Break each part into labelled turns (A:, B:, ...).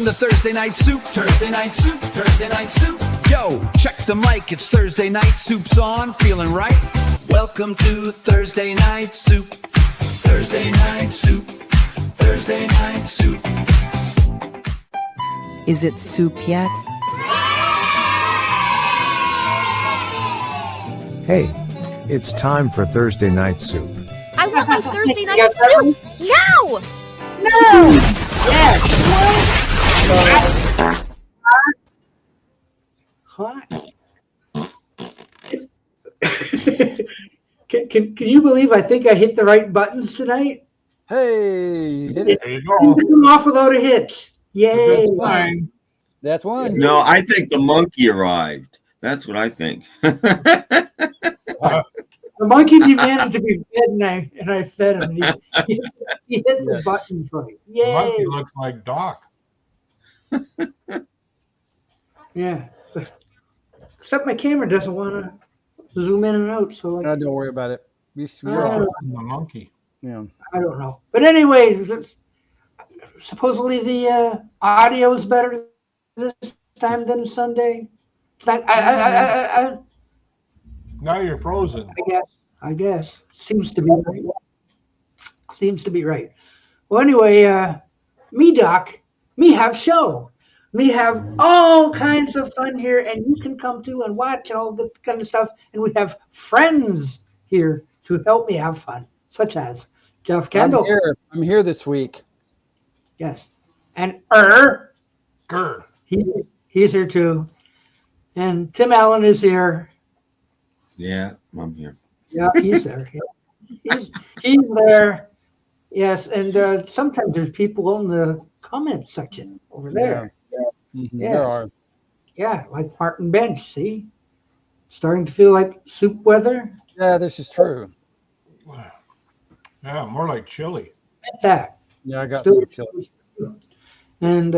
A: Welcome to Thursday Night Soup. Thursday Night Soup. Thursday Night Soup. Yo, check the mic. It's Thursday Night Soup's on. Feeling right? Welcome to Thursday Night Soup. Thursday Night Soup. Thursday Night Soup.
B: Is it soup yet?
C: Hey, it's time for Thursday Night Soup.
D: I want my Thursday night soup now!
E: No! Yes! Hot. Can you believe I think I hit the right buttons tonight?
F: Hey, you did it.
G: There you go.
E: Come off without a hitch. Yay!
G: That's fine.
F: That's one.
H: No, I think the monkey arrived. That's what I think.
E: The monkey demanded to be fed, and I fed him. He hit the buttons right. Yay!
G: The monkey looks like Doc.
E: Yeah. Except my camera doesn't want to zoom in and out. So
F: No, don't worry about it.
G: The monkey.
F: Yeah.
E: I don't know. But anyways, supposedly the audio is better this time than Sunday.
G: Now you're frozen.
E: I guess. Seems to be right. Seems to be right. Well, anyway, me, Doc, me have show. Me have all kinds of fun here, and you can come to and watch and all that kind of stuff. And we have friends here to help me have fun, such as Jeff Kendall.
F: I'm here this week.
E: Yes. And
G: Grr.
E: he's here too. And Tim Allen is here.
H: Yeah, I'm here.
E: Yeah, he's there. He's there. Yes, and sometimes there's people in the comment section over there.
F: Mm-hmm.
E: Yes.
F: There are.
E: Yeah, like Martin Bench. See, starting to feel like soup weather.
F: Yeah, this is true.
G: Yeah, more like chili.
E: Get that.
F: Yeah, I got
E: Still-
F: some chili.
E: And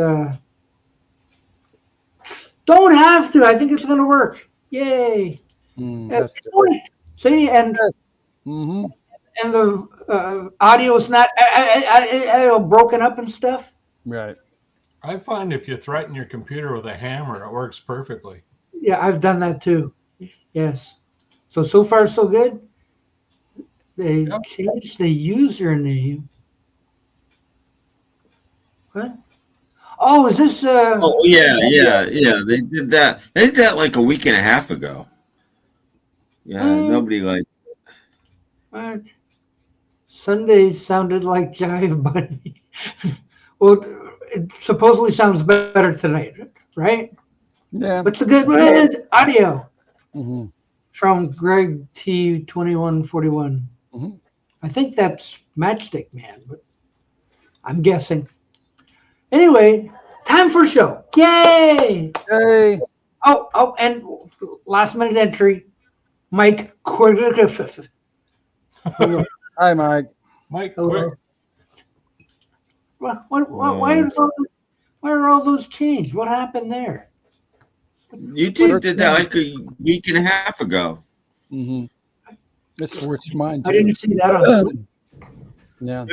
E: don't have to. I think it's going to work. Yay!
F: That's
E: See, and
F: mm-hmm.
E: and the audio is not broken up and stuff.
F: Right.
G: I find if you threaten your computer with a hammer, it works perfectly.
E: Yeah, I've done that too. Yes. So far so good. They changed the username. What? Oh, is this?
H: Oh yeah. They did that. They did that like a week and a half ago. Yeah, nobody liked.
E: What? Sunday sounded like Jive Bunny. Well, it supposedly sounds better tonight, right?
F: Yeah.
E: What's the good audio
F: Mm-hmm.
E: from Greg T2141?
F: Mm-hmm.
E: I think that's Matchstick Man, but I'm guessing. Anyway, time for show. Yay!
F: Hey.
E: Oh, and last minute entry, Mike Griffith.
F: Hi, Mike.
G: Mike,
E: Hello.
G: quick.
E: Why are all those changed? What happened there?
H: You did that like a week and a half ago.
F: Mm-hmm. It's worth mine too.
E: I didn't see that on.
F: Yeah.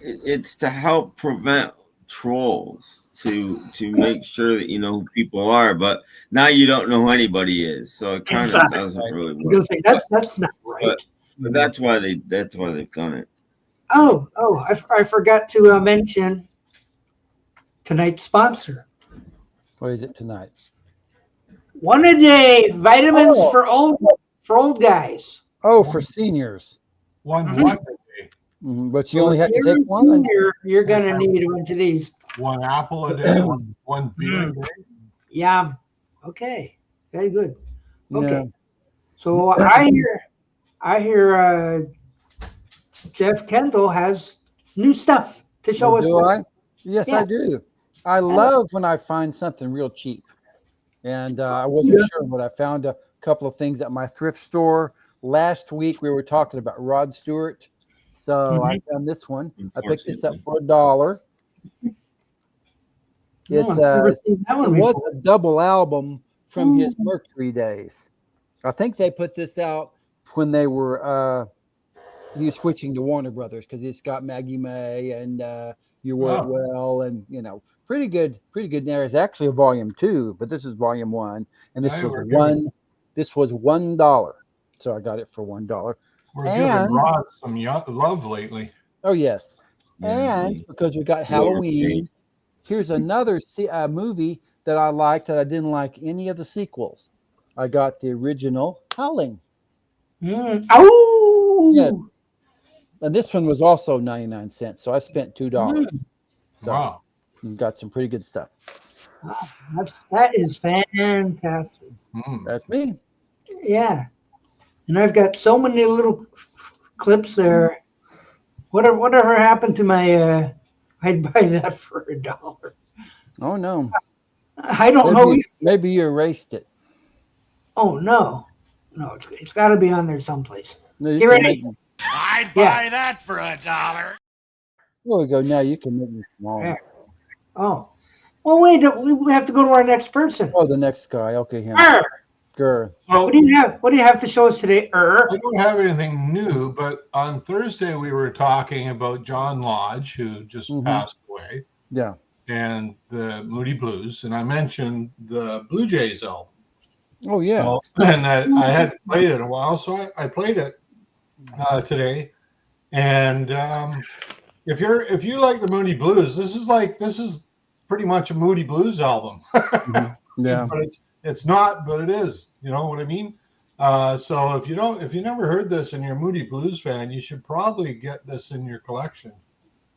H: It's to help prevent trolls, to make sure that you know who people are, but now you don't know who anybody is, so it kind of doesn't really work.
E: That's not right.
H: But that's why they've done it.
E: I forgot to mention tonight's sponsor.
F: What is it tonight?
E: One a day vitamins for old guys.
F: Oh, for seniors.
G: One what a day?
F: Mm-hmm. But you only have to take one.
E: You're gonna need a bunch of these.
G: One apple a day, one beer a day.
E: Yeah. Okay. Very good. Okay.
F: Yeah.
E: So I hear Jeff Kendall has new stuff to show us.
F: Do I? Yes,
E: Yeah.
F: I do. I love when I find something real cheap. And I wasn't sure, but I found a couple of things at my thrift store. Last week we were talking about Rod Stewart. So I found this one. I picked this up for $1. It was a double album from his Mercury days. I think they put this out when they were he was switching to Warner Brothers because it's got Maggie May and You Were It
G: Oh.
F: Well, and pretty good. There's actually a volume 2, but this is volume 1, and this
G: Hey,
F: was
G: we're giving-
F: $1, so I got it for $1.
G: We're giving Rod some love lately.
F: Oh yes,
H: Yeah,
F: and because we got
H: Lower
F: Halloween, here's another movie that I liked that I didn't like any of the sequels. I got the original Howling.
E: Oh,
F: Yeah. And this one was also 99 cents, so I spent $2. So
G: Wow.
F: you got some pretty good stuff.
E: that is fantastic.
G: Mm.
F: That's me.
E: Yeah, and I've got so many little clips there. Whatever happened to my? I'd buy that for $1.
F: Oh no.
E: I don't know.
F: Maybe you erased it.
E: Oh no, it's got to be on there someplace.
F: No, you
E: Here
F: can
E: it
F: make
E: is.
A: I'd buy that for $1.
F: There we go. Now you can make me small.
E: Yeah. Oh, well, wait. We have to go to our next person.
F: Oh, the next guy. Okay, him. Grr.
G: So
E: What do you have? What do you have to show us today?
G: I don't have anything new, but on Thursday we were talking about John Lodge, who just passed away,
F: Yeah.
G: and the Moody Blues, and I mentioned the Blue Jays album.
F: Oh yeah.
G: So, and I hadn't played it in a while, so I played it today. And if you like the Moody Blues, this is pretty much a Moody Blues album.
F: Yeah.
G: But it's not, but it is. You know what I mean? So if you never heard this and you're a Moody Blues fan, you should probably get this in your collection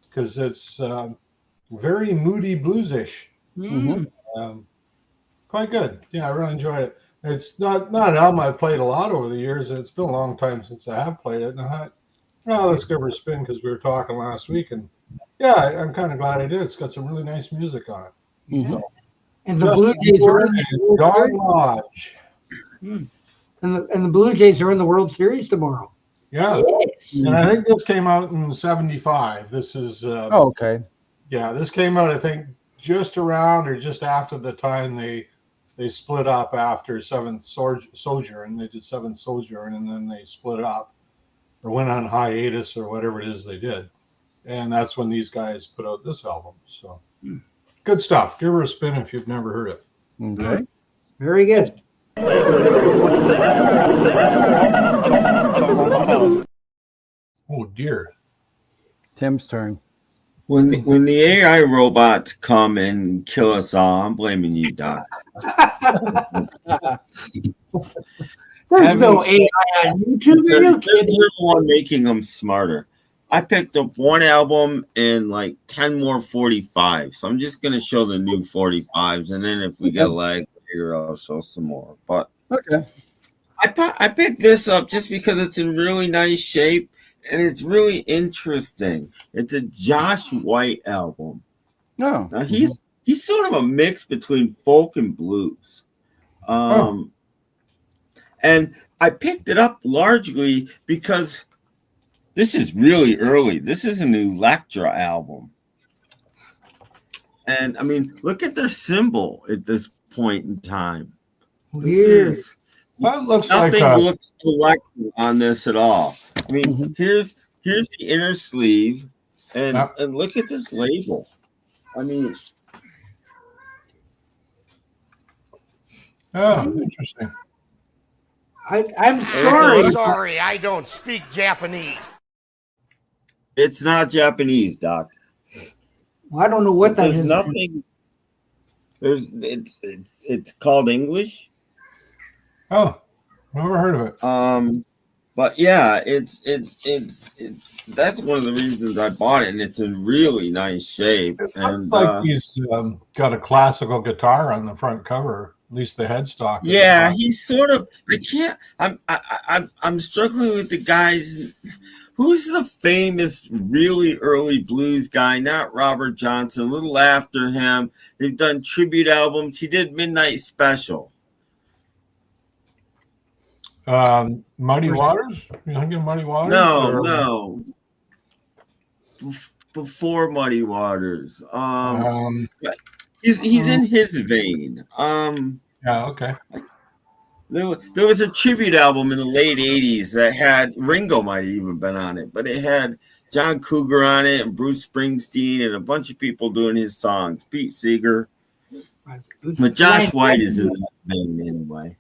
G: because it's very Moody Bluesish. Quite good. Yeah, I really enjoyed it. It's not an album I've played a lot over the years, and it's been a long time since I have played it. And I thought, well, let's give her a spin because we were talking last week, and yeah, I'm kind of glad I did. It's got some really nice music on it. So,
E: And the Blue Jays are in the World
G: John
E: Series.
G: Lodge.
E: And the Blue Jays are in the World Series tomorrow.
G: Yeah, and I think this came out in '75. This is
F: Oh, okay.
G: yeah, this came out I think just around or just after the time they split up after Seventh Sojourn. They did Seventh Sojourn and then they split up or went on hiatus or whatever it is they did, and that's when these guys put out this album. So good stuff. Give her a spin if you've never heard it.
F: Okay.
E: Very good.
G: Oh dear.
F: Tim's turn.
H: When the AI robots come and kill us all, I'm blaming you, Doc.
E: There's no AI on YouTube. Are you kidding?
H: You're the one making them smarter. I picked up one album and like 10 more 45s. So I'm just going to show the new 45s. And then if we get lag here, I'll show some more. But
F: Okay.
H: I picked this up just because it's in really nice shape and it's really interesting. It's a Josh White album.
F: No.
H: Now he's sort of a mix between folk and blues. And I picked it up largely because this is really early. This is an Elektra album. And I mean, look at their symbol at this point in time.
E: Weird.
G: That looks
H: Nothing
G: like
H: looks Elektra on this at all. I mean, here's the inner sleeve, and look at this label. I mean,
G: interesting.
E: I'm sorry.
A: Sorry, I don't speak Japanese.
H: it's not Japanese, Doc.
E: I don't know what that
H: There's
E: is.
H: nothing. It's called English.
G: Oh, never heard of it.
H: But yeah, it's that's one of the reasons I bought it, and it's in really nice shape.
G: It
H: And
G: looks like he's got a classical guitar on the front cover, at least the headstock.
H: yeah, he's sort of. I'm struggling with the guys. Who's the famous, really early blues guy? Not Robert Johnson. A little after him, they've done tribute albums. He did Midnight Special.
G: Muddy Waters? You think of Muddy Waters?
H: No. Before Muddy Waters. He's in his vein.
G: Yeah, okay.
H: There was a tribute album in the late 80s that had Ringo might have even been on it, but it had John Cougar on it and Bruce Springsteen and a bunch of people doing his songs. Pete Seeger. But Josh White is in that thing anyway.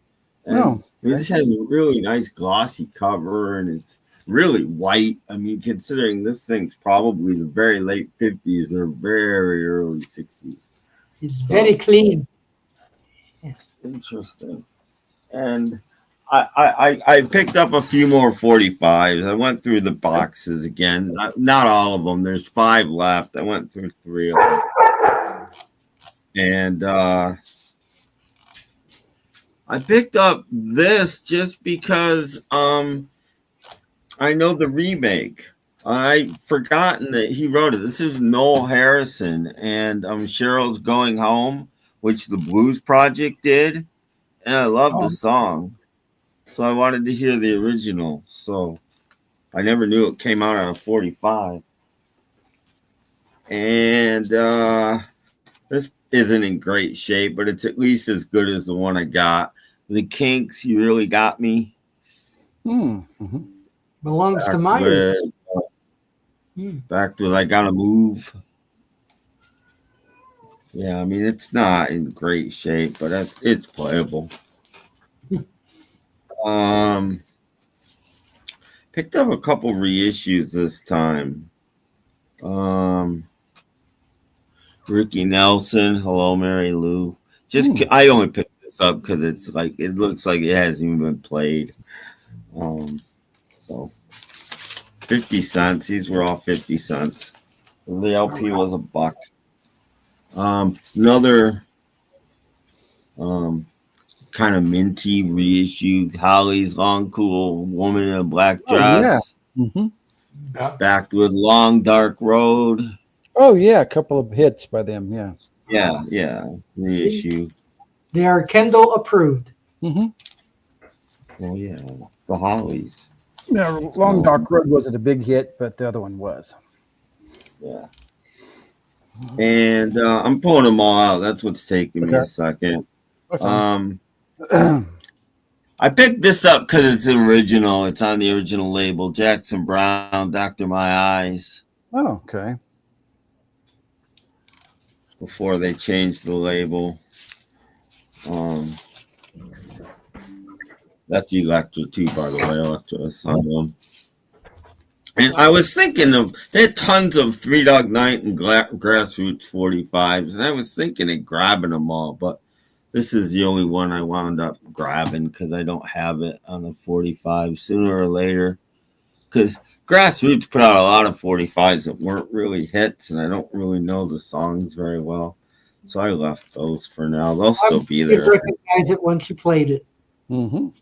H: And this has a really nice glossy cover and it's really white. I mean, considering this thing's probably the very late 50s or very early 60s.
E: It's very clean.
H: Interesting. And I picked up a few more 45s. I went through the boxes again. Not all of them. There's 5 left. I went through 3 of them. And I picked up this just because I know the remake. I've forgotten that he wrote it. This is Noel Harrison and Cheryl's Going Home, which the Blues Project did. And I love the song. So I wanted to hear the original. So I never knew it came out on a 45. And this isn't in great shape, but it's at least as good as the one I got. The Kinks, You Really Got Me.
E: Belongs to Myers.
H: Back with I Gotta Move. Yeah, I mean, it's not in great shape, but it's playable. Picked up a couple reissues this time. Ricky Nelson, Hello, Mary Lou. I only picked this up because it's like it looks like it hasn't even been played. So 50 cents. These were all 50 cents. The LP was $1. Another kind of minty reissue. Holly's Long Cool Woman in a Black Dress. Backed with Long Dark Road.
F: Oh yeah, a couple of hits by them.
H: Yeah. Reissue.
E: They are Kendall approved.
H: Oh yeah, the Hollies.
F: Yeah, Long Dark Road wasn't a big hit, but the other one was.
H: Yeah. And I'm pulling them all out. That's what's taking me a second. I picked this up because it's original. It's on the original label. Jackson Browne, Dr. My Eyes.
F: Oh, okay.
H: Before they changed the label. That's Electra too, by the way. Electra is on one. And I was thinking of, they had tons of Three Dog Night and Grassroots 45s, and I was thinking of grabbing them all, but this is the only one I wound up grabbing because I don't have it on the 45 sooner or later. Because Grassroots put out a lot of 45s that weren't really hits, and I don't really know the songs very well. So I left those for now. They'll still be there.
E: You recognize it once you played it.
H: Well,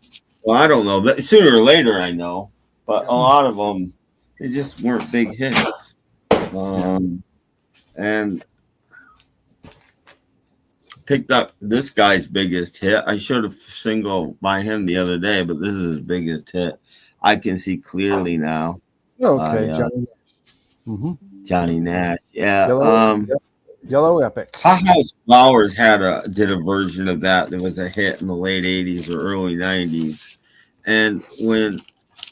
H: I don't know. Sooner or later, I know. But a lot of them, they just weren't big hits. And picked up this guy's biggest hit. I showed a single by him the other day, but this is his biggest hit. I Can See Clearly Now.
F: Okay, Johnny.
H: Johnny Nash. Yeah.
F: Yellow Epic.
H: Hot House Flowers did a version of that. There was a hit in the late 80s or early 90s. And when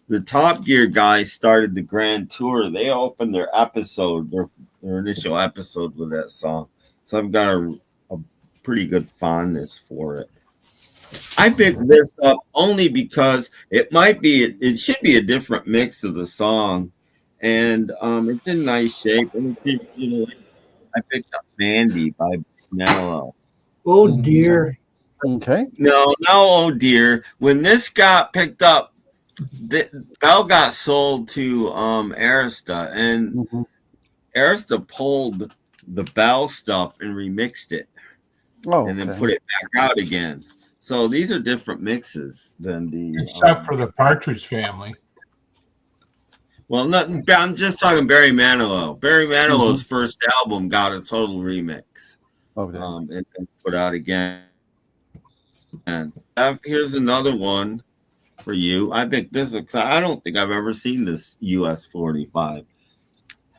H: the Top Gear guys started the Grand Tour, they opened their episode, their initial episode with that song. So I've got a pretty good fondness for it. I picked this up only because it should be a different mix of the song. And it's in nice shape. And it's, I picked up Mandy by Mello.
E: Oh dear.
F: Okay.
H: No, oh dear. When this got picked up, Bell got sold to Arista, and Arista pulled the Bell stuff and remixed it, and then put it back out again. So these are different mixes than the
G: except for the Partridge Family.
H: Well, I'm just talking Barry Manilow. Barry Manilow's first album got a total remix. And put out again. And here's another one for you. I picked this because I don't think I've ever seen this US 45.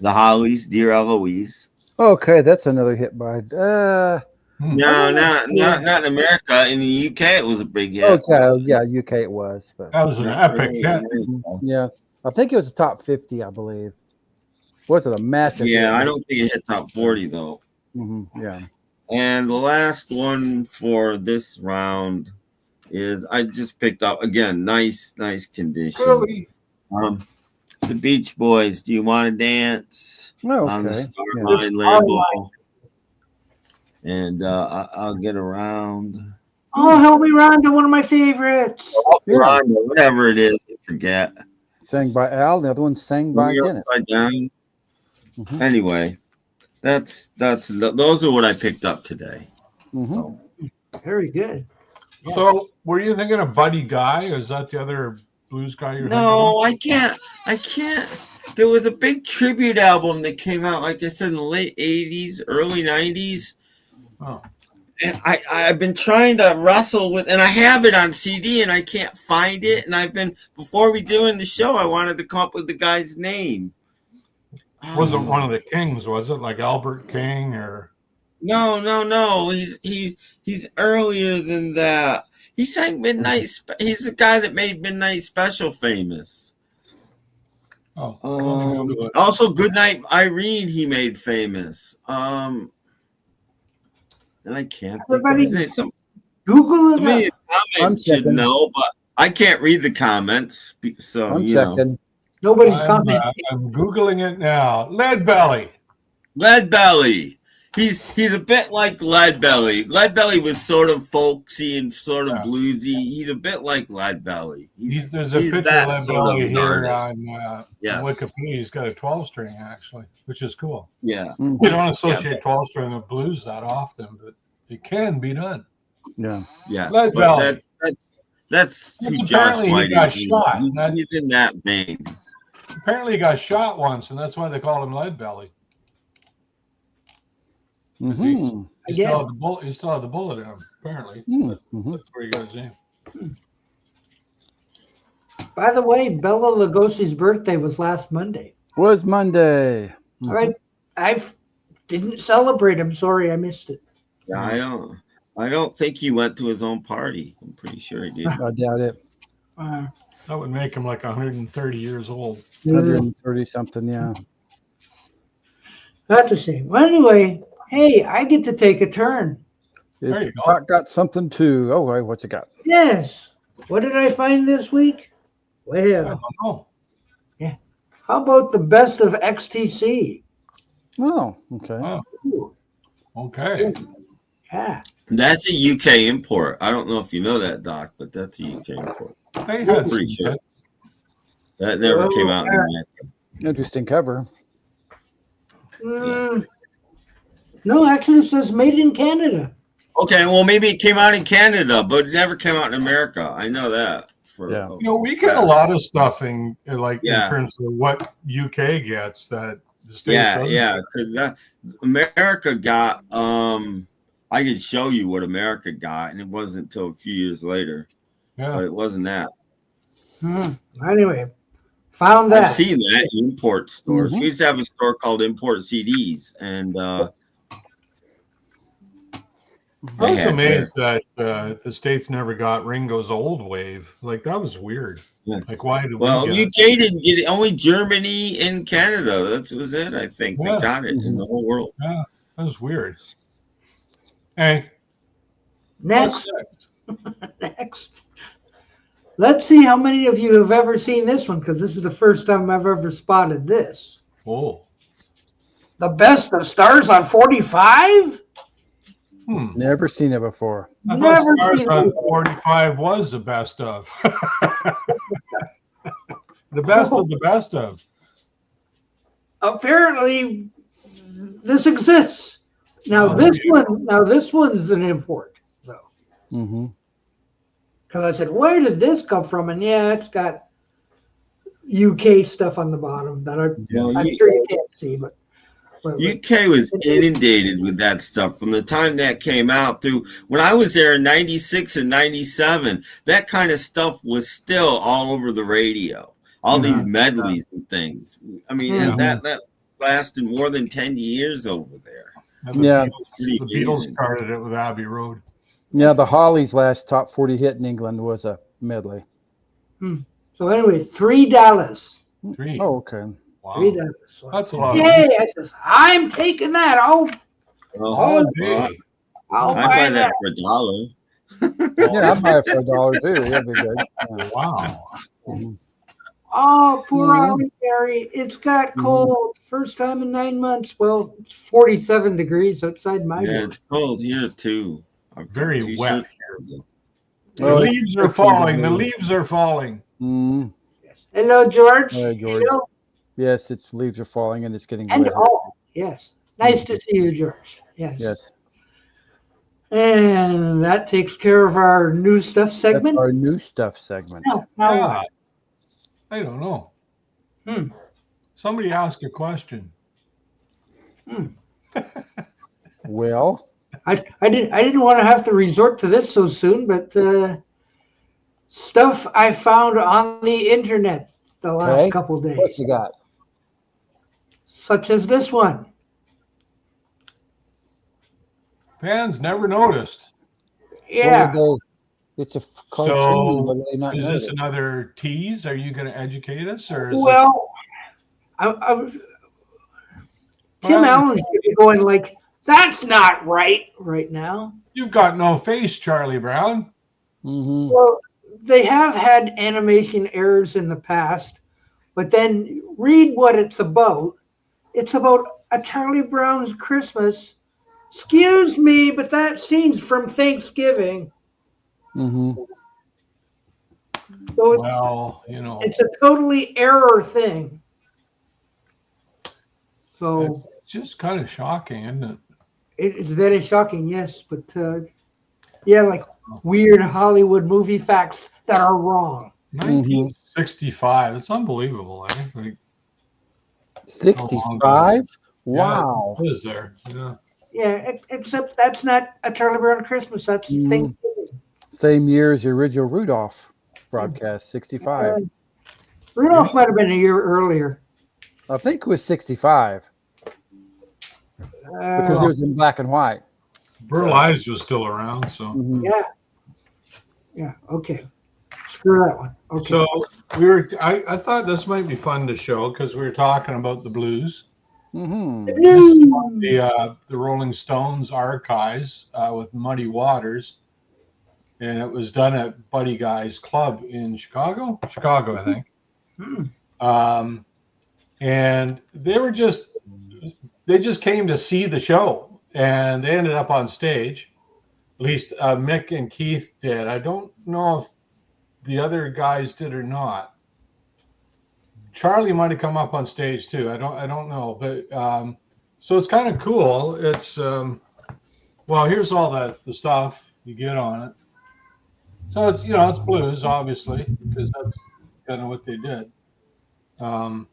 H: The Hollies, Dear Eloise.
F: Okay, that's another hit by.
H: No, not in America. In the UK, it was a big hit.
F: Okay, yeah, UK it was, but
G: That was an
H: Not
G: epic
H: really
G: hit.
H: in America.
F: yeah, I think it was a top 50, I believe. Was it a massive?
H: Yeah,
F: hit?
H: I don't think it hit top 40 though.
F: Yeah.
H: And the last one for this round is I just picked up again, nice condition.
G: Really?
H: The Beach Boys, Do You Want to Dance?
F: Oh,
H: On the
F: okay.
H: Starline label. And I'll get around.
E: Oh, help me, Rhonda, one of my favorites.
H: Rhonda, whatever it is, I forget.
F: Sang by Al, the other one sang by Dennis.
H: Down. Anyway, those are what I picked up today. So.
E: Very good.
G: So, were you thinking of Buddy Guy, or is that the other blues guy you're
H: No, I can't. There was a big tribute album that came out, like I said, in the late 80s, early 90s.
G: Oh.
H: And I've been trying to wrestle with, and I have it on CD, and I can't find it. And before we doing the show, I wanted to come up with the guy's name.
G: Wasn't one of the Kings, was it? Like Albert King or?
H: No. He's earlier than that. He sang Midnight. He's the guy that made Midnight Special famous.
G: Oh.
H: Also, Goodnight Irene he made famous. And I can't think of his name.
E: Google it.
H: Somebody in the comments should know, but I can't read the comments. So
F: I'm checking.
E: Nobody's commenting.
G: I'm Googling it now. Leadbelly.
H: Leadbelly. He's a bit like Leadbelly. Leadbelly was sort of folksy and sort of bluesy. He's a bit like Leadbelly.
G: There's a picture of Leadbelly here on Wikipedia. He's got a 12-string actually, which is cool.
H: Yeah.
G: You don't associate 12-string with blues that often, but it can be done.
F: Yeah.
G: Leadbelly.
H: That's who Josh White
G: got
H: is.
G: shot.
H: He's in that vein.
G: Apparently, he got shot once, and that's why they called him Leadbelly. He still had the bullet in him. Apparently, that's where he got his name.
E: By the way, Bela Lugosi's birthday was last Monday.
F: Was Monday.
E: All right, I didn't celebrate him. Sorry, I missed it.
H: Yeah, I don't think he went to his own party. I'm pretty sure he did.
F: I doubt it.
G: That would make him like 130 years old.
F: 130 something, yeah.
E: That's a shame. Well, anyway, hey, I get to take a turn.
G: There you go.
F: Doc got something too. Oh, wait, what's it got?
E: Yes. What did I find this week?
G: I
E: Well,
G: don't know.
E: yeah. How about the best of XTC?
F: Oh, okay.
G: Oh,
E: Ooh,
G: okay.
E: yeah.
H: That's a UK import. I don't know if you know that, Doc, but that's a UK import.
G: They had
H: Pretty
G: some
H: sure. That never came out in America.
F: Interesting cover.
E: No, actually, it says made in Canada.
H: Okay, well, maybe it came out in Canada, but it never came out in America. I know that.
F: Yeah.
G: We get a lot of stuff in terms of what UK gets that the States doesn't.
H: because America got. I could show you what America got, and it wasn't until a few years later.
G: Yeah.
H: But it wasn't that.
E: Anyway, found that.
H: I've seen that in import stores. We used to have a store called Import CDs, and
G: I was amazed that the States never got Ringo's Old Wave. Like, that was weird.
H: Yeah.
G: Like, why did
H: well,
G: we
H: UK didn't get it. Only Germany and Canada. That was it, I think. They got it in the whole world.
G: Yeah, that was weird. Hey.
E: Next. Next. Let's see how many of you have ever seen this one, because this is the first time I've ever spotted this.
G: Oh.
E: The best of Stars on 45?
F: Never seen it before.
G: I thought Stars on 45 was the best of. The best of the best of.
E: Apparently, this exists. Now this one's an import, though. Because I said, where did this come from? And yeah, it's got UK stuff on the bottom that I'm sure you can't see, but
H: UK was inundated with that stuff from the time that came out through when I was there in 96 and 97. That kind of stuff was still all over the radio. All these medleys and things. I mean, that lasted more than 10 years over there.
G: And
F: Yeah.
G: The Beatles started it with Abbey Road.
F: Yeah, the Hollies' last top 40 hit in England was a medley.
E: So anyway, $3.
G: Three.
F: Oh, okay.
G: Wow.
E: $3. So,
G: That's a lot.
E: yay! I says, I'm taking that.
H: Oh,
G: All
H: well,
G: day.
E: I'll
H: I'd
E: buy
H: buy
E: that.
H: that for $1.
F: Yeah, I'd buy it for $1 too. That'd be good. Yeah.
G: Wow.
F: Mhm.
E: Oh, poor
F: Mhm.
E: Ollie Mary. It's got cold. First time in 9 months. Well, it's 47 degrees outside my
H: Yeah,
E: door.
H: it's cold here too. I've got
G: Very
H: two
G: wet.
H: shirts here.
G: The
F: Oh, it's
G: leaves are
F: 60
G: falling. The
F: degrees.
G: leaves are falling.
F: Mhm.
E: Yes. Hello, George.
F: Hi, George.
E: Hello.
F: Yes, its leaves are falling and it's getting
E: And
F: wet.
E: oh, yes. Nice to see you, George. Yes.
F: Yes,
E: And that takes care of our new stuff
F: that's
E: segment.
F: our new stuff segment.
E: Now
G: Yeah.
E: what?
G: I don't know.
E: Hmm.
G: Somebody ask a question.
F: Well,
E: I didn't want to have to resort to this so soon, but stuff I found on the internet the last
F: okay.
E: couple
F: What
E: days,
F: you got?
E: such as this one.
G: Fans never noticed.
E: Yeah.
F: What would they, it's a cartoon.
G: So,
F: What would they not
G: is
F: notice?
G: this another tease? Are you going to educate us, or is
E: Well, I was Tim
G: Well,
E: Allen should be going like, that's not right now.
G: you've got no face, Charlie Brown?
F: Mm-hmm.
E: Well, they have had animation errors in the past, but then read what it's about. It's about a Charlie Brown's Christmas. Excuse me, but that scene's from Thanksgiving.
F: Mm-hmm.
E: So
G: Well, you know,
E: it's a totally error thing.
G: it's
E: So
G: just kind of shocking, isn't it?
E: it's very shocking, yes. But yeah, like weird Hollywood movie facts that are wrong.
G: 1965. It's unbelievable. I think.
F: 65? Wow.
G: Yeah, it is there? Yeah.
E: Yeah, except that's not a Charlie Brown Christmas. That's Thanksgiving.
F: Same year as the original Rudolph broadcast, 65.
E: Rudolph might have been a year earlier.
F: I think it was 65 because it was in black and white.
G: Burl Ives was still around, so.
F: Mhm.
E: Yeah. Okay. Screw that one. Okay.
G: So we were. I thought this might be fun to show because we were talking about the blues.
F: Mhm.
G: The Rolling Stones archives with Muddy Waters, and it was done at Buddy Guy's Club in Chicago, I think. And they just came to see the show, and they ended up on stage. At least Mick and Keith did. I don't know if the other guys did or not. Charlie might have come up on stage too. I don't know, but so it's kind of cool. It's well, here's all the stuff you get on it. So it's it's blues, obviously, because that's kind of what they did. And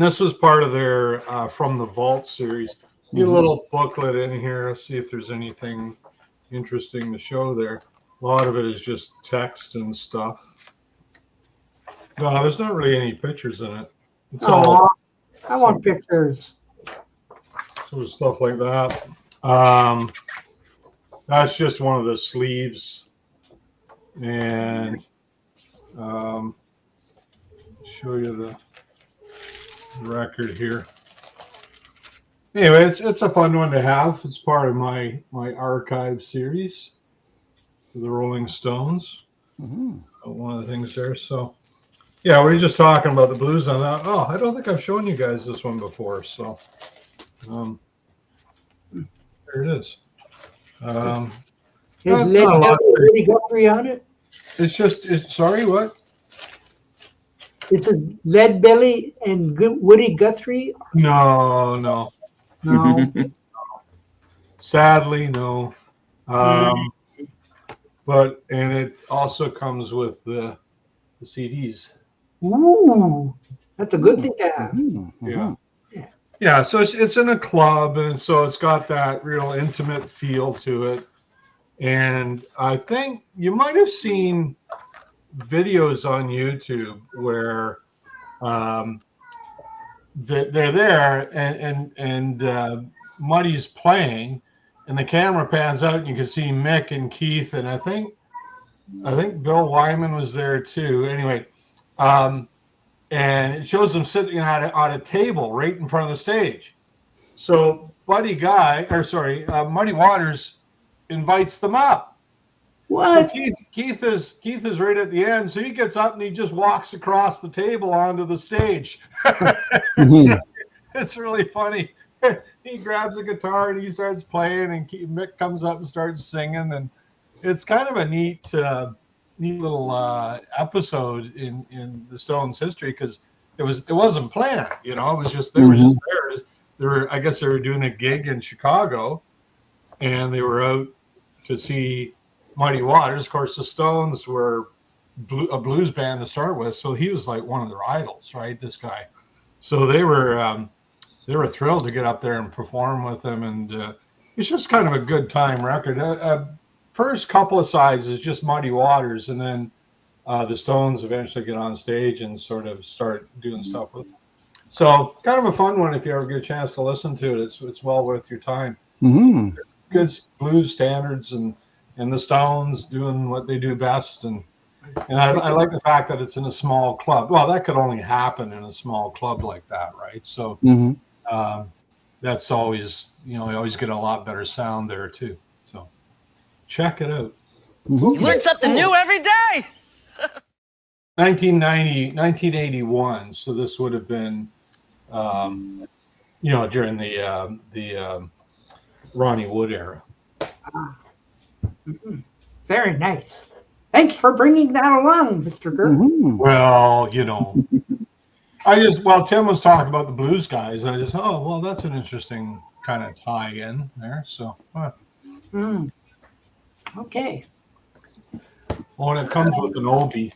G: this was part of their From the Vault series. Get a little booklet in here. Let's see if there's anything interesting to show there. A lot of it is just text and stuff. No, there's not really any pictures in it. It's all
E: I want pictures.
G: sort of stuff like that. That's just one of the sleeves, and show you the record here. Anyway, it's a fun one to have. It's part of my archive series for the Rolling Stones. One of the things there. So yeah, we were just talking about the blues on that. Oh, I don't think I've shown you guys this one before. So there it is.
E: Is Woody Guthrie on it?
G: It's sorry, what?
E: Is it Lead Belly and Woody Guthrie?
G: No.
E: No.
G: Sadly, no. But it also comes with the CDs.
E: Ooh, that's a good thing to have.
G: Yeah. So it's in a club, and so it's got that real intimate feel to it. And I think you might have seen videos on YouTube where they're there, and Muddy's playing, and the camera pans out, and you can see Mick and Keith, and I think Bill Wyman was there too. Anyway, and it shows them sitting on a table right in front of the stage. So Muddy Waters invites them up.
E: What?
G: So Keith is right at the end, so he gets up and he just walks across the table onto the stage. It's really funny. He grabs a guitar and he starts playing, and Mick comes up and starts singing, and it's kind of a neat little episode in the Stones' history, because it wasn't planned, you know. It was just they were just there. I guess they were doing a gig in Chicago, and they were out to see Muddy Waters. Of course, the Stones were a blues band to start with, so he was like one of their idols, right? This guy. So they were thrilled to get up there and perform with him, and it's just kind of a good time record. First couple of sides is just Muddy Waters, and then the Stones eventually get on stage and sort of start doing stuff with them. So kind of a fun one if you ever get a chance to listen to it. It's well worth your time. Good blues standards, and the Stones doing what they do best, and I like the fact that it's in a small club. Well, that could only happen in a small club like that, right? So that's always, you always get a lot better sound there too. So check it out.
B: You learn something new every day.
G: 1981. So this would have been, during the Ronnie Wood era.
E: Very nice. Thanks for bringing that along, Mr. Gert.
G: Well, Tim was talking about the blues guys, and I just, that's an interesting kind of tie-in there. So,
E: Okay.
G: Well, it comes with an Obi.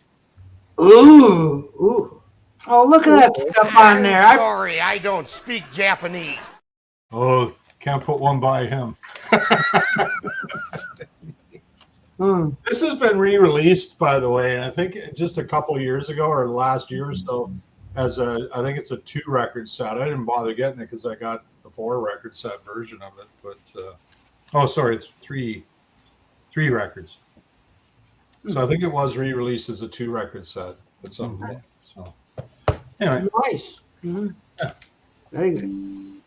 E: Ooh. Oh, look at that stuff on there.
B: Sorry, I don't speak Japanese.
G: Oh, can't put one by him. This has been re-released, by the way, and I think just a couple years ago or last year or so, I think it's a 2-record set. I didn't bother getting it because I got the 4-record set version of it. But it's 3 records. So I think it was re-released as a 2-record set at some point. So anyway,
E: nice. Yeah. Very good.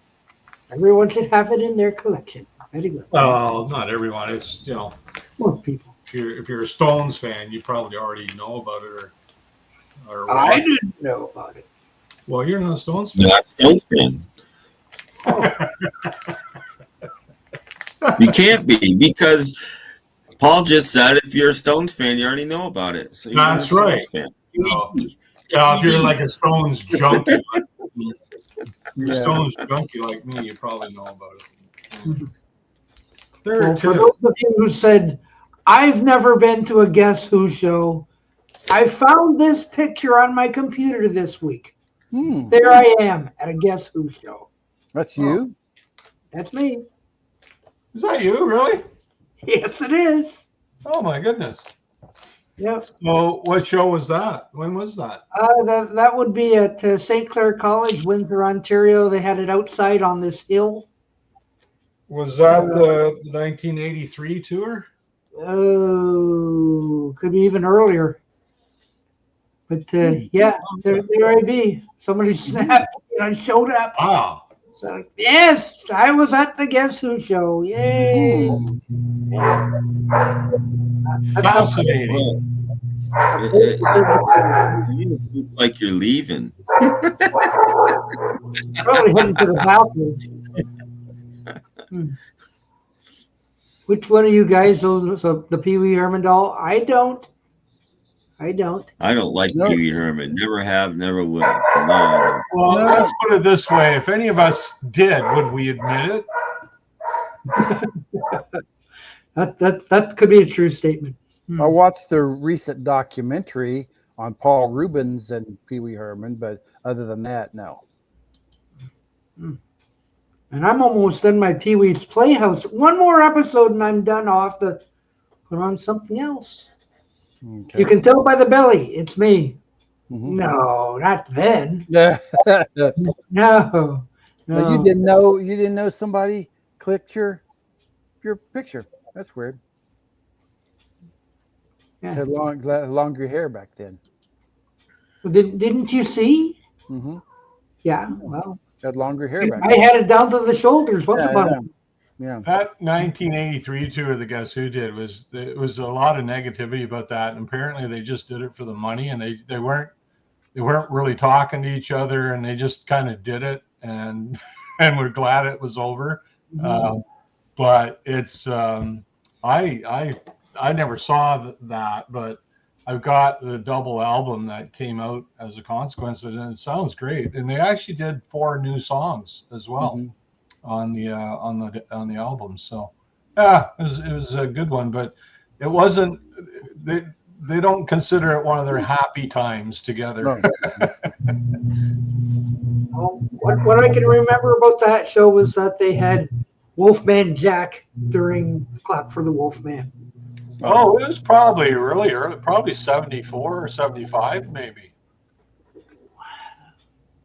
E: Everyone should have it in their collection. Very good.
G: Well, not everyone. It's
E: Most people.
G: If you're a Stones fan, you probably already know about it, or
E: I didn't know about it.
G: Well, you're not a Stones fan.
H: Not a Stones fan. You can't be, because Paul just said if you're a Stones fan, you already know about it. So
G: that's right.
H: Fan.
G: If you're like a Stones junkie, Stones junkie like me, you probably know about it.
E: Well, for those of you who said, I've never been to a Guess Who show, I found this picture on my computer this week. There I am at a Guess Who show.
F: That's you?
E: That's me.
G: Is that you, really?
E: Yes, it is.
G: Oh, my goodness.
E: Yep.
G: Well, what show was that? When was that?
E: That would be at St. Clair College, Windsor, Ontario. They had it outside on this hill.
G: Was that the 1983 tour?
E: Oh, could be even earlier. But yeah, there I be. Somebody snapped and I showed up.
G: Wow.
E: So yes, I was at the Guess Who show. Yay!
G: Fascinating.
H: It looks like you're leaving.
E: Probably heading to the bathroom. Which one of you guys owns the Pee Wee Herman doll? I don't.
H: I don't like Pee Wee Herman. Never have, never will. So no.
G: Well, let's put it this way: if any of us did, would we admit it?
E: That could be a true statement.
F: I watched the recent documentary on Paul Rubens and Pee Wee Herman, but other than that, no.
E: And I'm almost done my Pee Wee's Playhouse. One more episode and I'm done. I'll have to put on something else.
F: Okay.
E: You can tell by the belly, it's me. No, not then.
F: Yeah.
E: No.
F: But you didn't know somebody clicked your picture. That's weird.
E: Yeah.
F: Had longer hair back then.
E: Didn't you see?
F: Mm-hmm.
E: Yeah. Well,
F: Had longer hair back
E: I
F: then.
E: had it down to the shoulders once upon a
F: Yeah,
E: time.
F: yeah.
G: That 1983 tour the Guess Who did was a lot of negativity about that, and apparently they just did it for the money, and they weren't really talking to each other, and they just kind of did it, and and we're glad it was over. But it's I never saw that, but I've got the double album that came out as a consequence of it, and it sounds great. And they actually did 4 new songs as well on the album. So yeah, it was a good one, but it wasn't. They don't consider it one of their happy times together.
F: No.
E: What I can remember about that show was that they had Wolfman Jack during Clap for the Wolfman.
G: Oh, it was probably really early, probably 74 or 75, maybe.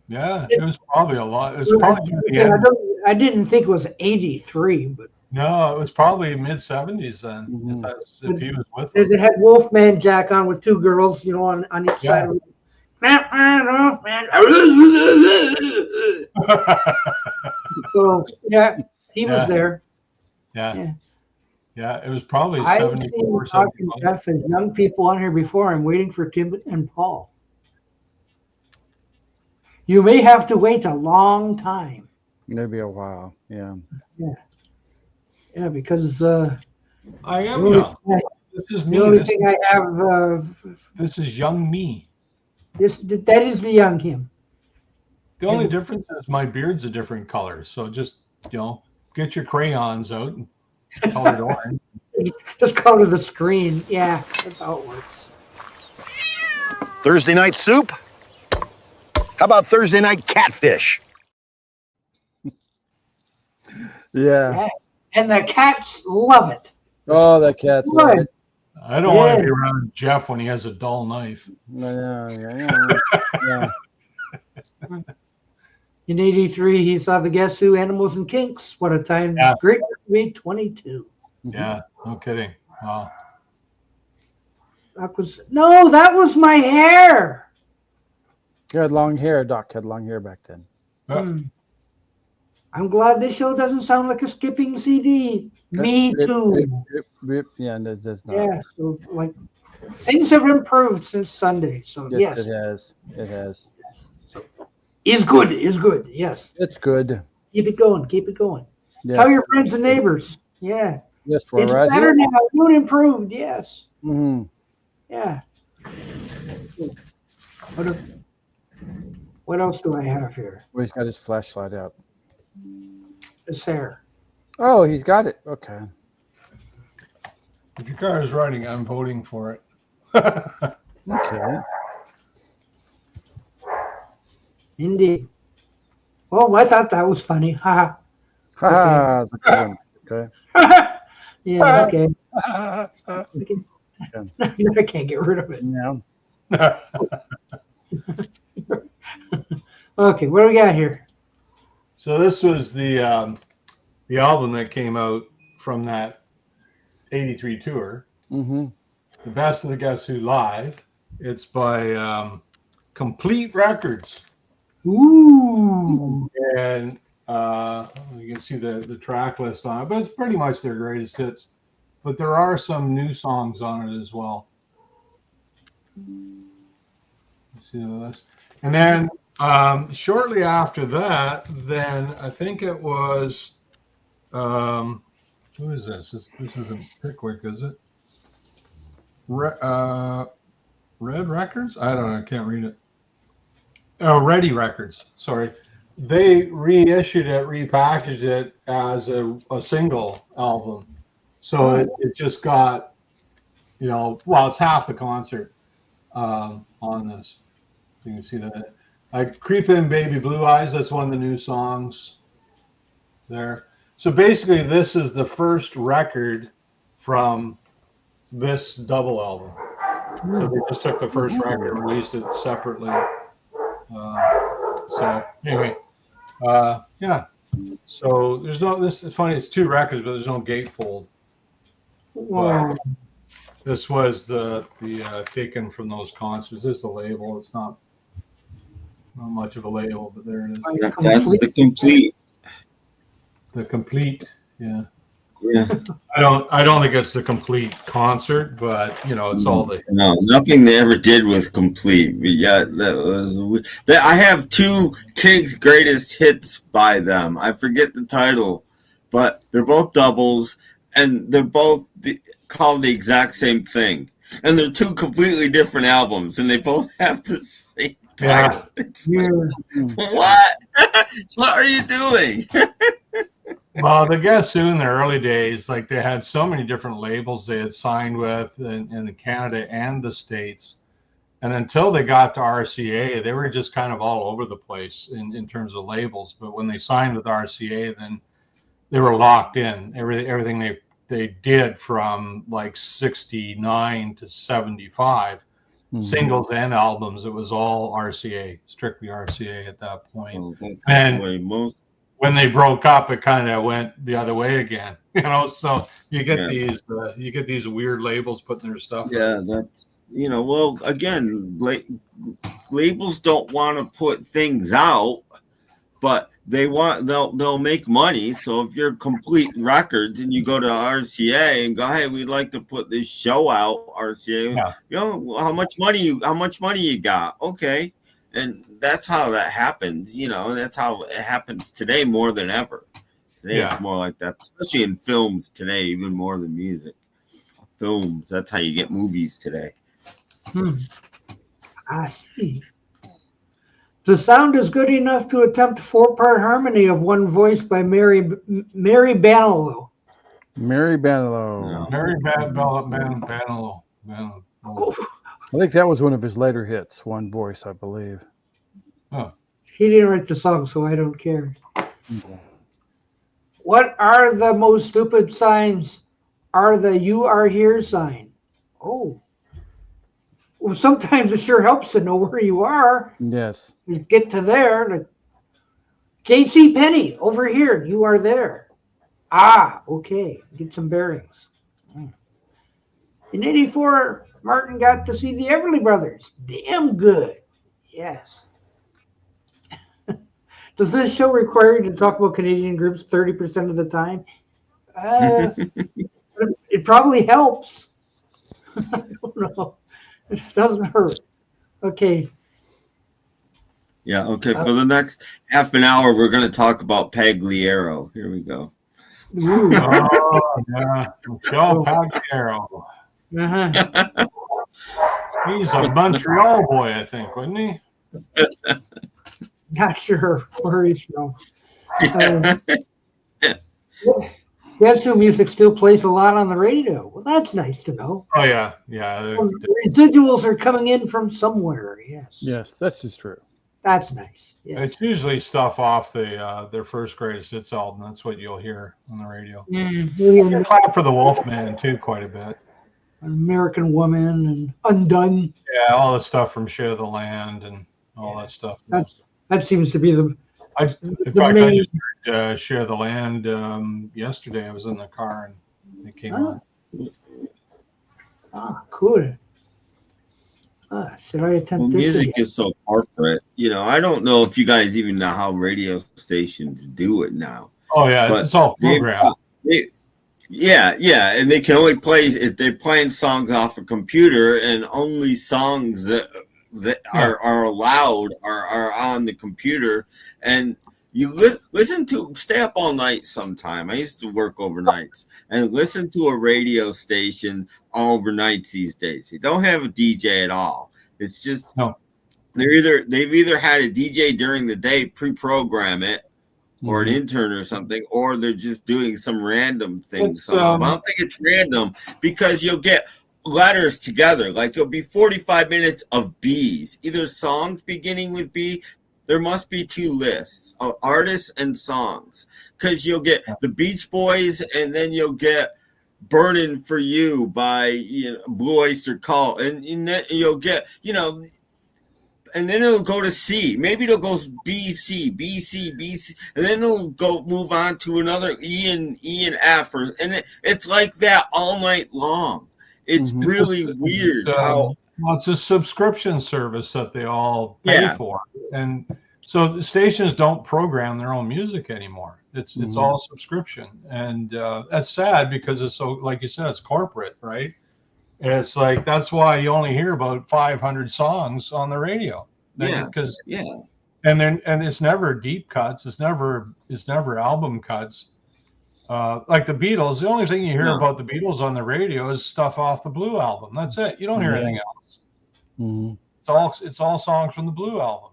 G: Yeah, it was probably a lot. It was probably the end.
E: I didn't think it was 83, but
G: No, it was probably mid 70s then. If he was with them.
E: they had Wolfman Jack on with 2 girls, on each side of it. So yeah, he was there.
G: Yeah, it was probably
E: I've
G: 74,
E: seen Doc and
G: 75.
E: Jeff as young people on here before. I'm waiting for Tim and Paul. You may have to wait a long time.
F: Maybe a while. Yeah.
E: Yeah, because
G: I am young. This is me.
E: the only thing I have
G: This is young me.
E: that is the young him.
G: The only difference is my beard's a different color. So just get your crayons out and color it orange.
E: Just color the screen. Yeah, that's how it works.
I: Thursday night soup? How about Thursday night catfish?
F: Yeah.
E: And the cats love it.
F: Oh, that cat's
E: Good.
F: right.
G: I don't want to be around Jeff when he has a dull knife.
F: Yeah.
E: In 83, he saw the Guess Who, Animals and Kinks. What a time.
G: Yeah.
E: Great to be 22.
G: Yeah, no kidding. Wow.
E: That was my hair.
F: You had long hair. Doc had long hair back then.
E: I'm glad this show doesn't sound like a skipping CD. Me too.
F: Yeah, that's not.
E: Yeah, so like things have improved since Sunday. So yes.
F: It has. It has.
E: Is good. Yes.
F: It's good.
E: Keep it going.
F: Yes.
E: Tell your friends and neighbors. Yeah.
F: Yes, we're
E: It's
F: right
E: better
F: here.
E: now. You improved. Yes.
F: Mm-hmm.
E: Yeah. What else do I have here?
F: Well, he's got his flashlight out.
E: His hair.
F: Oh, he's got it. Okay.
G: If your car is running, I'm voting for it.
F: Okay.
E: Indeed. Oh, I thought that was funny. Ha
F: Ha! That's a good one. Okay.
E: ha. Yeah, okay. I can't get rid of it.
F: Yeah.
E: Okay, what do we got here?
G: So this was the album that came out from that 83 tour.
F: Mm-hmm.
G: The Best of the Guess Who Live. It's by Complete Records.
E: Ooh.
G: And you can see the track list on it, but it's pretty much their greatest hits. But there are some new songs on it as well. See the list. And then shortly after that, then I think it was who is this? This isn't Pickwick, is it? Red Records? I don't know. I can't read it. Oh, Ready Records. Sorry. They reissued it, repackaged it as a single album. So it just got, it's half the concert on this. You can see that. Creep In Baby Blue Eyes, that's one of the new songs there. So basically, this is the first record from this double album. So they just took the first record and released it separately. So anyway, yeah. So there's no. This is funny. It's 2 records, but there's no gatefold.
E: Wow.
G: This was the taken from those concerts. This is the label. It's not much of a label, but there it is.
H: That's the complete.
G: The complete. Yeah.
H: Yeah.
G: I don't think it's the complete concert, but it's all the.
H: No, nothing they ever did was complete. But yeah, I have 2 King's greatest hits by them. I forget the title, but they're both doubles, and they're both called the exact same thing. And they're 2 completely different albums, and they both have the same title. What? What are you doing?
G: Well, the Guess Who in the early days, like they had so many different labels they had signed with in Canada and the States. And until they got to RCA, they were just kind of all over the place in terms of labels. But when they signed with RCA, then they were locked in. Everything they did from like 69 to 75, singles and albums, it was all RCA, strictly RCA at that point. And when they broke up, it kind of went the other way again, So you get these weird labels putting their stuff.
H: Yeah, that's well, again, labels don't want to put things out, but they'll make money. So if you're Complete Records and you go to RCA and go, hey, we'd like to put this show out, RCA, how much money you got? Okay, and that's how that happens. That's how it happens today more than ever. Today it's more like that, especially in films today, even more than music. Films, that's how you get movies today.
E: I see. The sound is good enough to attempt 4-part harmony of one voice by Mary Banilow.
F: Mary Banilow.
G: Mary Banilow.
F: I think that was one of his later hits, One Voice, I believe.
G: Huh.
E: He didn't write the song, so I don't care. Okay. What are the most stupid signs? Are the "You Are Here" sign? Oh. Well, sometimes it sure helps to know where you are.
F: Yes.
E: You get to there. J.C. Penney, over here. You are there. Ah, okay. Get some bearings. In '84, Martin got to see the Everly Brothers. Damn good. Yes. Does this show require you to talk about Canadian groups 30% of the time? It probably helps. I don't know. It doesn't hurt. Okay.
H: Yeah, okay. For the next half an hour, we're going to talk about Pagliaro. Here we go.
E: Ooh.
G: Oh, yeah. Michel Pagliaro.
E: Uh-huh.
G: He's a Montreal boy, I think, wasn't he?
E: Not sure where he's from. Guess Who music still plays a lot on the radio. Well, that's nice to know.
G: Oh, yeah. Yeah.
E: The residuals are coming in from somewhere. Yes.
F: Yes, that's just true.
E: That's nice. Yeah.
G: It's usually stuff off their first greatest hits album. That's what you'll hear on the radio. You clap for the Wolfman, too, quite a bit.
E: American Woman and Undone.
G: Yeah, all the stuff from Share the Land and all that stuff.
E: That seems to be the.
G: I just heard Share the Land yesterday. I was in the car and it came on.
E: Ah, cool. Should I attempt this?
H: Music is so corporate. I don't know if you guys even know how radio stations do it now.
G: Oh, yeah. It's all programmed.
H: Yeah, and they can only play if they're playing songs off a computer, and only songs that are allowed are on the computer. And you listen to, stay up all night sometime. I used to work overnights and listen to a radio station all overnights these days. They don't have a DJ at all. It's just they've either had a DJ during the day, pre-program it, or an intern or something, or they're just doing some random thing. I don't think it's random, because you'll get letters together. Like, it'll be 45 minutes of B's, either songs beginning with B. There must be 2 lists of artists and songs, because you'll get the Beach Boys, and then you'll get "Burning for You" by Blue Oyster Cult, and then you'll get and then it'll go to C. Maybe it'll go B, C, B, C, B, C, and then it'll go move on to another E and F, and it's like that all night long. It's really weird how.
G: Well, it's a subscription service that they all pay for, and so the stations don't program their own music anymore. It's all subscription, and that's sad because it's so, like you said, it's corporate, right? And it's like that's why you only hear about 500 songs on the radio. Because and it's never deep cuts. It's never album cuts. Like the Beatles, the only thing you hear about the Beatles on the radio is stuff off the Blue album. That's it. You don't hear anything else. It's all songs from the Blue album.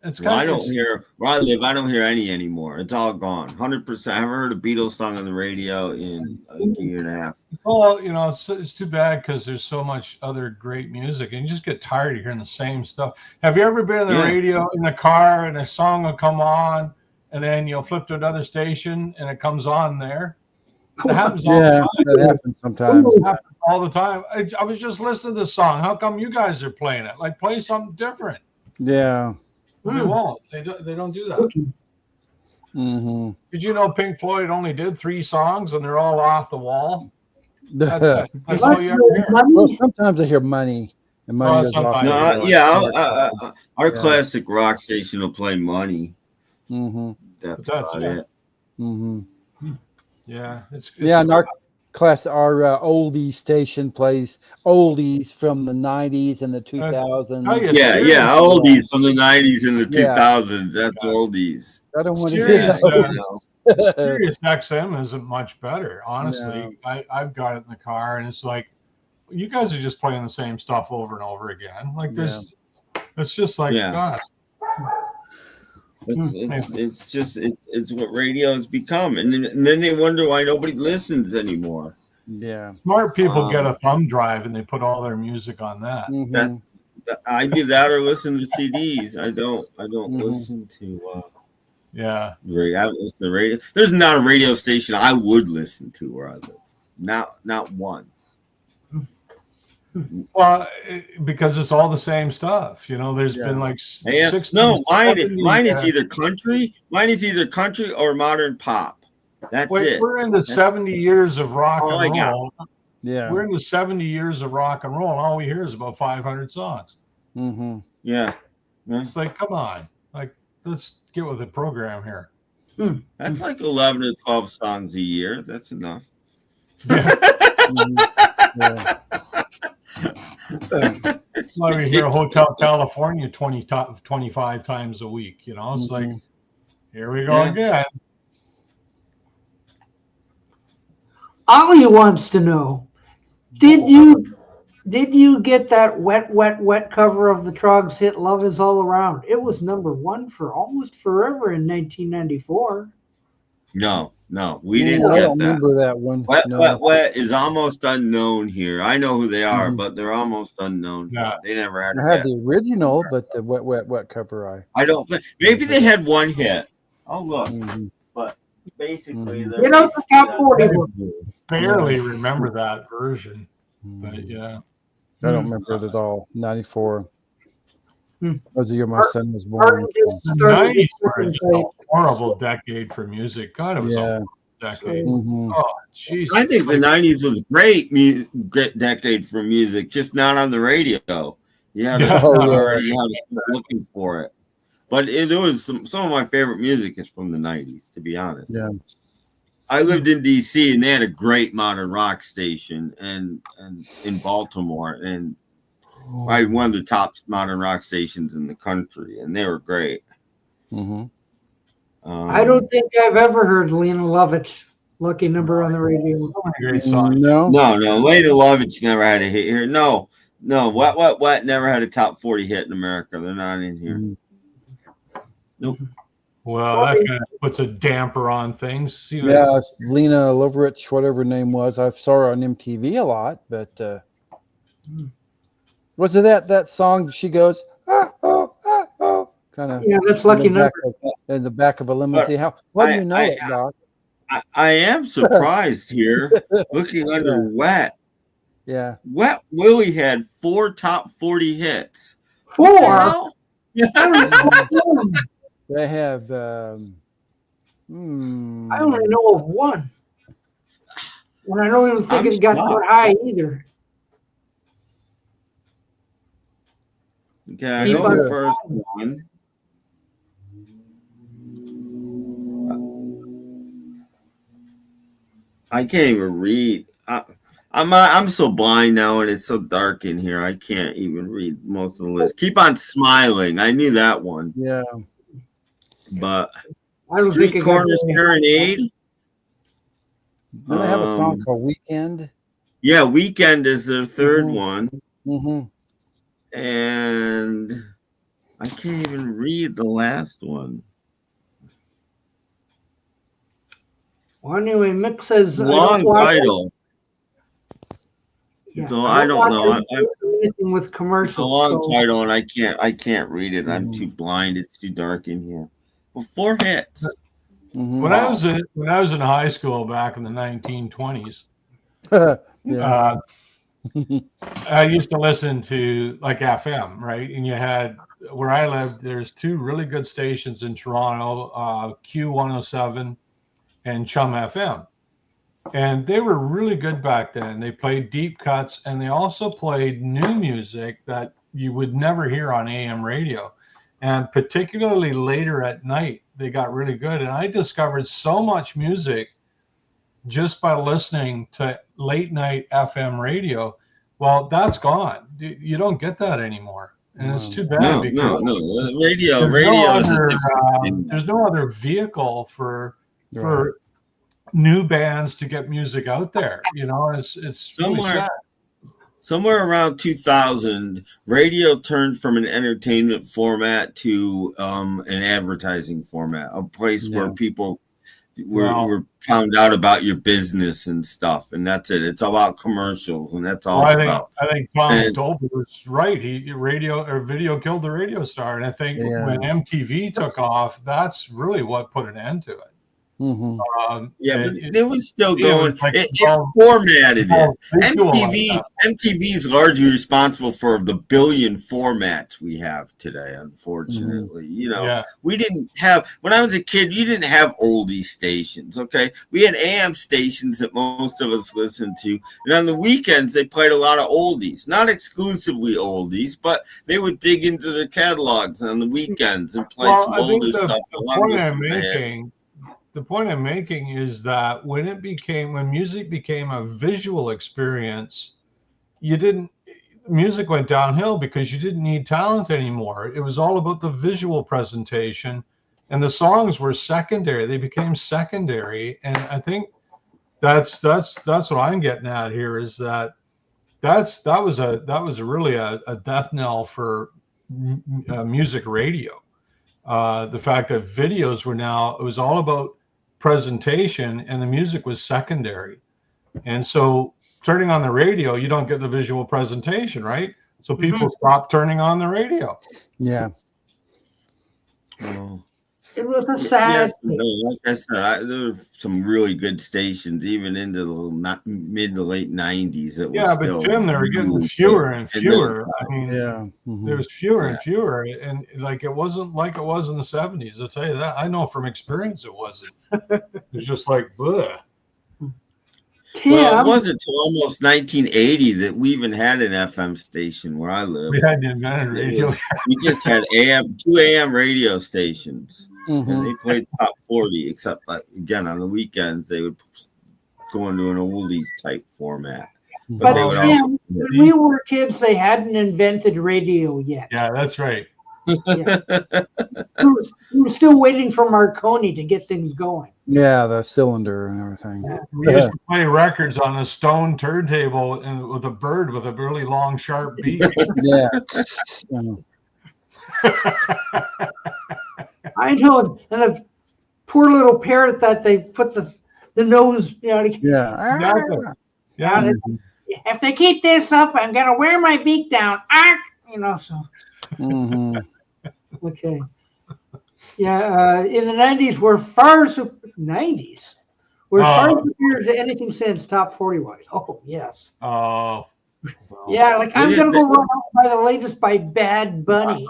G: It's
H: I don't hear where I live. I don't hear any anymore. It's all gone. 100%. I haven't heard a Beatles song on the radio in a year and a half.
G: It's all it's too bad because there's so much other great music, and you just get tired of hearing the same stuff. Have you ever been on the radio in the car and a song will come on, and then you'll flip to another station and it comes on there? It happens all the time.
F: That happens sometimes.
G: It happens all the time. I was just listening to the song. How come you guys are playing it? Like, play something different.
F: Yeah.
G: They won't. They don't do that. Did you know Pink Floyd only did 3 songs and they're all off the wall? That's it. That's all you ever hear.
F: Well, sometimes I hear Money. And Money is off.
H: Our classic rock station will play Money. That's about it.
G: Yeah,
F: and our oldies station plays oldies from the 90s and the 2000s.
H: Oldies from the 90s and the 2000s. That's oldies.
F: I don't want to hear that.
G: Sirius XM isn't much better, honestly. I've got it in the car, and it's like you guys are just playing the same stuff over and over again. Like it's just like gosh.
H: It's what radio has become, and then they wonder why nobody listens anymore.
F: Yeah,
G: smart people get a thumb drive and they put all their music on that.
H: I do that or listen to CDs. I don't listen to. I listen to radio. There's not a radio station I would listen to where I live. Not one.
G: Well, because it's all the same stuff. There's been like 60.
H: No, mine is either country. Mine is either country or modern pop. That's it.
G: We're in the 70 years of rock and roll.
F: Yeah,
G: we're in the 70 years of rock and roll, and all we hear is about 500 songs.
H: Yeah,
G: it's like, come on, like let's get with the program here.
H: That's like 11 or 12 songs a year. That's enough.
G: It's why we hear Hotel California 25 times a week. It's like, here we go again.
E: Ollie wants to know, did you get that wet cover of the Trogs hit "Love Is All Around"? It was #1 for almost forever in 1994.
H: No, we didn't get that.
F: I don't remember that one.
H: Wet is almost unknown here. I know who they are, but they're almost unknown. Yeah. They never had.
F: I had the original, but the wet cover.
H: I don't think. Maybe they had one hit. Oh look, but basically,
E: the top 40.
G: Barely remember that version, but
F: I don't remember it at all. 94. Was the year my son was born.
G: The 90s were just a horrible decade for music. God, it was a decade. Oh, jeez.
H: I think the 90s was a great decade for music, just not on the radio. You already had to start looking for it. But it was some of my favorite music is from the 90s, to be honest.
F: Yeah.
H: I lived in DC, and they had a great modern rock station, and in Baltimore, and probably one of the top modern rock stations in the country, and they were great.
E: I don't think I've ever heard Lena Lovitch "Lucky Number" on the radio.
G: Great song.
H: No, Lena Lovitch never had a hit here. No, Wet never had a top 40 hit in America. They're not in here. Nope.
G: Well, that kind of puts a damper on things.
F: Lena Lovitch, whatever her name was. I saw her on MTV a lot, but was it that song? She goes, kind of.
E: Yeah, that's "Lucky Number."
F: In the back of a limousine. What do you know it, Doc?
H: I am surprised here. Looking under Wet.
F: Yeah.
H: Wet Willie had 4 top 40 hits.
E: Four.
H: What the hell?
F: They have.
E: I only know of one. And I don't even think it got that high either.
H: Okay, I know the first one. I can't even read. I'm so blind now, and it's so dark in here. I can't even read most of the list. Keep on smiling. I knew that one.
F: Yeah.
H: But
E: I don't
H: Street
E: think
H: Corner Serenade.
F: Do they have a song called Weekend?
H: Yeah, Weekend is their third one.
F: Mm-hmm.
H: And I can't even read the last one.
E: Well, anyway, Mick says
H: Long title.
E: Yeah,
H: So I don't know.
E: Anything with commercials.
H: It's a long title, and I can't read it. I'm too blind. It's too dark in here. Well, 4 hits.
F: Mm-hmm.
G: When I was in high school back in the 1920s, I used to listen to like FM, right? And you had where I lived. There's 2 really good stations in Toronto, Q107 and Chum FM, and they were really good back then. They played deep cuts, and they also played new music that you would never hear on AM radio. And particularly later at night, they got really good. And I discovered so much music just by listening to late night FM radio. Well, that's gone. You don't get that anymore. And it's too bad.
H: No. Radio
G: there's no other vehicle for new bands to get music out there. You know, it's really sad.
H: Somewhere around 2000, radio turned from an entertainment format to an advertising format, a place where people were found out about your business and stuff, and that's it. It's about commercials, and that's all about.
G: I think Tom Stolper was right. Video killed the radio star, and I think when MTV took off, that's really what put an end to it.
F: Mm-hmm.
H: But it was still going. It formatted it. MTV is largely responsible for the billion formats we have today. Unfortunately, we didn't have when I was a kid. You didn't have oldie stations. Okay, we had AM stations that most of us listened to, and on the weekends they played a lot of oldies, not exclusively oldies, but they would dig into the catalogs on the weekends and play some older stuff.
G: The point I'm making is that when music became a visual experience, music went downhill because you didn't need talent anymore. It was all about the visual presentation, and the songs were secondary. They became secondary, and I think that's what I'm getting at here is that was really a death knell for music radio. The fact that videos it was all about presentation and the music was secondary. And so turning on the radio, you don't get the visual presentation, right? So people stop turning on the radio.
F: Yeah.
E: It was a sad.
H: Like I said, there were some really good stations, even into the mid to late 90s.
G: But Jim, they were getting fewer and fewer. There was fewer and fewer, and like it wasn't like it was in the 70s. I'll tell you that. I know from experience it wasn't. It was just like, bleh.
H: Well, it wasn't until almost 1980 that we even had an FM station where I lived.
G: We hadn't invented radio.
H: We just had 2 AM radio stations. And they played top 40, except again on the weekends they would go into an oldies type format.
E: But they would when we were kids, they hadn't invented radio yet.
G: Yeah, that's right.
E: We were still waiting for Marconi to get things going.
F: Yeah, the cylinder and everything.
G: Yeah. We used to play records on a stone turntable and with a bird with a really long, sharp beak.
F: Yeah.
E: I know, and a poor little parrot that they put the nose,
G: Exactly. Yeah.
E: If they keep this up, I'm gonna wear my beak down. So. Okay. Yeah, in the 90s, We're far superior to anything since top 40 wise. Oh, yes.
G: Oh.
E: Yeah, like I'm going to go run out by the latest by Bad Bunny.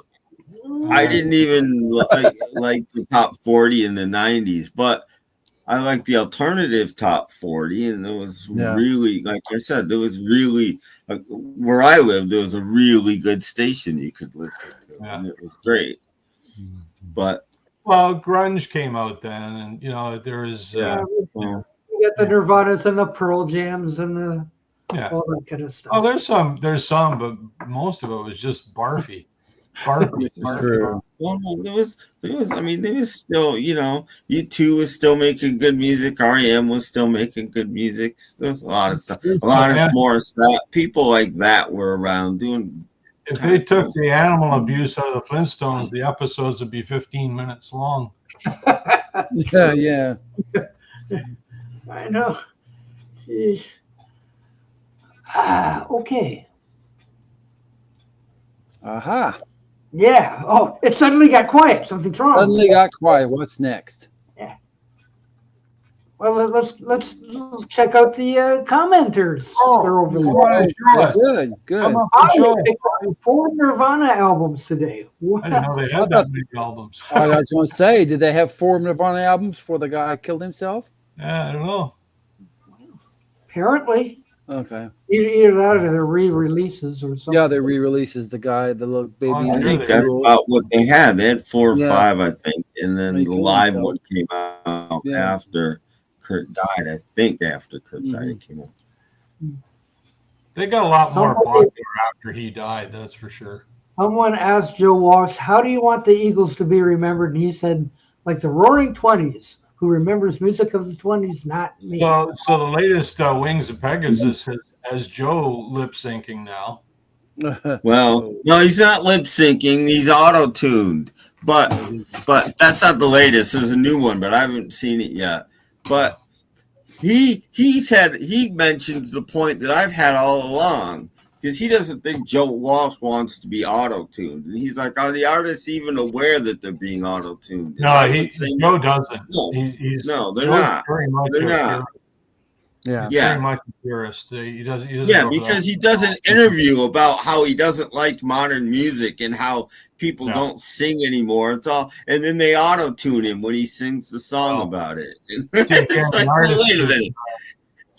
H: I didn't even like the top 40 in the 90s, but I like the alternative top 40, and it was really, like I said, there was really where I lived. There was a really good station you could listen to, and it was great. But
G: grunge came out then, and there is
E: you get the Nirvanas and the Pearl Jams and the all that kind of stuff.
G: Oh, there's some, but most of it was just barfy.
H: True. Well, there was. I mean, there was still, U2 was still making good music. REM was still making good music. There's a lot of stuff. A lot of more stuff. People like that were around doing.
G: If they took the animal abuse out of the Flintstones, the episodes would be 15 minutes long.
F: Yeah.
E: I know. Okay.
F: Aha.
E: Yeah. Oh, it suddenly got quiet. Something's wrong.
F: Suddenly got quiet. What's next?
E: Yeah. Well, let's check out the commenters. They're over there.
F: Good.
E: I 4 Nirvana albums today. Wow.
G: I didn't know they had that many albums.
F: I was going to say, did they have 4 Nirvana albums before the guy killed himself?
G: Yeah, I don't know.
E: Apparently.
F: Okay.
E: Either that or they're re-releases or something.
F: Yeah, they re-releases the little baby.
H: I think that's about what they had. They had 4 or 5, I think, and then the live one came out after Kurt died. I think after Kurt died, it came out.
G: They got a lot more popular after he died. That's for sure.
E: Someone asked Joe Walsh, "How do you want the Eagles to be remembered?" And he said, "Like the Roaring '20s." Who remembers music of the 20s? Not me.
G: So the latest Wings of Pegasus has Joe lip syncing now.
H: Well, no, he's not lip syncing. He's auto tuned. But that's not the latest. There's a new one, but I haven't seen it yet. But he mentions the point that I've had all along, because he doesn't think Joe Walsh wants to be auto tuned, and he's like, "Are the artists even aware that they're being auto tuned?"
G: No, Joe doesn't.
H: No, they're not. They're not.
G: Yeah, very much a purist. He doesn't.
H: Yeah, because he does an interview about how he doesn't like modern music and how people don't sing anymore. It's all, and then they auto tune him when he sings the song about it. It's like, wait a minute,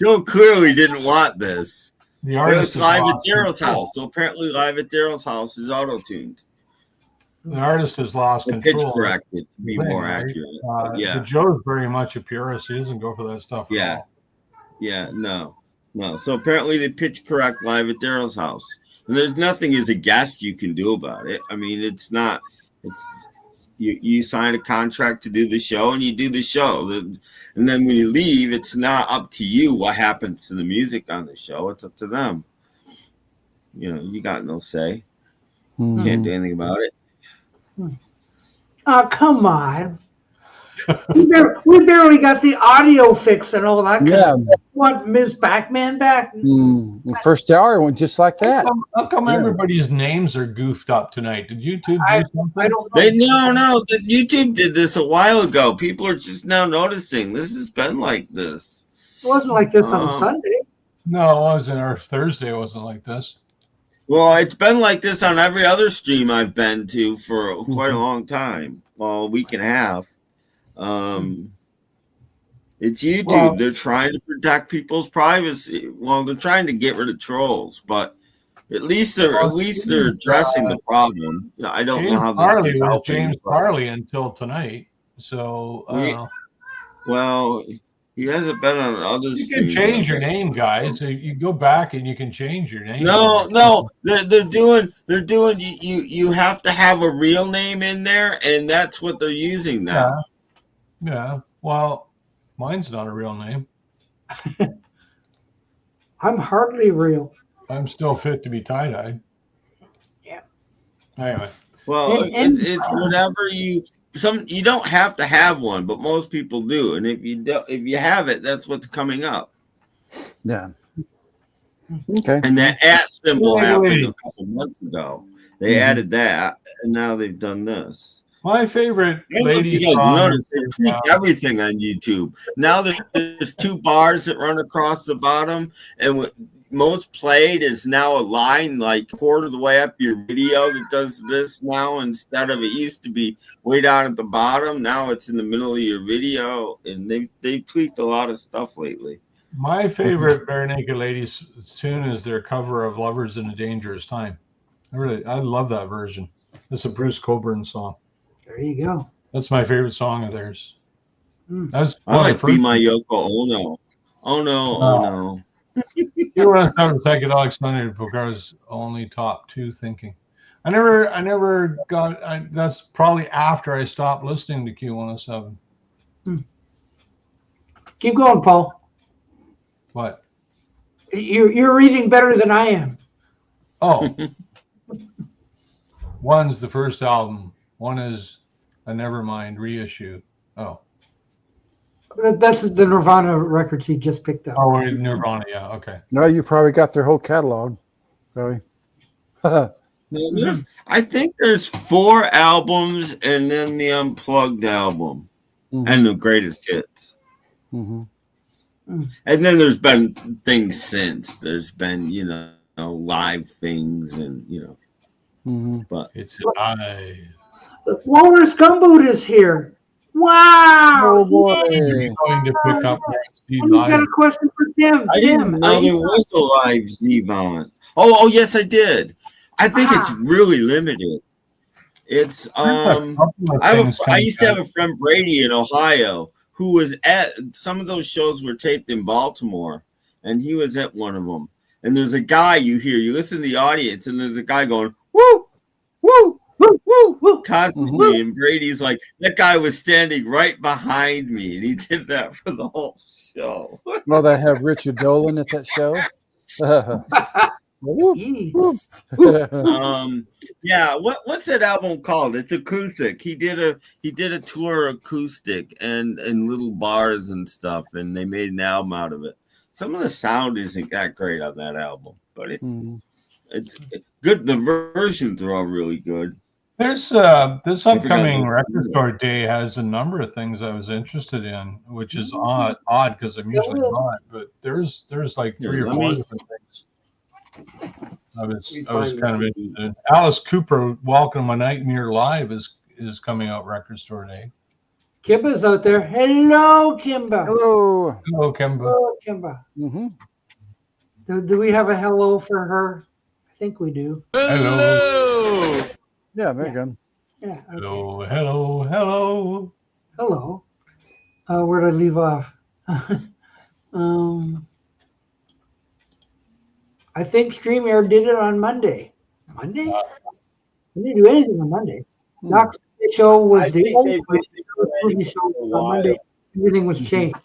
H: Joe clearly didn't want this.
G: The artist
H: it's live at Daryl's house, so apparently live at Daryl's house is auto tuned.
G: The artist has lost control.
H: Pitch corrected to be more accurate.
G: But Joe's very much a purist. He doesn't go for that stuff at all.
H: Yeah, no. So apparently they pitch correct live at Daryl's house. And there's nothing as a guest you can do about it. I mean, it's you sign a contract to do the show and you do the show. And then when you leave, it's not up to you what happens to the music on the show. It's up to them. You got no say. You can't do anything about it.
E: Oh, come on. we barely got the audio fix and all that.
F: Yeah.
E: Want Ms. Pac-Man back?
F: The first hour went just like that.
G: How come everybody's names are goofed up tonight? Did YouTube do something?
E: I don't know.
H: No. YouTube did this a while ago. People are just now noticing. This has been like this.
E: It wasn't like this on Sunday.
G: No, it wasn't. Or Thursday it wasn't like this.
H: Well, it's been like this on every other stream I've been to for quite a long time. Well, a week and a half. It's YouTube. Well, they're trying to protect people's privacy. Well, they're trying to get rid of trolls, but at least they're addressing the problem. I don't know how
G: Farley was James Farley until tonight. So
H: well, he hasn't been on other.
G: You can change your name, guys. So you go back and you can change your name.
H: No, they're doing. You have to have a real name in there, and that's what they're using now.
G: Yeah. Well, mine's not a real name.
E: I'm hardly real.
G: I'm still fit to be tie-dyed.
E: Yeah.
G: Anyway.
H: Well, it's whatever you. You don't have to have one, but most people do, and if you have it, that's what's coming up.
F: Yeah. Okay.
H: And that @ symbol happened a couple months ago. They added that, and now they've done this.
G: My favorite
H: I don't know if
G: lady
H: you guys
G: song.
H: noticed they tweaked everything on YouTube. Now there's 2 bars that run across the bottom, and what most played is now a line like quarter of the way up your video that does this now, instead of it used to be way down at the bottom. Now it's in the middle of your video, and they've tweaked a lot of stuff lately.
G: My favorite Bare Naked Ladies tune is their cover of "Lovers in a Dangerous Time." I love that version. It's a Bruce Cockburn song.
E: There you go.
G: That's my favorite song of theirs. That's
H: I
G: one of
H: like
G: the
H: Be
G: first.
H: My Yoko. Oh no, oh no, oh no.
G: You want to have a psychedelic Sunday book? I was only top 2 thinking. I never got. That's probably after I stopped listening to Q107.
E: Keep going, Paul.
G: What?
E: You're reading better than I am.
G: Oh, one's the first album. One is a Nevermind reissue. Oh.
E: That's the Nirvana records he just picked up.
G: Oh, Nirvana. Yeah. Okay.
F: No, you probably got their whole catalog. Probably.
H: I think there's 4 albums and then the Unplugged album and the greatest hits.
F: Mm-hmm.
H: And then there's been things since. There's been, live things and, but
G: it's live.
E: Walrus Gumboot is here. Wow.
F: Oh, boy.
G: You're going to pick up Steve
E: I've got a question for Tim.
H: I didn't know there was a live Zevon. Oh, yes, I did. I think it's really limited. It's I used to have a friend, Brady, in Ohio, who was at some of those shows were taped in Baltimore, and he was at one of them. And there's a guy you listen to the audience, and there's a guy going, woo, woo, woo, woo, woo, constantly. And Brady's like, that guy was standing right behind me, and he did that for the whole show.
F: Well, they have Richard Dolan at that show.
H: Yeah, what's that album called? It's acoustic. He did a tour acoustic and little bars and stuff, and they made an album out of it. Some of the sound isn't that great on that album, but it's good. The versions are all really good.
G: There's this upcoming record store day has a number of things I was interested in, which is odd because I'm usually not. But there's like 3 or 4 different things. I was kind of interested. Alice Cooper, "Welcome to Nightmare Live" is coming out record store day.
E: Kimba's out there. Hello, Kimba.
F: Hello.
G: Hello, Kimba.
E: Hello, Kimba.
F: Mm-hmm.
E: Do we have a hello for her? I think we do.
G: Hello.
F: Yeah, there you go.
E: Yeah. Okay.
G: Hello.
E: Hello. Where did I leave off? I think StreamYard did it on Monday. Monday? We didn't do anything on Monday. Doc's show was the only movie show on Monday. Everything was changed.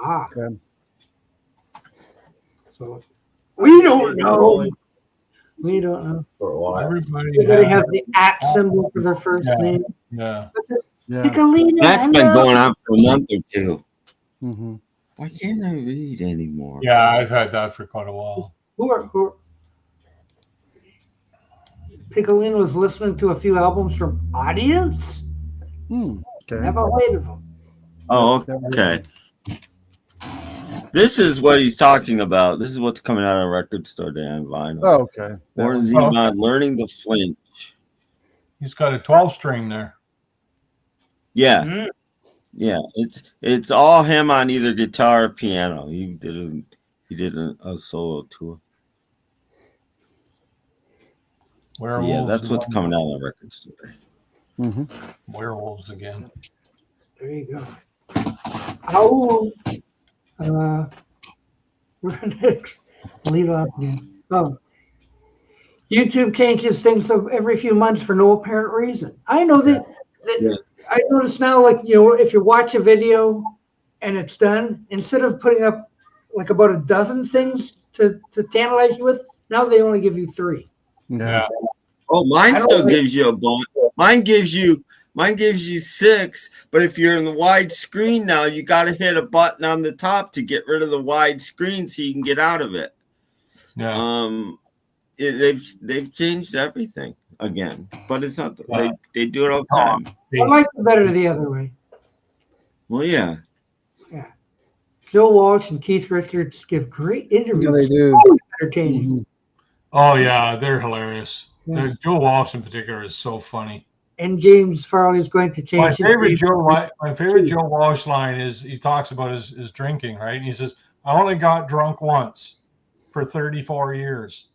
F: Okay.
E: So we don't know. We don't know.
H: For a while.
E: Everybody has the @ symbol for their first name.
G: Yeah.
H: That's been going on for a month or 2.
F: Mm-hmm.
H: Why can't I read anymore?
G: Yeah, I've had that for quite a while.
E: Who are Piccolino was listening to a few albums from Audience.
F: Okay.
E: Never heard of them.
H: Oh, okay. This is what he's talking about. This is what's coming out of record store day on vinyl.
F: Oh, okay.
H: Warren Zevon, Learning to Flinch.
G: He's got a 12-string there.
H: Yeah. Yeah. It's all him on either guitar or piano. He did a solo tour. So yeah, that's what's coming out of the record store day.
F: Mm-hmm.
G: Werewolves again.
E: There you go. How we're gonna leave off again. Oh, YouTube changes things every few months for no apparent reason. I know that. I notice now, like, if you watch a video and it's done, instead of putting up like about a dozen things to tantalize you with, now they only give you 3.
G: Yeah.
H: Oh, mine still gives you a bunch. Mine gives you 6, but if you're in the wide screen now, you got to hit a button on the top to get rid of the wide screen so you can get out of it.
G: Yeah.
H: They've changed everything. again, but it's not. They do it all the time.
E: I like it better the other way.
H: Well, yeah.
E: Yeah. Joe Walsh and Keith Richards give great interviews.
F: Yeah, they do.
E: Always entertaining.
F: Mhm.
G: Oh yeah, they're hilarious.
E: Yeah.
G: Joe Walsh in particular is so funny.
E: And James Farley is going to change
G: My
E: his
G: favorite
E: name.
G: Joe Walsh line is he talks about his drinking, right? And he says, "I only got drunk once for 34 years."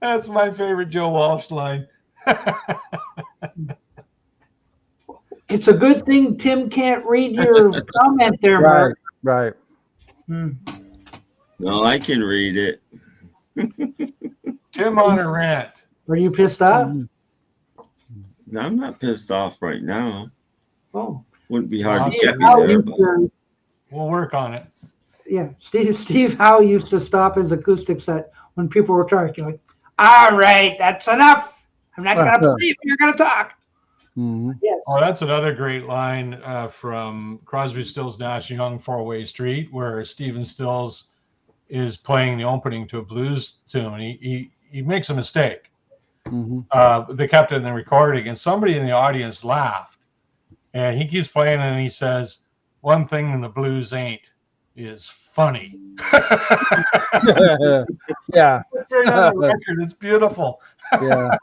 G: That's my favorite Joe Walsh line.
E: It's a good thing Tim can't read your comment there,
F: Right,
E: Mark.
F: right.
H: No, I can read it.
G: Tim on a rant.
E: Are you pissed off?
H: No, I'm not pissed off right now.
E: Oh.
H: Wouldn't be hard to
E: Steve
H: get me
E: Howe
H: there,
E: used
H: but
E: to-
G: We'll work on it.
E: yeah, Steve Howe used to stop his acoustic set when people were talking. Like, all right, that's enough. I'm not going to play if you're going to talk.
F: Mhm.
E: Yeah.
G: Oh, that's another great line from Crosby, Stills, Nash and Young, Four-Way Street, where Stephen Stills is playing the opening to a blues tune, and he makes a mistake.
F: Mhm.
G: They kept it in the recording, and somebody in the audience laughed, and he keeps playing, and he says, "One thing the blues ain't is funny."
F: Yeah.
G: It's right on the record. It's beautiful.
F: Yeah.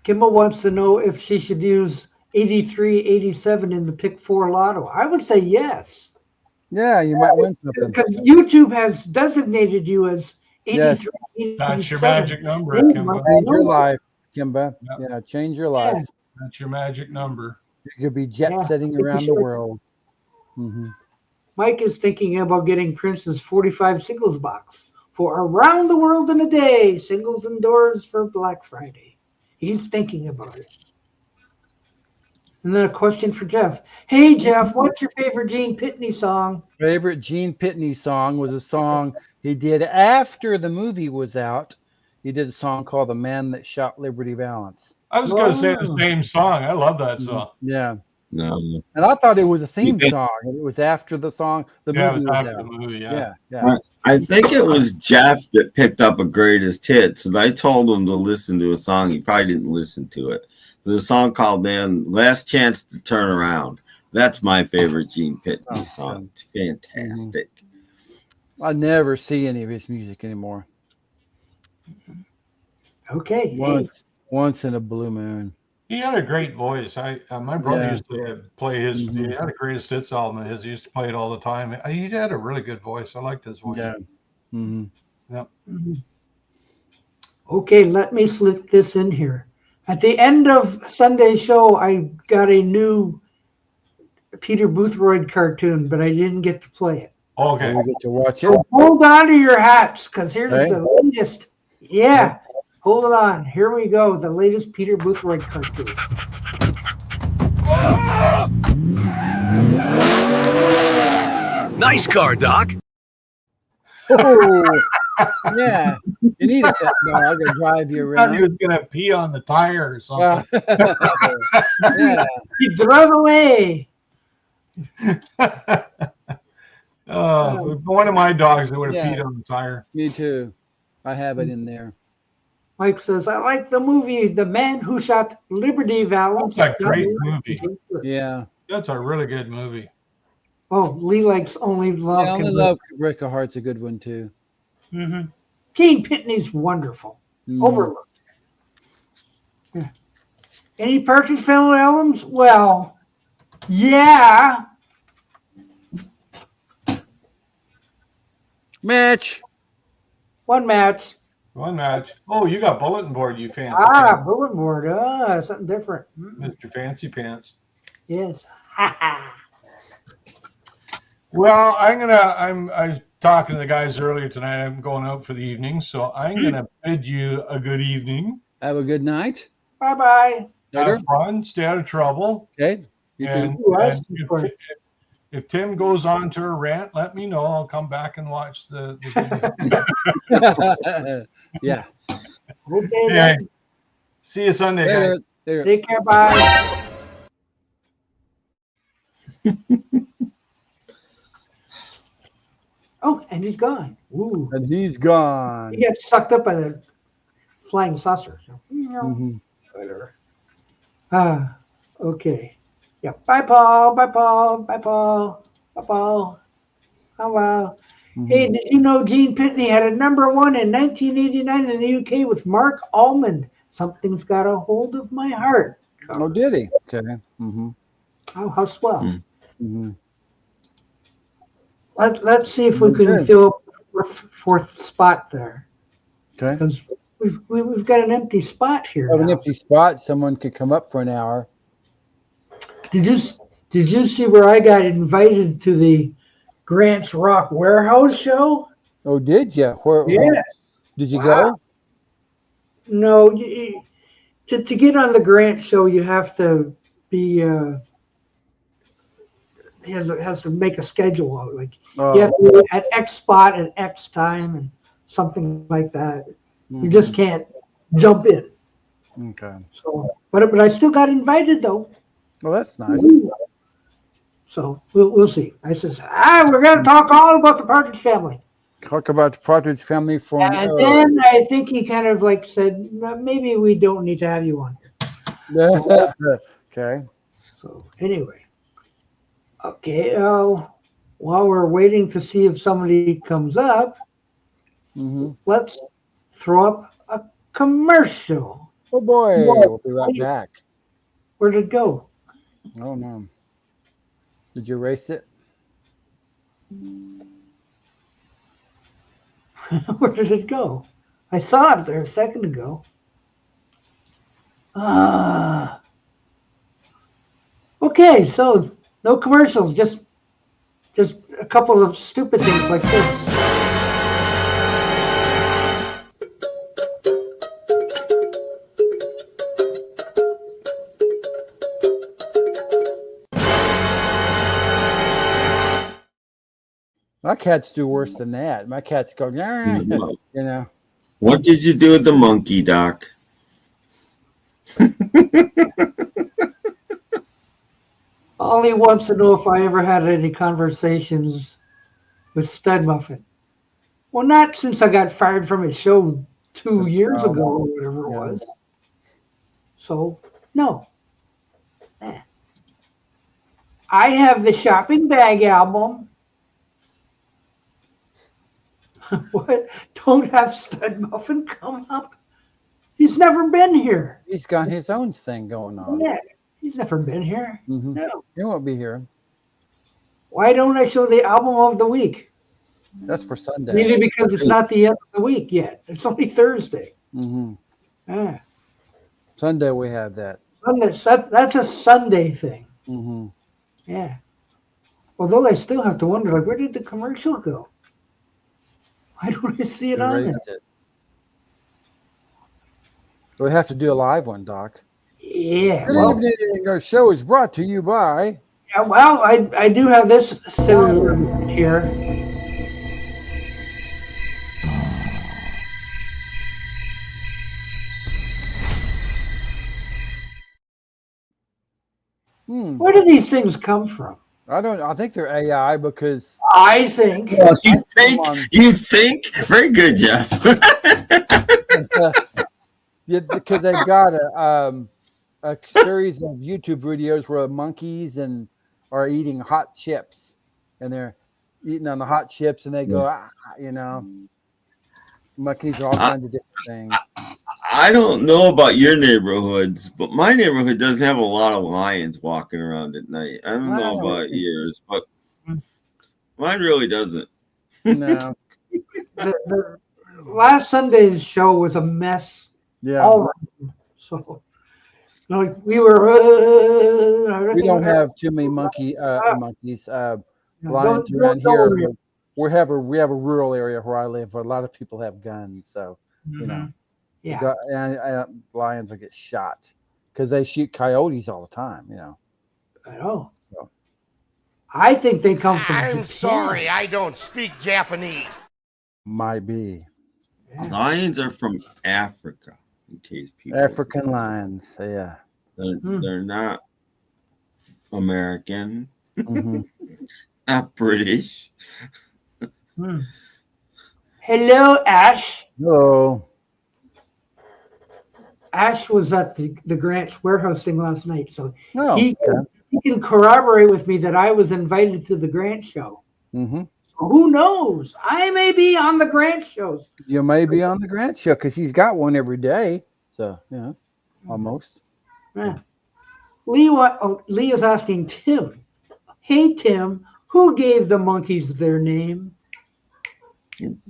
E: Kimball wants to know if she should use 83, 87 in the Pick 4 Lotto. I would say yes.
F: Yeah, you might win something.
E: Because YouTube has designated you as 83,
F: Yes.
E: 87.
G: That's your magic number,
E: They
G: Kimba.
E: must
F: Change your
E: know.
F: life, Kimba.
G: Yep.
F: Yeah, change your life.
G: That's your magic number.
F: You could be jet
E: Yeah,
F: setting
E: I think
F: around
E: you
F: the
E: should.
F: world. Mhm.
E: Mike is thinking about getting Prince's 45 singles box for Around the World in a Day, singles indoors for Black Friday. He's thinking about it. And then a question for Jeff. Hey, Jeff, what's your favorite Gene Pitney song?
F: Favorite Gene Pitney song was a song he did after the movie was out. He did a song called "The Man That Shot Liberty Valance."
G: I was going to say the
E: Oh.
G: same song. I love that song.
F: Yeah,
H: no.
F: and I thought it was a theme
H: Yeah.
F: song. It was after the song, the
G: Yeah, it
F: movie
G: was
F: was
G: after
F: out.
G: the movie. Yeah.
F: Yeah.
H: I think it was Jeff that picked up a greatest hits, and I told him to listen to a song. He probably didn't listen to it. There's a song called "Man Last Chance to Turn Around." That's my favorite Gene Pitney song. It's fantastic.
F: I never see any of his music anymore.
E: Okay. Hey.
F: Once in a blue moon.
G: He had a great voice. My brother
F: Yeah.
G: used to play his. He had a greatest hits album of his. He used to play it all the time. He had a really good voice. I liked his voice.
F: Yeah. Mm-hmm.
G: Yep.
E: Okay, let me slip this in here. At the end of Sunday's show, I got a new Peter Boothroyd cartoon, but I didn't get to play it.
G: Okay.
F: We get to watch it.
E: So hold on to your hats, because here's
F: Okay.
E: the latest. Yeah, hold it on. Here we go. The latest Peter Boothroyd cartoon.
A: Nice car, Doc.
F: Oh, yeah. You need a pet dog to drive you
G: I thought he
F: around.
G: was gonna pee on the tire or something.
F: Yeah.
E: He drove away.
G: One of my dogs that would have
F: Yeah.
G: peed on the tire.
F: Me too. I have it in there.
E: Mike says, I like the movie The Man Who Shot Liberty Valance.
G: That's a great movie.
F: Yeah.
G: That's a really good movie.
E: Oh, Lee likes Only Love.
F: Yeah, Only
E: Can
F: Love Break a Heart's a good one too.
E: Mm-hmm. Gene Pitney's wonderful. Overlooked. Yeah. Any Partridge Family albums? Well, yeah.
F: Match.
E: One match.
G: One match. Oh, you got bulletin board, you fancy
E: Ah, bulletin board. Something different.
G: Mr. Fancy Pants.
E: Yes.
G: Well, I was talking to the guys earlier tonight. I'm going out for the evening, so I'm gonna bid you a good evening.
F: Have a good night.
E: Bye-bye.
F: Later.
G: Have fun, stay out of trouble.
F: Okay. You
G: And,
E: Who asked
G: and
E: you for it?
G: if Tim goes on to a rant, let me know. I'll come back and watch the
F: too. Yeah.
E: Okay,
G: Yeah.
E: then.
G: See you Sunday, guys.
F: Later.
E: Take care. Bye. Oh, and he's gone. Ooh.
F: And he's gone.
E: He got sucked up by the flying saucer. So.
F: Mhm.
E: Whatever. Okay. Yeah. Bye, Paul. Bye, Paul. Bye, Paul. Bye, Paul. Oh, wow. Hey, did you know Gene Pitney had a #1 in 1989 in the UK with Mark Almond? Something's got a hold of my heart.
F: Oh, did he? Okay. Mm-hmm.
E: Oh, how swell.
F: Mm-hmm.
E: Let's see if we can fill fourth spot there.
F: Okay.
E: Because we've got an empty spot here.
F: Have an
E: now.
F: empty spot. Someone could come up for an hour.
E: Did you see where I got invited to the Grant's Rock Warehouse show?
F: Oh, did you? Where?
E: Yeah.
F: Did you go?
E: No. To get on the Grant show, you have to be. Has to make a schedule out. Like you have to be at X spot at X time and something like that. You just can't jump in.
F: Okay.
E: So, but I still got invited though.
F: Well, that's nice.
E: So we'll see. I says, we're gonna talk all about the Partridge Family.
F: Talk about the Partridge Family for an
E: And
F: hour.
E: then I think he kind of like said, maybe we don't need to have you on here.
F: Okay.
E: So anyway, okay. While we're waiting to see if somebody comes up, let's throw up a commercial.
F: Oh boy, we'll be right back.
E: Where did it go?
F: Oh no. Did you erase it?
E: Where did it go? I saw it there a second ago. Okay, so no commercials, just a couple of stupid things like this.
F: My cats do worse than that. My cats go, you know.
H: What did you do with the monkey, Doc?
E: Ollie wants to know if I ever had any conversations with Stud Muffin. Well, not since I got fired from his show 2 years ago or whatever it was. So, no. I have the Shopping Bag album. What? Don't have Stud Muffin come up? He's never been here.
F: He's got his own thing going on.
E: Yeah, he's never been here. No.
F: He won't be here.
E: Why don't I show the album of the week?
F: That's for Sunday.
E: Maybe because it's not the end of the week yet. It's only Thursday.
F: Sunday we have that.
E: That's a Sunday thing. Yeah. Although I still have to wonder, like, where did the commercial go? Why don't I see it on there?
F: We have to do a live one, Doc.
E: Yeah.
F: Good evening. Our show is brought to you by.
E: Yeah, well, I do have this cellular here. Where do these things come from?
F: I think they're AI because
E: I think.
H: Well, you think? Very good, Jeff.
F: yeah, because they've got a series of YouTube videos where monkeys are eating hot chips, and they're eating on the hot chips, and they go, monkeys are all kinds of different things.
H: I don't know about your neighborhoods, but my neighborhood doesn't have a lot of lions walking around at night. I don't know about yours, but mine really doesn't.
F: No.
E: the last Sunday's show was a mess.
F: Yeah.
E: All around. So, like we were.
F: We don't have too many monkeys. Lions around here. We have a rural area where I live where a lot of people have guns, so you know.
E: Yeah.
F: And lions will get shot because they shoot coyotes all the time, you know.
E: I know.
F: So.
E: I think they come from.
B: I'm sorry, I don't speak Japanese.
F: Might be.
E: Yeah.
H: Lions are from Africa, in case people.
F: African lions, yeah.
H: They're not American.
F: Mhm.
H: Not British.
E: Hmm. Hello, Ash.
F: Hello.
E: Ash was at the Grant's warehouse thing last night, so
F: Oh,
E: he
F: okay.
E: he can corroborate with me that I was invited to the Grant show.
F: Mm-hmm.
E: Who knows? I may be on the Grant shows.
F: You may be on the Grant show because he's got one every day. So, almost.
E: Yeah. Lee is asking Tim. Hey Tim, who gave the monkeys their name?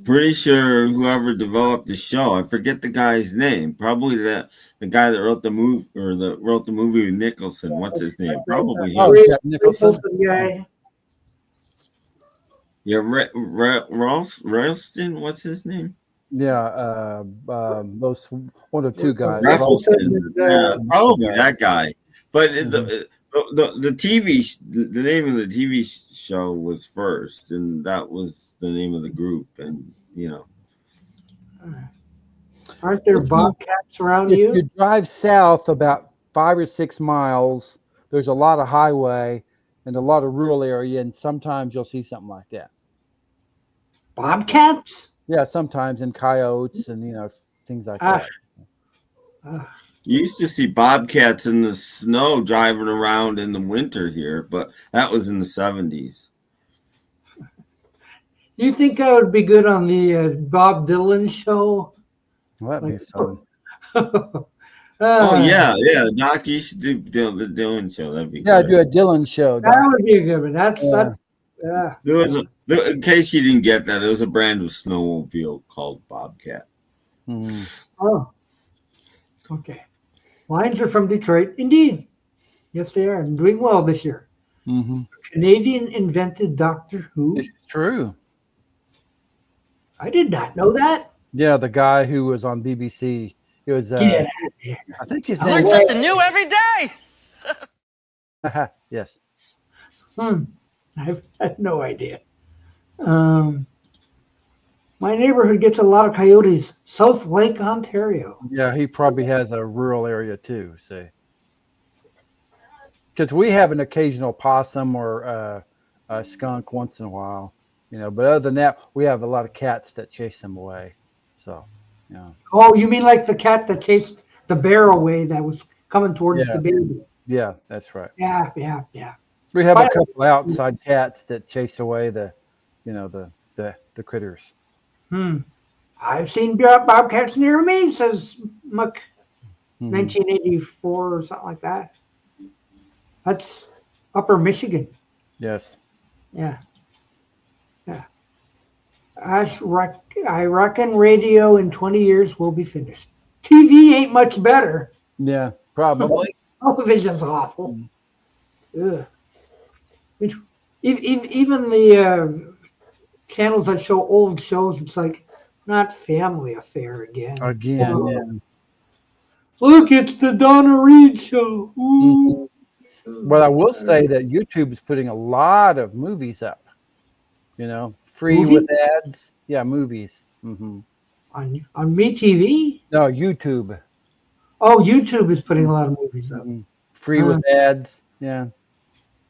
H: Pretty sure whoever developed the show, I forget the guy's name. Probably the guy that wrote the movie wrote the movie with Nicholson. What's his name? Probably
F: Oh,
H: him.
F: Jack Nicholson.
E: Guy.
H: Yeah, Ralston. What's his name?
F: Yeah, those one or two guys.
H: Ralston. Yeah, probably
F: guy.
H: that guy. But
F: Mhm.
H: the TV the name of the TV show was first, and that was the name of the group, and
E: Aren't there bobcats around
F: If
E: you?
F: you drive south about 5 or 6 miles, there's a lot of highway and a lot of rural area, and sometimes you'll see something like that.
E: Bobcats?
F: Yeah, sometimes, and coyotes and things like that.
H: you used to see bobcats in the snow driving around in the winter here, but that was in the 70s.
E: You think I would be good on the Bob Dylan show?
F: Well, that'd be fun.
H: Oh yeah, Doc, you should do the Dylan show. That'd be
F: Yeah,
H: good.
F: do a Dylan show.
E: That would be a good one. That's
F: Yeah.
H: There was in case you didn't get that, there was a brand of snowmobile called Bobcat.
F: Mhm.
E: Oh, okay. Lines are from Detroit. Indeed. Yes, they are. I'm doing well this year.
F: Mhm.
E: Canadian invented Doctor Who.
F: It's true.
E: I did not know that.
F: Yeah, the guy who was on BBC. He was.
E: Get out of here.
F: I think his
J: I
F: name.
J: learn something new every day.
F: Yes.
E: I have no idea. My neighborhood gets a lot of coyotes. South Lake, Ontario.
F: Yeah, he probably has a rural area too. See, because we have an occasional possum or a skunk once in a while, But other than that, we have a lot of cats that chase them away. So, yeah.
E: Oh, you mean like the cat that chased the bear away that was coming towards
F: Yeah.
E: the baby?
F: Yeah, that's right.
E: Yeah.
F: We have a
E: But-
F: couple outside cats that chase away the critters.
E: I've seen bobcats near me, says Muck.
F: Mhm.
E: 1984 or something like that. That's Upper Michigan.
F: Yes.
E: Yeah. I reckon radio in 20 years will be finished. TV ain't much better.
F: Yeah, probably.
E: Television's awful. Ugh. Even the channels that show old shows, it's like not Family Affair again.
F: Yeah.
E: Look, it's the Donna Reed show. Ooh.
F: But I will say that YouTube is putting a lot of movies up. Free
E: Movie?
F: with ads. Yeah, movies. Mm-hmm.
E: On MeTV?
F: No, YouTube.
E: Oh, YouTube is putting a lot of movies up.
F: Free with ads. Yeah.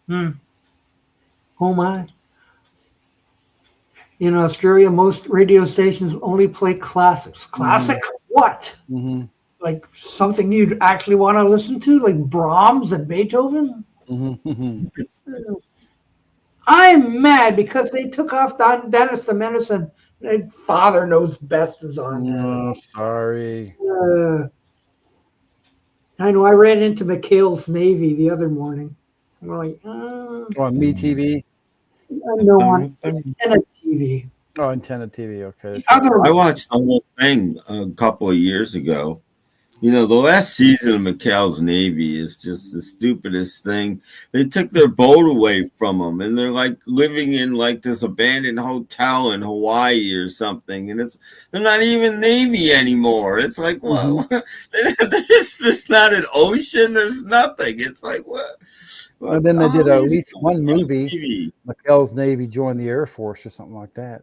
E: Oh my. In Australia, most radio stations only play classics. Classic what?
F: Mm-hmm.
E: Like something you'd actually want to listen to, like Brahms and Beethoven?
F: Mm-hmm.
E: I'm mad because they took off Dennis the Menace and Father Knows Best is on there.
F: Oh, sorry.
E: I know I ran into McHale's Navy the other morning. I'm like,
F: On MeTV?
E: I know on Antenna TV.
F: Oh, Antenna TV. Okay.
H: I watched the whole thing a couple of years ago. The last season of McHale's Navy is just the stupidest thing. They took their boat away from them, and they're like living in like this abandoned hotel in Hawaii or something. And they're not even Navy anymore. It's like, well, there's not an ocean. There's nothing. It's like what?
F: And then they did at least one movie. McHale's Navy joined the Air Force or something like that.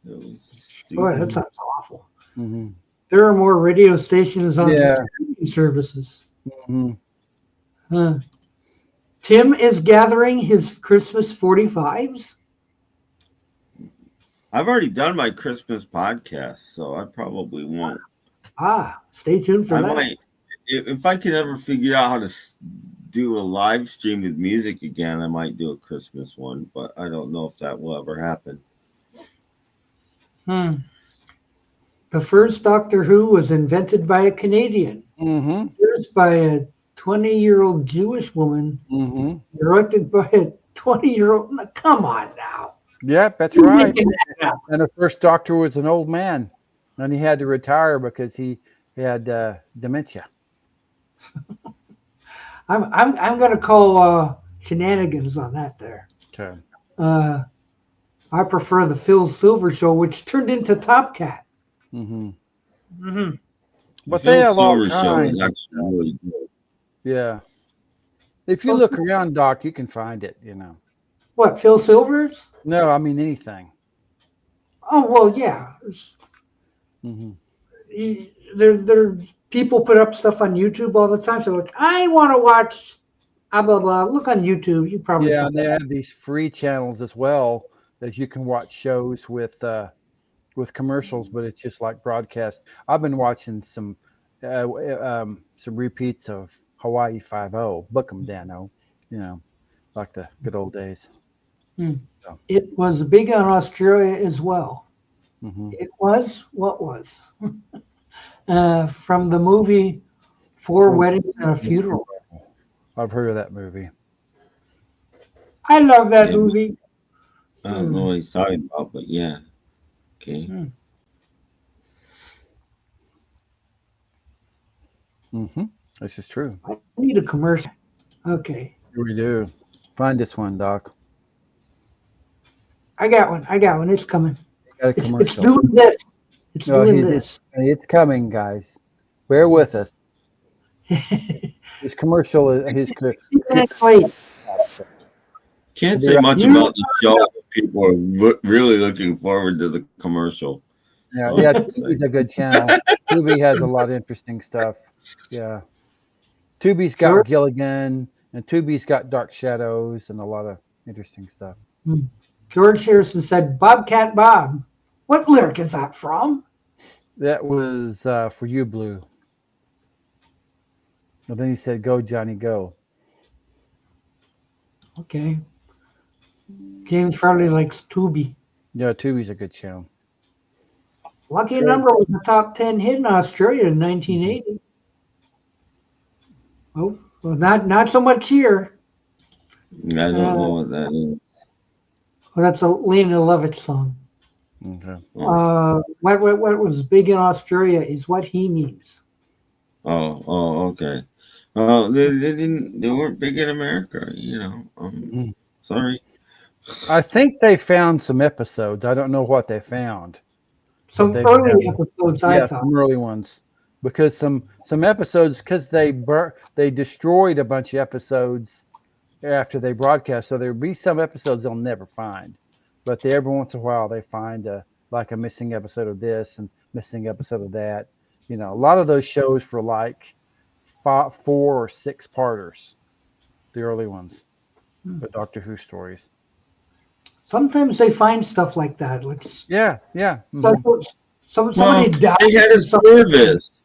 H: It was
E: Boy, that sounds awful.
F: Mm-hmm.
E: There are more radio stations on the streaming services.
F: Mm-hmm.
E: Tim is gathering his Christmas 45s.
H: I've already done my Christmas podcast, so I probably won't.
E: Stay tuned for
H: I
E: that.
H: might, if I can ever figure out how to do a live stream with music again, I might do a Christmas one, but I don't know if that will ever happen.
E: The first Doctor Who was invented by a Canadian. Produced by a 20-year-old Jewish woman. Directed by a 20-year-old. Come on now.
F: Yep, that's right. And the first Doctor was an old man, and he had to retire because he had dementia.
E: I'm going to call shenanigans on that there.
F: Okay.
E: I prefer the Phil Silver show, which turned into Top Cat.
F: But
H: Phil
F: they have all
H: Silver show
F: kinds.
H: is actually really good.
F: Yeah. If you look around, Doc, you can find it, you know.
E: What, Phil Silver's?
F: No, I mean anything.
E: Oh, well, yeah. There people put up stuff on YouTube all the time. So like, I want to watch blah, blah, blah. Look on YouTube. You probably
F: Yeah, and they have these free channels as well that you can watch shows with commercials, but it's just like broadcast. I've been watching some repeats of Hawaii 5-0. Book 'em, Dano. You know, like the good old days. So.
E: It was big on Australia as well. It was what was from the movie Four Weddings and a Funeral.
F: I've heard of that movie.
E: I love that movie.
H: I don't know what he's talking about, but yeah. Okay.
F: This is true.
E: I need a commercial. Okay.
F: Here we do. Find this one, Doc.
E: I got one. It's coming.
F: Got a
E: It's
F: commercial.
E: doing this. It's doing this.
F: It's coming, guys. Bear with us. His commercial is
H: Can't say much about the show. People are really looking forward to the commercial.
F: Yeah, Tubi's a good channel. Tubi has a lot of interesting stuff. Yeah. Tubi's got Gilligan, and Tubi's got Dark Shadows, and a lot of interesting stuff.
E: George Harrison said, Bobcat Bob. What lyric is that from?
F: That was For You, Blue. And then he said, Go, Johnny, go.
E: Okay. James Farley likes Tubi.
F: Yeah, Tubi's a good channel.
E: Lucky Number was the top 10 hit in Australia in 1980. Oh, well, not so much here.
H: I don't know what that is.
E: Well, that's a Lena Lovett song.
F: Okay.
E: What was big in Australia is What He Means.
H: Oh, okay. Oh, they weren't big in America, you know. Sorry.
F: I think they found some episodes. I don't know what they found.
E: Some early episodes, I thought.
F: Some early ones. Because some episodes, because they destroyed a bunch of episodes after they broadcast. So there'll be some episodes they'll never find. But every once in a while they find like a missing episode of this and missing episode of that. You know, a lot of those shows were like 4 or 6 parters, the early ones, the Doctor Who stories.
E: Sometimes they find stuff like that.
F: Yeah.
E: Somebody died.
H: They had a service.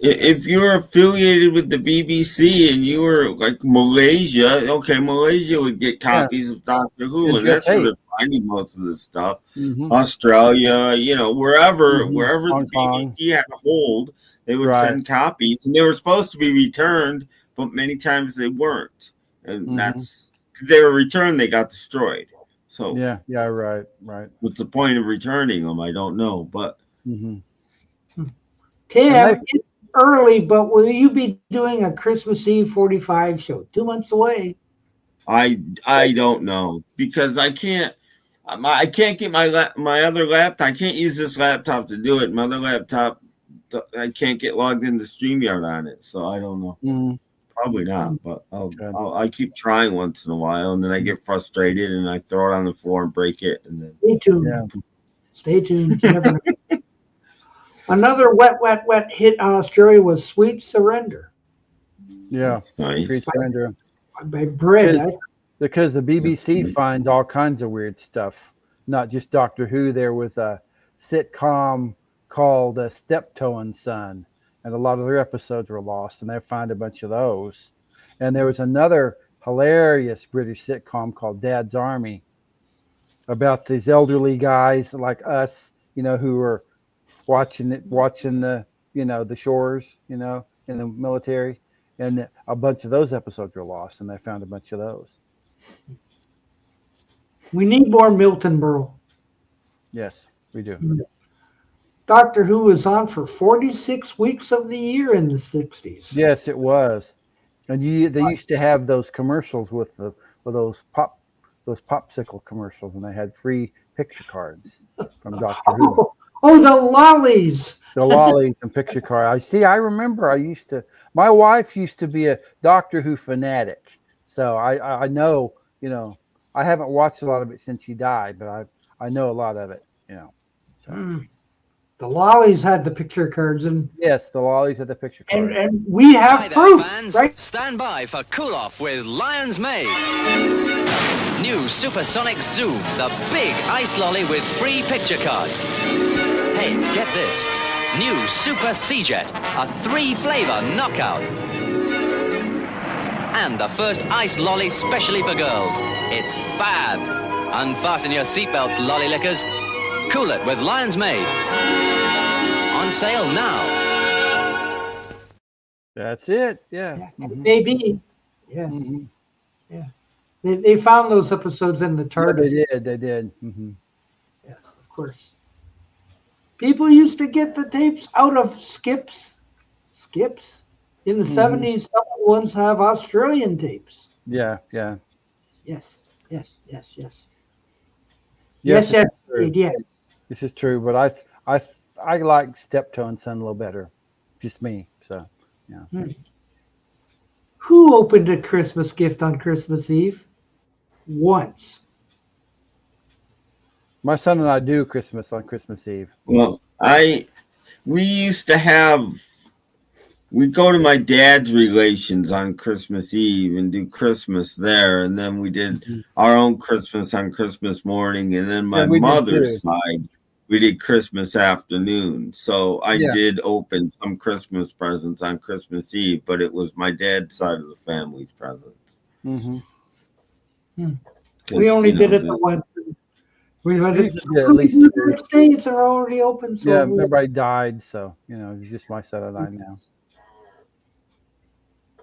H: If you're affiliated with the BBC and you were like Malaysia, okay, Malaysia would get copies of Doctor Who, and that's where they're finding most of this stuff. Australia, you know, wherever the BBC had a hold, they would send copies, and they were supposed to be returned, but many times they weren't, and that's they were returned, they got destroyed. So
F: yeah, right.
H: What's the point of returning them? I don't know, but
E: Tim, it's early, but will you be doing a Christmas Eve 45 show? 2 months away.
H: I don't know, because I can't get my other laptop. I can't use this laptop to do it. My other laptop, I can't get logged into StreamYard on it, so I don't know. Probably not, but I keep trying once in a while, and then I get frustrated and I throw it on the floor and break it. And then
E: Stay tuned. Another wet hit on Australia was Sweet Surrender.
F: Yeah,
H: nice.
F: Sweet Surrender.
E: By bread.
F: Because the BBC finds all kinds of weird stuff, not just Doctor Who. There was a sitcom called Steptoe and Son, and a lot of their episodes were lost, and they found a bunch of those. And there was another hilarious British sitcom called Dad's Army about these elderly guys like us, who were watching the, the shores, in the military. And a bunch of those episodes were lost, and they found a bunch of those.
E: We need more Milton Berle.
F: Yes, we do.
E: Doctor Who was on for 46 weeks of the year in the 60s.
F: Yes, it was. And they used to have those commercials with those popsicle commercials, and they had free picture cards from Doctor Who.
E: Oh, the lollies.
F: The lollies and picture cards. I remember my wife used to be a Doctor Who fanatic. So I know, I haven't watched a lot of it since she died, but I know a lot of it, So.
E: The lollies had the picture cards, and
F: yes, the lollies had the picture cards.
E: And we have
J: Hi
E: proof,
J: there, fans.
E: right?
J: Stand by for Cool Off with Lion's Mane. New Supersonic Zoom, the big ice lolly with free picture cards. Hey, get this. New Super Sea-Jet, a 3-flavor knockout. And the first ice lolly specially for girls. It's fab. Unfasten your seatbelts, lolly lickers. Cool it with Lion's Mane. On sale now.
F: That's it. Yeah.
E: Maybe. Yes.
F: Mm-hmm.
E: Yeah. They found those episodes in the TARDIS.
F: Yeah, they did. Mm-hmm.
E: Yes, of course. People used to get the tapes out of skips. In the 70s, some ones have Australian tapes.
F: Yeah.
E: Yes.
F: Yes,
E: Yeah.
F: This is true, but I like Steptoe and Son a little better. Just me. So, yeah.
E: Who opened a Christmas gift on Christmas Eve? Once.
F: My son and I do Christmas on Christmas Eve.
H: Well, we'd go to my dad's relations on Christmas Eve and do Christmas there. And then we did our own Christmas on Christmas morning. And then my mother's side, we did Christmas afternoon. So I did open some Christmas presents on Christmas Eve, but it was my dad's side of the family's presents.
F: Mm-hmm.
E: We only did it the once. We had it
F: at least
E: the States are already open. So
F: yeah, everybody died, so it's just my son and I now.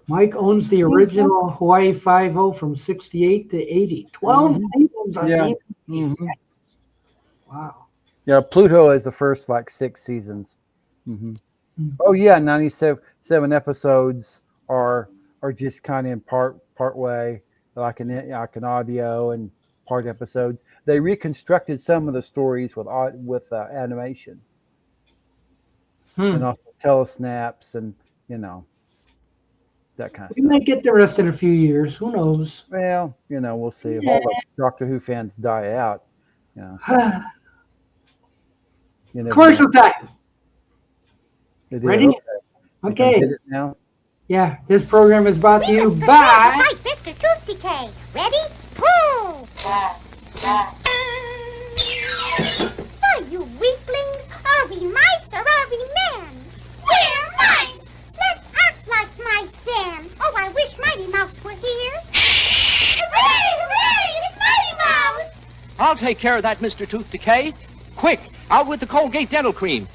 E: Mike owns the original Hawaii 5-0 from 68 to 80. 12 seasons on
F: Yeah.
E: TV. Wow.
F: Yeah, Pluto is the first 6 seasons. Oh yeah, 97 episodes are just kind of in part way, like an audio and part episodes. They reconstructed some of the stories with animation and also telesnaps and that kind of
E: We
F: stuff.
E: might get the rest in a few years. Who knows?
F: Well, we'll see. If all the Doctor Who fans die out,
E: Commercial time. Ready? Okay.
F: Hit it now.
E: Yeah, this program is brought to you by
K: Hi, Mr. Tooth Decay. Ready? Pull! Why, you weaklings? Are we mice or are we men? We're mice! Let's act like mice then. Oh, I wish Mighty Mouse were here. Hooray! Hooray! It's Mighty Mouse!
L: I'll take care of that, Mr. Tooth Decay. Quick, out with the Colgate Dental Cream.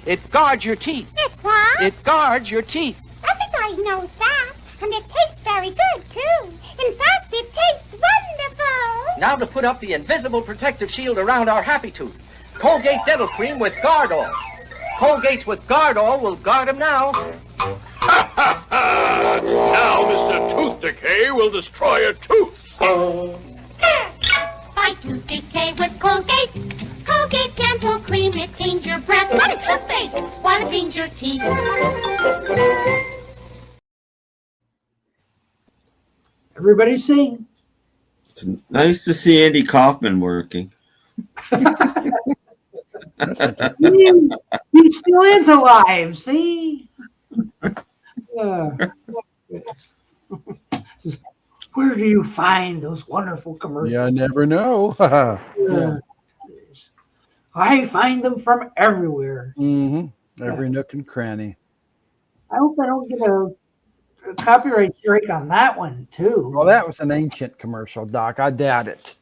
L: It guards your teeth.
K: It what?
L: It guards your teeth.
K: Everybody knows that. And it tastes very good, too. In fact, it tastes wonderful.
L: Now to put up the invisible protective shield around our happy tooth. Colgate Dental Cream with Guard-All. Colgate's with Guard-All will guard him now.
M: Now Mr. Tooth Decay will destroy a tooth.
K: Fight tooth decay with Colgate. Colgate Dental Cream, it cleans your breath. What a toothpaste! While it cleans your teeth.
E: Everybody sing.
H: It's nice to see Andy Kaufman working.
E: He still is alive, see? where do you find those wonderful commercials?
F: Yeah, I never know. Yeah.
E: I find them from everywhere.
F: Every nook and cranny.
E: I hope I don't get a copyright strike on that one too.
F: Well, that was an ancient commercial, Doc. I doubt it.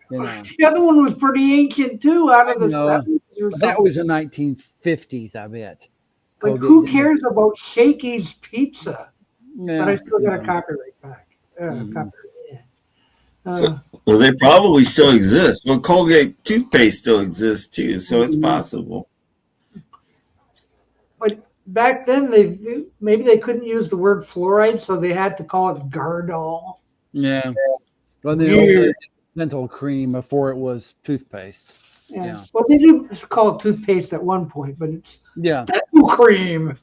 F: You know.
E: The other one was pretty ancient too, out of the 70s or
F: That
E: something.
F: was in 1950s, I bet.
E: Like, who cares about Shakey's Pizza?
F: Yeah.
E: But I still got a copyright back.
H: Well, they probably still exist. Well, Colgate toothpaste still exists too, so it's possible.
E: But back then, maybe they couldn't use the word fluoride, so they had to call it Gardol.
F: Yeah. Well, the old dental cream before it was toothpaste. Yeah.
E: Well, they do call it toothpaste at one point, but it's dental cream.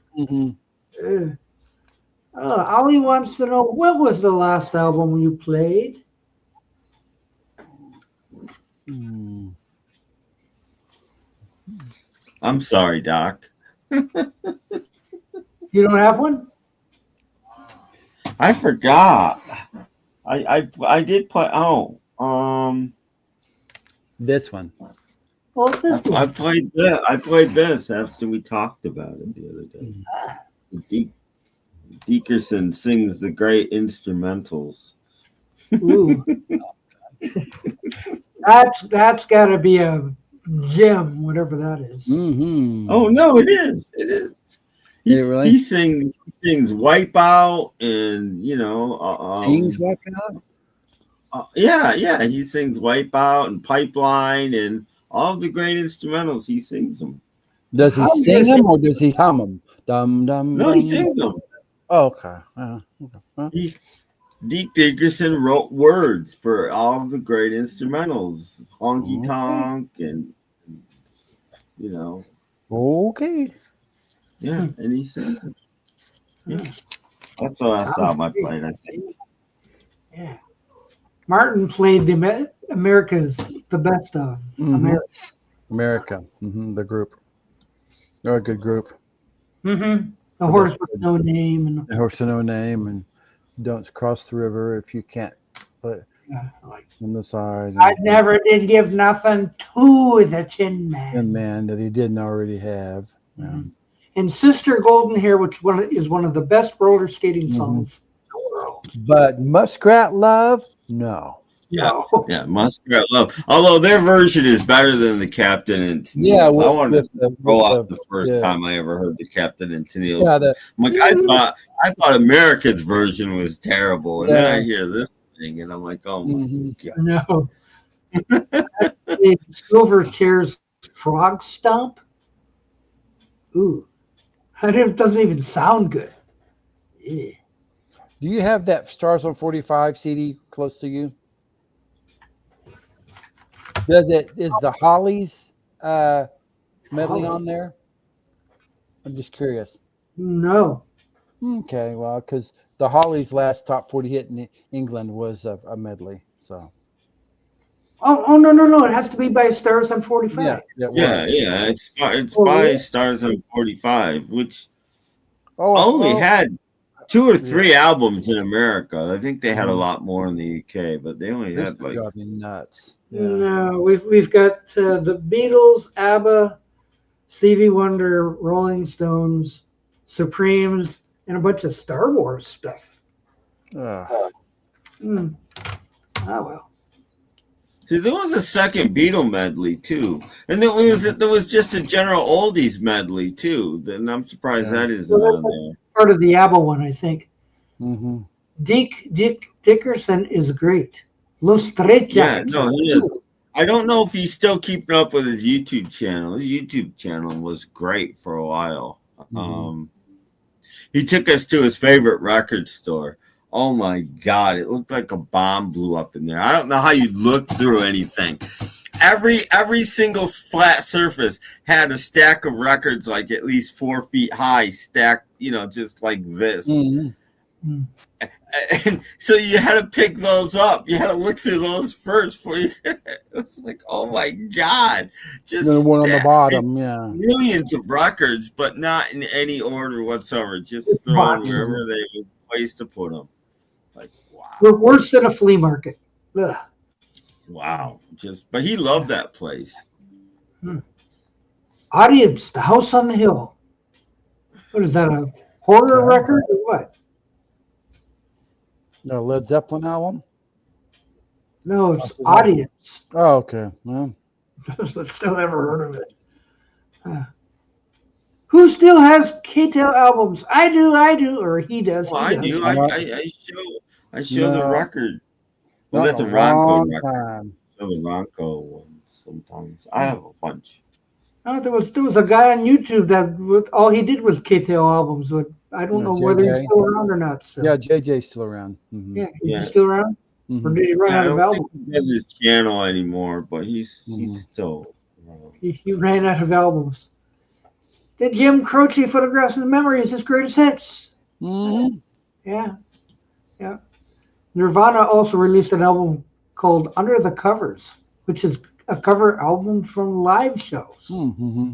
E: Ollie wants to know, what was the last album you played?
H: I'm sorry, Doc.
E: You don't have one?
H: I forgot. I did play.
F: This one.
E: Well, this one.
H: I played that. I played this after we talked about it the other day. Dickerson sings the great instrumentals.
E: Ooh. That's got to be a gem, whatever that is.
H: Oh no, it is. It is. He sings Wipeout, and
F: sings Wipeout.
H: Yeah. He sings Wipeout and Pipeline and all the great instrumentals. He sings them.
F: Does he sing them or does he hum them? Dum dum.
H: No, he sings them.
F: Oh, okay.
H: Deke Dickerson wrote words for all of the great instrumentals, Honky Tonk, and
F: Okay.
H: Yeah, and he sings them. Yeah. That's what I saw my played, I think.
E: Yeah. Martin played the America's the best of
F: America. The group. They're a good group.
E: The Horse with No Name and
F: The Horse with No Name and Don't Cross the River if you can't put on the side.
E: I never did give nothing to the Tin Man.
F: Tin Man that he didn't already have.
E: And Sister Golden Hair, which is one of the best roller skating songs in the world.
F: But Muskrat Love, no.
H: Yeah, Muskrat Love. Although their version is better than the Captain and Tennille's.
F: Yeah,
H: I wanted to roll out the first time I ever heard the Captain and Tennille's. I thought America's version was terrible, and then I hear this thing, and I'm like, oh my god.
E: No. Silverchair's Frog Stomp. Ooh, it doesn't even sound good. Yeah.
F: Do you have that Stars on 45 CD close to you? Is the Hollies medley on there? I'm just curious.
E: No.
F: Okay, well, because the Hollies' last top 40 hit in England was a medley, so.
E: Oh no! It has to be by Stars on 45.
H: Yeah. It's by Stars on 45, which only had 2 or 3 albums in America. I think they had a lot more in the UK, but they only had like
F: nuts.
E: No, we've got the Beatles, ABBA, Stevie Wonder, Rolling Stones, Supremes, and a bunch of Star Wars stuff. Oh well.
H: See, there was a second Beatle medley too, and there was just a general oldies medley too. Then I'm surprised that isn't on there.
E: Part of the ABBA one, I think. Dickerson is great. Los Tres.
H: Yeah, no, he is. I don't know if he's still keeping up with his YouTube channel. His YouTube channel was great for a while. He took us to his favorite record store. Oh my God, it looked like a bomb blew up in there. I don't know how you'd look through anything. Every single flat surface had a stack of records like at least 4 feet high, stacked, just like this. And so you had to pick those up. You had to look through those first before you. It was like, oh my God, just
F: the one on the bottom,
H: millions of records, but not in any order whatsoever. Just thrown wherever they were placed to put them. Like, wow.
E: We're worse than a flea market. Ugh.
H: Wow. But he loved that place.
E: Audience, The House on the Hill. What is that, a horror record or what?
F: No Led Zeppelin album?
E: No, it's Audience.
F: Oh, okay. Well,
E: Still never heard of it. Who still has K-Tel albums? I do, or he does.
H: Well,
E: he
H: I
E: does.
H: do. I show the record. Well, that's a Ronco record. Show the Ronco ones sometimes. I have a bunch.
E: Oh, there was a guy on YouTube that all he did was K-Tel albums. But I don't know whether he's still around or not. So.
F: Yeah, JJ's still around.
E: Mm-hmm. Yeah, he's still around. Mm-hmm. Or did he run out of albums?
H: He does his channel anymore, but he's still around.
E: He ran out of albums. The Jim Croce Photographs and Memories, his greatest hits.
F: Mm-hmm.
E: Yeah. Nirvana also released an album called Under the Covers, which is a cover album from live shows.
F: Mm-hmm.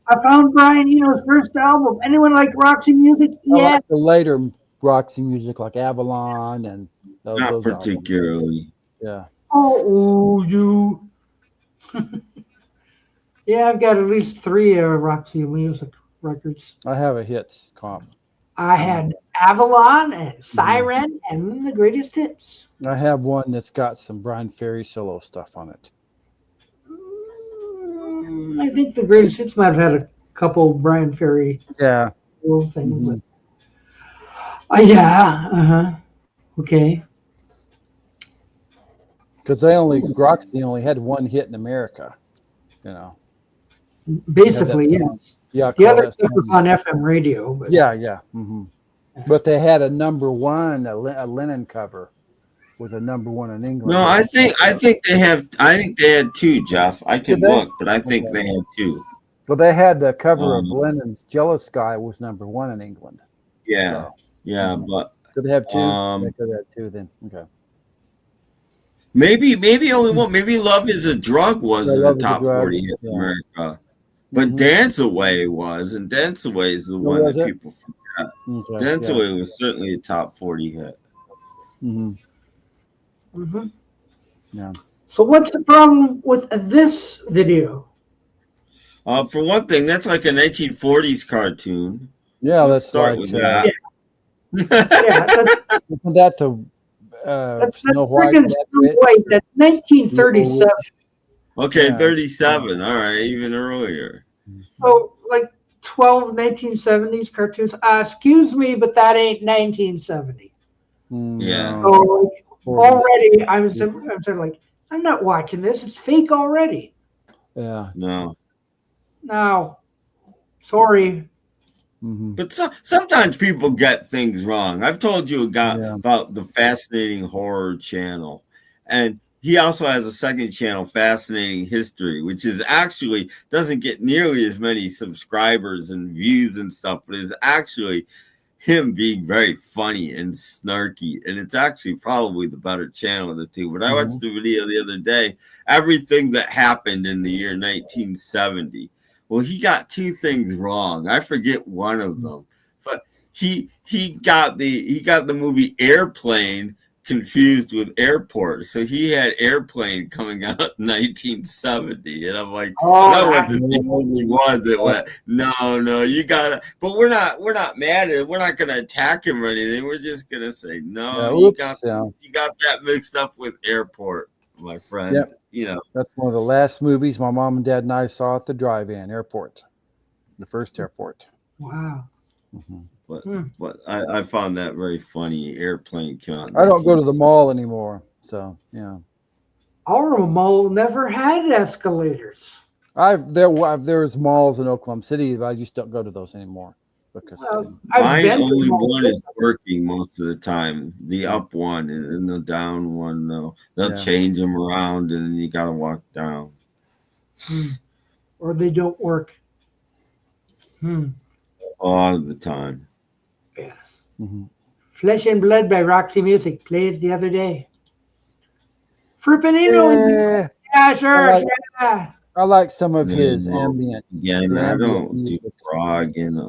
E: I found Brian Eno's first album. Anyone like Roxy music? Yeah.
F: I like the later Roxy music, like Avalon and those.
H: Not particularly.
F: Albums. Yeah.
E: Oh, you. Yeah, I've got at least 3 Roxy music records.
F: I have a hits comp.
E: I had Avalon and Siren and the greatest hits.
F: I have one that's got some Brian Ferry solo stuff on it.
E: I think the greatest hits might have had a couple Brian Ferry.
F: Yeah.
E: Things. Mm-hmm. Yeah. Okay.
F: Because Roxy only had one hit in America, you know.
E: Basically, yeah.
F: Yeah.
E: The other stuff was on FM radio. But.
F: Yeah. Mm-hmm. But they had a #1, a Lennon cover, with a #1 in England.
H: No, I think they had 2, Jeff. I could look, but I think they had 2.
F: Well, they had the cover of Lennon's "Jealous Guy" was #1 in England.
H: Yeah, but
F: did they have 2? They could have had 2 then. Okay.
H: Maybe only one. Maybe "Love Is a Drug" was in the top 40 in America, but "Dance Away" was, and "Dance Away" is the one that people forget. Okay, "Dance Away" was certainly a top 40 hit.
F: Yeah.
E: So what's the problem with this video?
H: For one thing, that's like a 1940s cartoon.
F: Yeah,
H: so
F: let's start
H: with that.
F: Isn't that the Snow White?
E: That's 1937.
H: Okay, 37. All right, even earlier.
E: So, like 12 1970s cartoons. Excuse me, but that ain't 1970.
H: Yeah.
E: So like, already, I'm sort of like, I'm not watching this. It's fake already.
F: Yeah.
E: No. Sorry.
F: Mm-hmm.
H: But sometimes people get things wrong. I've told you about the Fascinating Horror channel, and he also has a second channel, Fascinating History, which is actually doesn't get nearly as many subscribers and views and stuff, but is actually him being very funny and snarky, and it's actually probably the better channel of the two. But I watched the video the other day, everything that happened in the year 1970. Well, he got 2 things wrong. I forget one of them, but he got the movie Airplane confused with Airport. So he had Airplane coming out in 1970, and I'm like, that wasn't the only one that went. No, you gotta. But we're not mad at it. We're not gonna attack him or anything. We're just gonna say no. You got that mixed up with Airport, my friend.
F: Yep.
H: You know,
F: that's one of the last movies my mom and dad and I saw at the drive-in Airport, the first Airport.
E: Wow.
H: But I found that very funny. Airplane count.
F: I don't go to the mall anymore, so yeah.
E: Our mall never had escalators.
F: There's malls in Oklahoma City, but I just don't go to those anymore because
H: mine only one is working most of the time. The up one and the down one, no, they'll change them around, and you got to walk down.
E: Or they don't work.
H: All the time.
E: Yeah. Flesh and Blood by Roxy Music played the other day. Frippinino. Yeah, sure.
F: I like some of his ambient.
H: Yeah, I don't do prog and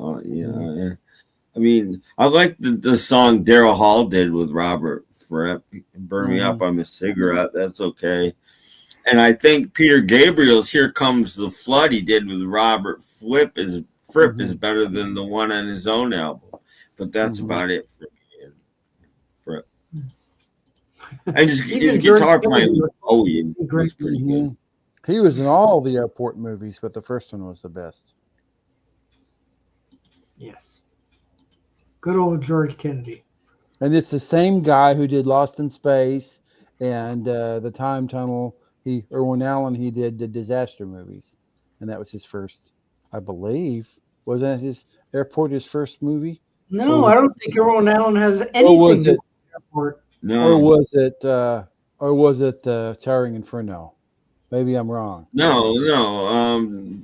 H: I mean, I like the song Daryl Hall did with Robert Fripp, "Burn Me Up, I'm a Cigarette." That's okay. And I think Peter Gabriel's "Here Comes the Flood" he did with Robert Fripp is better than the one on his own album. But that's about it for me. Fripp. And his guitar playing with Bowie was pretty good.
F: He was in all the airport movies, but the first one was the best.
E: Yes. Good old George Kennedy.
F: And it's the same guy who did Lost in Space and the Time Tunnel. Irwin Allen, he did the disaster movies, and that was his first, I believe. Wasn't his Airport his first movie?
E: No, I don't think Irwin Allen has anything
F: Or was
E: to do
F: it?
E: with Airport.
H: No.
F: Or was it Towering Inferno? Maybe I'm wrong.
H: No.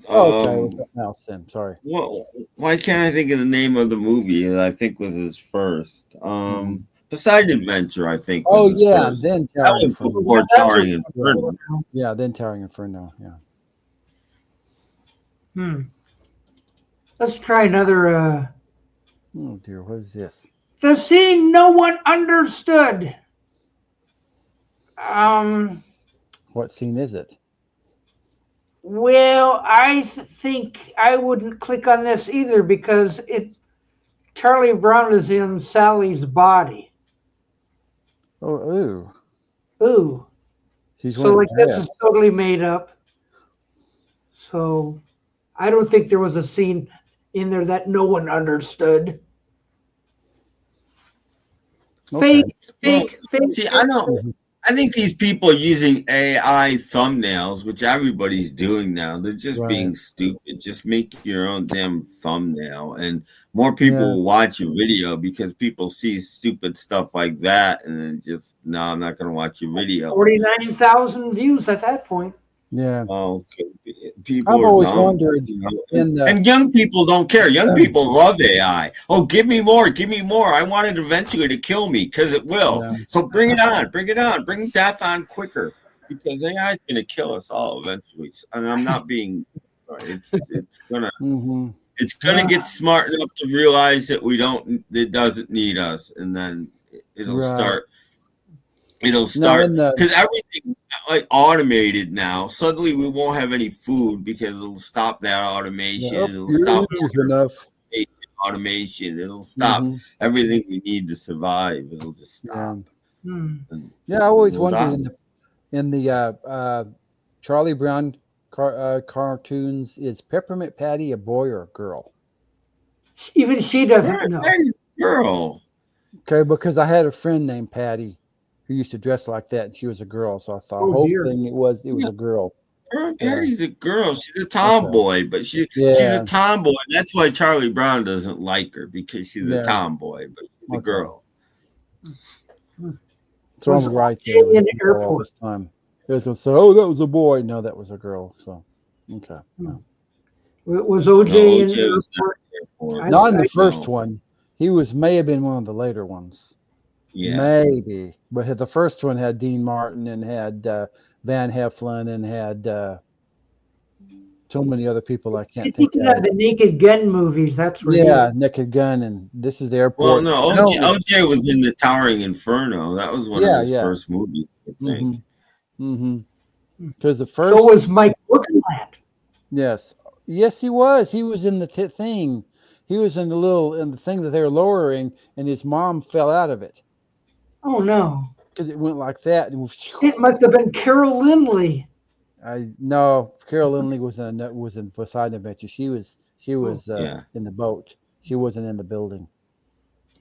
F: Okay, now Sim, sorry.
H: Well, why can't I think of the name of the movie that I think was his first? Poseidon Adventure, I think. Was his first.
F: Then
H: that was before Towering Inferno.
F: Yeah, then Towering Inferno. Yeah.
E: Let's try another.
F: Oh dear, what is this?
E: The scene no one understood.
F: What scene is it?
E: Well, I think I wouldn't click on this either because Charlie Brown is in Sally's body.
F: Oh,
E: ooh. So like this is totally made up. So I don't think there was a scene in there that no one understood.
F: Okay.
E: Fake.
H: See, I think these people are using AI thumbnails, which everybody's doing now. They're just being stupid. Just make your own damn thumbnail, and more people will watch your video because people see stupid stuff like that, and then just no, I'm not going to watch your video.
E: 49,000 views at that point.
F: Yeah.
H: Oh, okay. People
F: I've always wondered.
H: And young people don't care. Young people love AI. Oh, give me more. I want it eventually to kill me because it will. Yeah. So bring it on. Bring death on quicker because AI is going to kill us all eventually. And I'm not being. It's gonna. It's gonna get smart enough to realize that it doesn't need us, and then it'll start. It'll start because everything like automated now. Suddenly we won't have any food because it'll stop that automation. It'll stop automation. It'll stop everything we need to survive. It'll just stop.
F: I always wondered in the Charlie Brown cartoons, is Peppermint Patty a boy or a girl?
E: Even she doesn't know.
H: Patty's a girl.
F: Okay, because I had a friend named Patty who used to dress like that, and she was a girl. So I thought, hoping it was a girl.
H: Patty's a girl. She's a tomboy, but she's a tomboy. That's why Charlie Brown doesn't like her because she's a tomboy, but she's a girl.
F: So I'm right there in the airport this time. They was going to say, "Oh, that was a boy." No, that was a girl. So, okay.
E: Was OJ in the airport?
F: Not in the first one. He may have been one of the later ones.
H: Yeah,
F: maybe. But the first one had Dean Martin and had Van Heflin and had so many other people I can't think of.
E: The Naked Gun movies. That's where
F: Naked Gun, and this is the airport.
H: Well, no, OJ was in the Towering Inferno. That was one of his first movies, I think.
F: Because the first.
E: So was Mike Woodland.
F: Yes, he was. He was in the thing. He was in the thing that they were lowering, and his mom fell out of it.
E: Oh no!
F: Because it went like that.
E: It must have been Carol Lindley.
F: No, Carol Lindley was in Poseidon Adventure. She was in the boat. She wasn't in the building.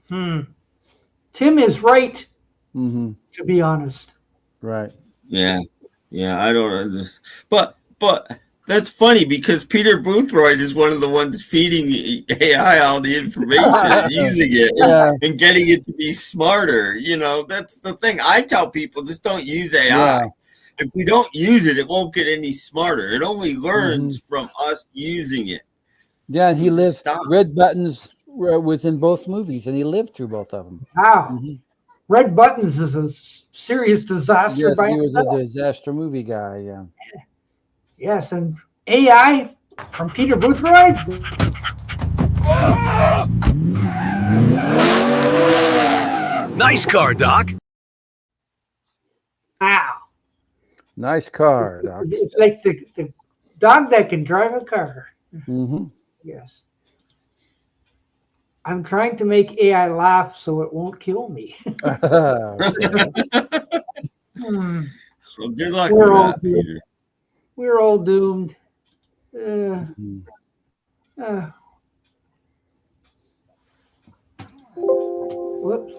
E: Tim is right. To be honest.
F: Right.
H: Yeah. I don't understand, but that's funny because Peter Boothroyd is one of the ones feeding AI all the information and using it and getting it to be smarter. That's the thing. I tell people, just don't use AI. Yeah. If we don't use it, it won't get any smarter. It only learns from us using it.
F: Yeah, and he lived. Red Buttons was in both movies, and he lived through both of them.
E: Wow. Red Buttons is a serious disaster.
F: Yes, he was a disaster movie guy. Yeah.
E: Yes, and AI from Peter Boothroyd.
A: Nice car, Doc.
E: Wow.
F: Nice car, Doc.
E: It's like the dog that can drive a car.
F: Mm-hmm.
E: Yes. I'm trying to make AI laugh so it won't kill me.
H: Well, good luck
E: We're
H: with
E: all
H: that,
E: doomed.
H: Peter.
E: We're all doomed. Whoops.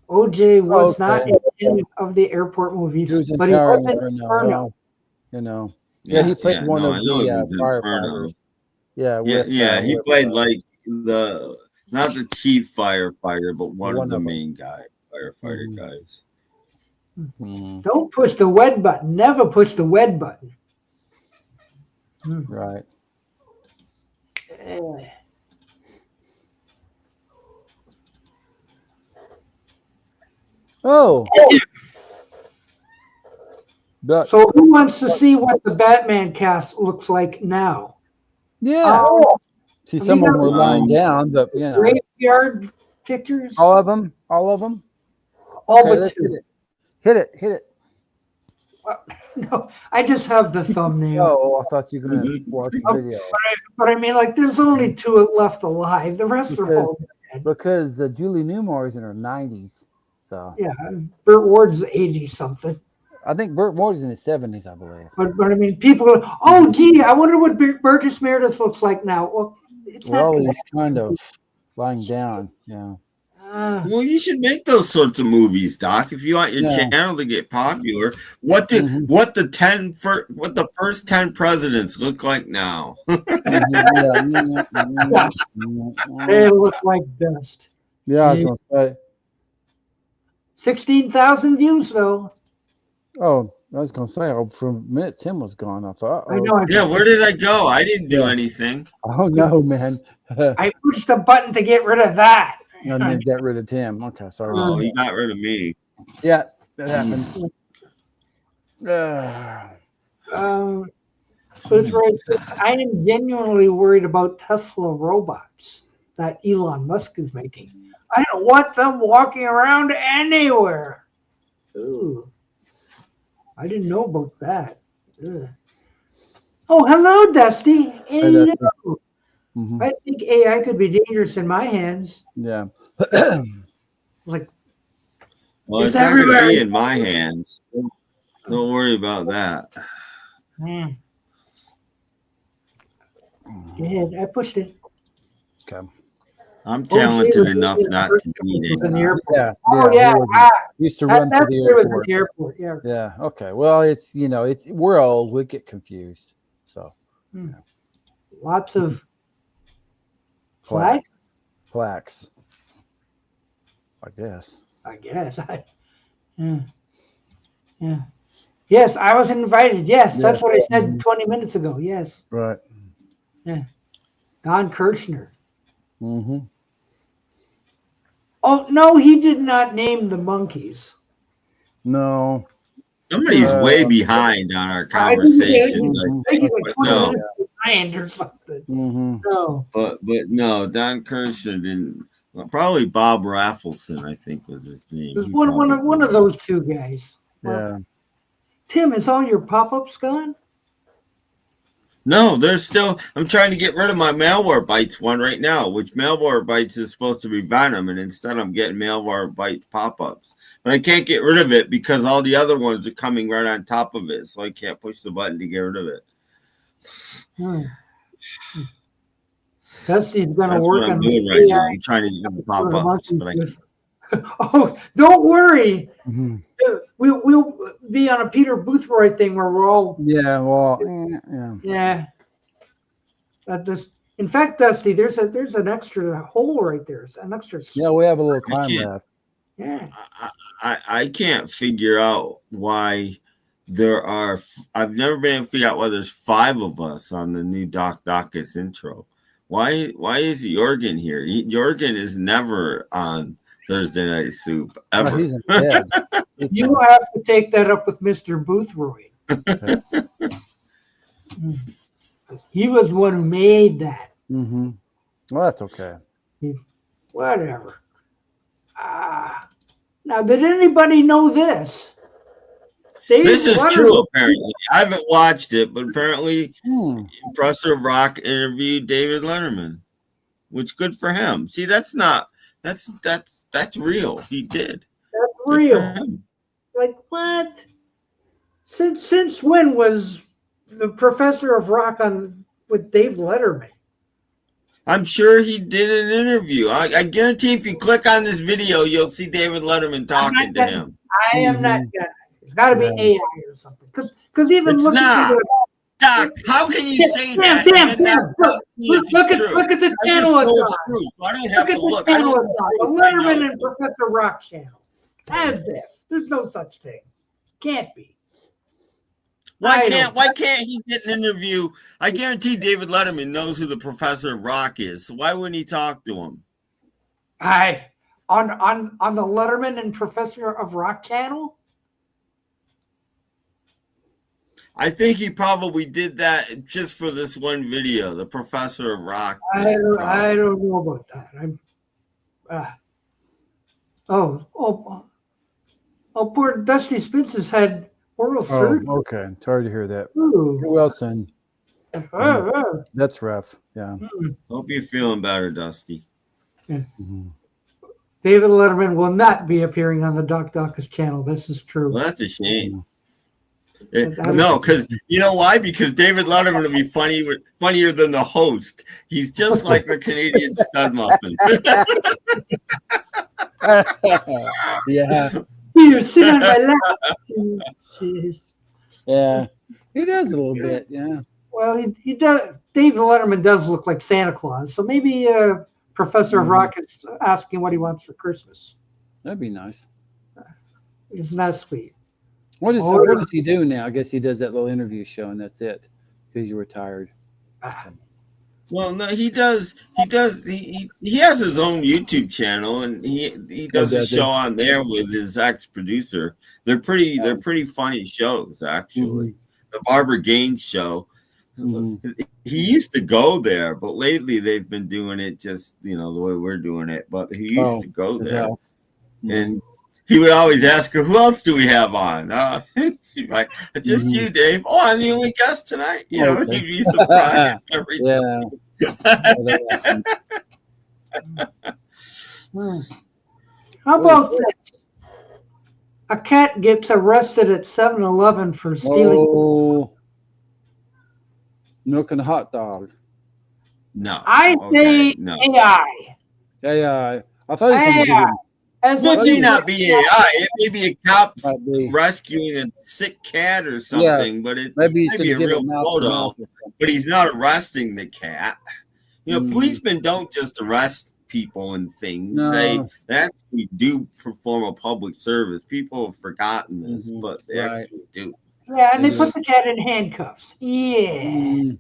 E: OJ was not in any of the airport movies,
F: He was in
E: but he
F: Tower
E: was in
F: Inferno.
E: Inferno.
F: You know. Yeah, he played one
H: no,
F: of
H: I know it
F: the
H: was Inferno.
F: firefighters. Yeah,
H: He
F: with,
H: played like not the chief firefighter, but one of the
F: them.
H: main firefighter guys.
F: Mm-hmm.
E: Don't push the wed button. Never push the wed button.
F: Right. Oh.
E: So who wants to see what the Batman cast looks like now?
F: Yeah. See,
E: have
F: some
E: you
F: of them were
E: got
F: lying down, but you know.
E: Graveyard pictures?
F: All of them? All of them?
E: All
F: Okay,
E: but
F: let's
E: two.
F: hit it.
E: No, I just have the thumbnail.
F: Oh, I thought you were going to watch the video.
E: But I mean, like, there's only two left alive. The rest are all dead.
F: Because Julie Newmar is in her 90s. So
E: yeah, Burt Ward's 80-something.
F: I think Burt Ward is in his 70s, I believe.
E: But I mean, people go, oh, gee, I wonder what Burgess Meredith looks like now. Well, it's not
F: he's kind of lying down. Yeah.
H: Well, you should make those sorts of movies, Doc. If you want your channel to get popular, what the first 10 presidents look like now?
E: They look like dust.
F: Yeah, I was going to say.
E: 16,000 views, though.
F: Oh, I was going to say, for a minute, Tim was gone. I thought,
E: I know.
H: Yeah, where did I go? I didn't do anything.
F: Oh, no, man.
E: I pushed the button to get rid of that.
F: And then get rid of Tim. Okay, sorry.
H: Oh, he got rid of me.
F: Yeah, that happens.
E: So it's right. I am genuinely worried about Tesla robots that Elon Musk is making. I don't want them walking around anywhere. Ooh. I didn't know about that. Ugh. Oh, hello, Dusty. Hello. I think AI could be dangerous in my hands.
F: Yeah.
E: Like,
H: well, it's not going to be in my hands. Don't worry about that.
E: Yeah, I pushed it.
F: Okay.
H: I'm talented enough not to need it.
F: Used to run through the
E: airport.
F: Yeah. Okay. Well, it's we're old. We get confused. So.
E: Lots of
F: plaques. I guess.
E: Yeah. Yes, I was invited. Yes, that's what I said 20 minutes ago. Yes.
F: Right.
E: Yeah. Don Kirshner.
F: Mm-hmm.
E: Oh, no, he did not name the monkeys.
F: No.
H: Somebody's way behind on our conversation.
E: No. Or something. No.
H: But no, Don Kirshner didn't. Well, probably Bob Raffleson, I think, was his name.
E: One of those two guys.
F: Yeah.
E: Tim, is all your pop-ups gone?
H: No, there's still. I'm trying to get rid of my Malware Bites one right now, which Malware Bites is supposed to be Venom, and instead I'm getting Malware Bites pop-ups. But I can't get rid of it because all the other ones are coming right on top of it, so I can't push the button to get rid of it.
E: Dusty's going to work
H: what I'm
E: on
H: doing right now. I'm trying to get the pop-ups, but I can't.
E: Oh, don't worry. We'll be on a Peter Boothroyd thing where we're all.
F: Yeah, well,
E: yeah. In fact, Dusty, there's an extra hole right there. It's an extra.
F: Yeah, we have a little time left.
E: Yeah.
H: I can't figure out why there are. I've never been able to figure out why there's 5 of us on the new Doc Dacus intro. Why is Jorgen here? Jorgen is never on Thursday Night Soup ever.
F: He's in bed.
E: You have to take that up with Mr. Boothroyd. He was the one who made that.
F: Mm-hmm. Well, that's okay.
E: Whatever. Now, did anybody know this?
H: This is true, apparently. I haven't watched it, but apparently Professor Rock interviewed David Letterman, which good for him. See, that's real. He did.
E: That's
H: good
E: real. Like what? Since when was the Professor of Rock on with Dave Letterman?
H: I'm sure he did an interview. I guarantee if you click on this video, you'll see David Letterman talking to him.
E: I am not gonna. It's got to be AI or something. Because even
H: It's
E: looking
H: not.
E: at the
H: Doc, how can you say that?
E: Look at the channel of Doc.
H: So I don't have to look.
E: The channel of Doc. The Letterman and Professor Rock channel. As if there's no such thing. Can't be.
H: Why can't he get an interview? I guarantee David Letterman knows who the Professor of Rock is. So why wouldn't he talk to him?
E: On the Letterman and Professor of Rock channel?
H: I think he probably did that just for this one video, the Professor of Rock.
E: I don't know about that. Poor Dusty Spence has had oral surgery.
F: Okay. Sorry to hear that.
E: Ooh.
F: You're well, son. That's rough. Yeah.
H: Hope you're feeling better, Dusty.
E: Yeah. David Letterman will not be appearing on the Doc Dawkins channel. This is true.
H: Well, that's a shame. No, because you know why? Because David Letterman will be funnier than the host. He's just like the Canadian stud muffin.
F: Yeah.
E: You sit on my lap.
F: Yeah, he does a little bit. Yeah.
E: Well, he does. David Letterman does look like Santa Claus. So maybe Professor of Rock is asking what he wants for Christmas.
F: That'd be nice.
E: Isn't that sweet?
F: What does he do now? I guess he does that little interview show, and that's it. Because he's retired.
H: Well, no, he does. He has his own YouTube channel, and he does a show on there with his ex-producer. They're pretty funny shows, actually. The Barbara Gaines show. He used to go there, but lately they've been doing it just the way we're doing it. But he used to go there, and he would always ask her, "Who else do we have on?" She's like, "Just you, Dave." "Oh, I'm the only guest tonight." He'd be surprised every time.
E: How about this? A cat gets arrested at 7-Eleven for stealing
F: milk and a hot dog.
H: No.
E: I say
H: no.
E: AI.
F: AI. I thought it
H: It may not be AI. It may be a cop rescuing a sick cat or something, but it may be a real photo. But he's not arresting the cat. Policemen don't just arrest people and things.
F: No.
H: They actually do perform a public service. People have forgotten this, but they actually do.
E: Yeah, and they put the cat in handcuffs. Yeah.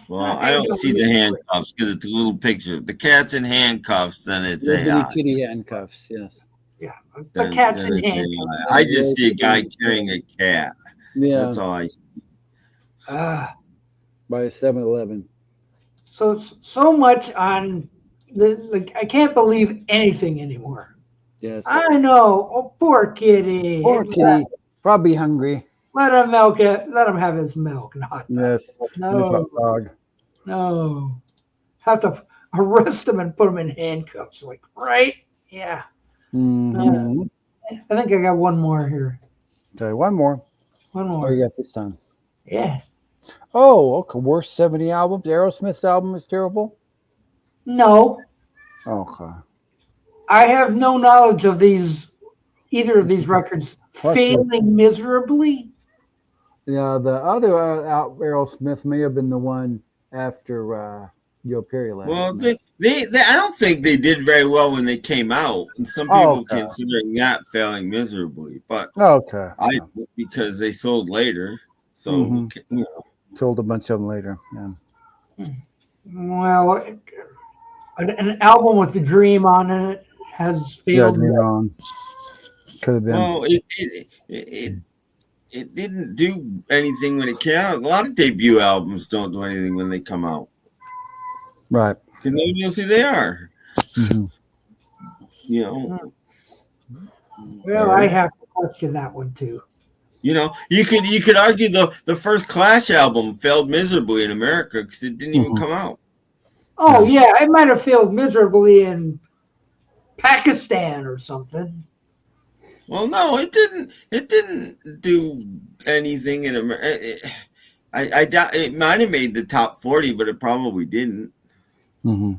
H: Well, I don't see the handcuffs because it's a little picture. If the cat's in handcuffs, then it's AI.
F: Kitty handcuffs, yes.
E: Yeah, the cat's in handcuffs.
H: I just see a guy carrying a cat.
F: Yeah.
H: That's all I see.
F: By a 7-Eleven.
E: So much on I can't believe anything anymore.
F: Yes.
E: I know. Oh, poor kitty.
F: Poor kitty. Probably hungry.
E: Let him milk it. Let him have his milk.
F: Yes.
E: No.
F: Dog.
E: No. Have to arrest him and put him in handcuffs. Right? Yeah. I think I got one more here.
F: Okay, one more.
E: One more.
F: What do you got this time?
E: Yeah.
F: Oh, okay. Worst 70 albums. Aerosmith's album is terrible?
E: No.
F: Okay.
E: I have no knowledge of either of these records failing miserably.
F: Yeah, the other Aerosmith may have been the one after Joe Perry left.
H: Well, they I don't think they did very well when they came out, and some people considering that failing miserably. But because they sold later, so
F: sold a bunch of them later. Yeah.
E: Well, an album with the Dream on it has failed.
F: Could have been.
H: Well, it didn't do anything when it came out. A lot of debut albums don't do anything when they come out.
F: Right.
H: Because nobody knows who they are.
F: Mm-hmm.
H: You know.
E: Well, I have to question that one too.
H: You know, you could argue the first Clash album failed miserably in America because it didn't even come out.
E: Oh yeah, it might have failed miserably in Pakistan or something.
H: Well, no, it didn't. It didn't do anything in America. I doubt it might have made the top 40, but it probably didn't.
F: Mm-hmm.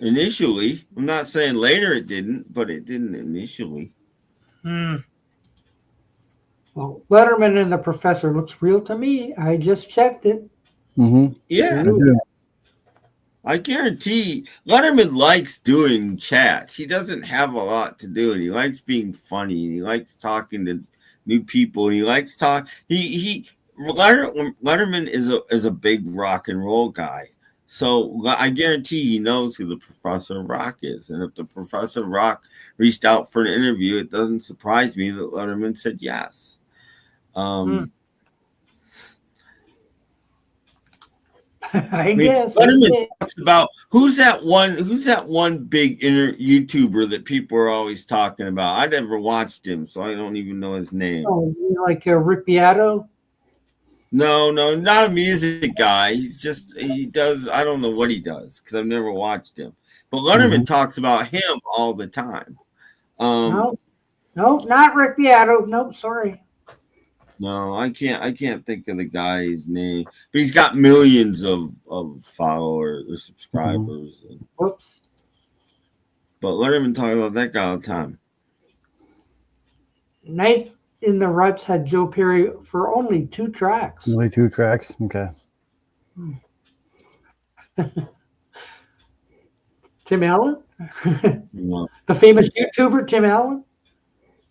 H: Initially, I'm not saying later it didn't, but it didn't initially.
E: Well, Letterman and the Professor looks real to me. I just checked it.
F: Mm-hmm.
H: Yeah, I guarantee Letterman likes doing chats. He doesn't have a lot to do, and he likes being funny. And he likes talking to new people. And he likes Letterman is a big rock and roll guy. So I guarantee he knows who the Professor of Rock is. And if the Professor of Rock reached out for an interview, it doesn't surprise me that Letterman said yes.
E: I guess.
H: Letterman talks about who's that one big YouTuber that people are always talking about. I never watched him, so I don't even know his name.
E: Oh, like Rick Beato?
H: No, not a music guy. He does. I don't know what he does because I've never watched him. But Letterman talks about him all the time.
E: No, not Rick Beato. Nope, sorry.
H: No, I can't think of the guy's name. But he's got millions of followers or subscribers.
E: Whoops.
H: But Letterman talks about that guy all the time.
E: Night in the Ruts had Joe Perry for only 2 tracks.
F: Only 2 tracks. Okay.
E: Tim Allen?
H: No.
E: The famous YouTuber Tim Allen?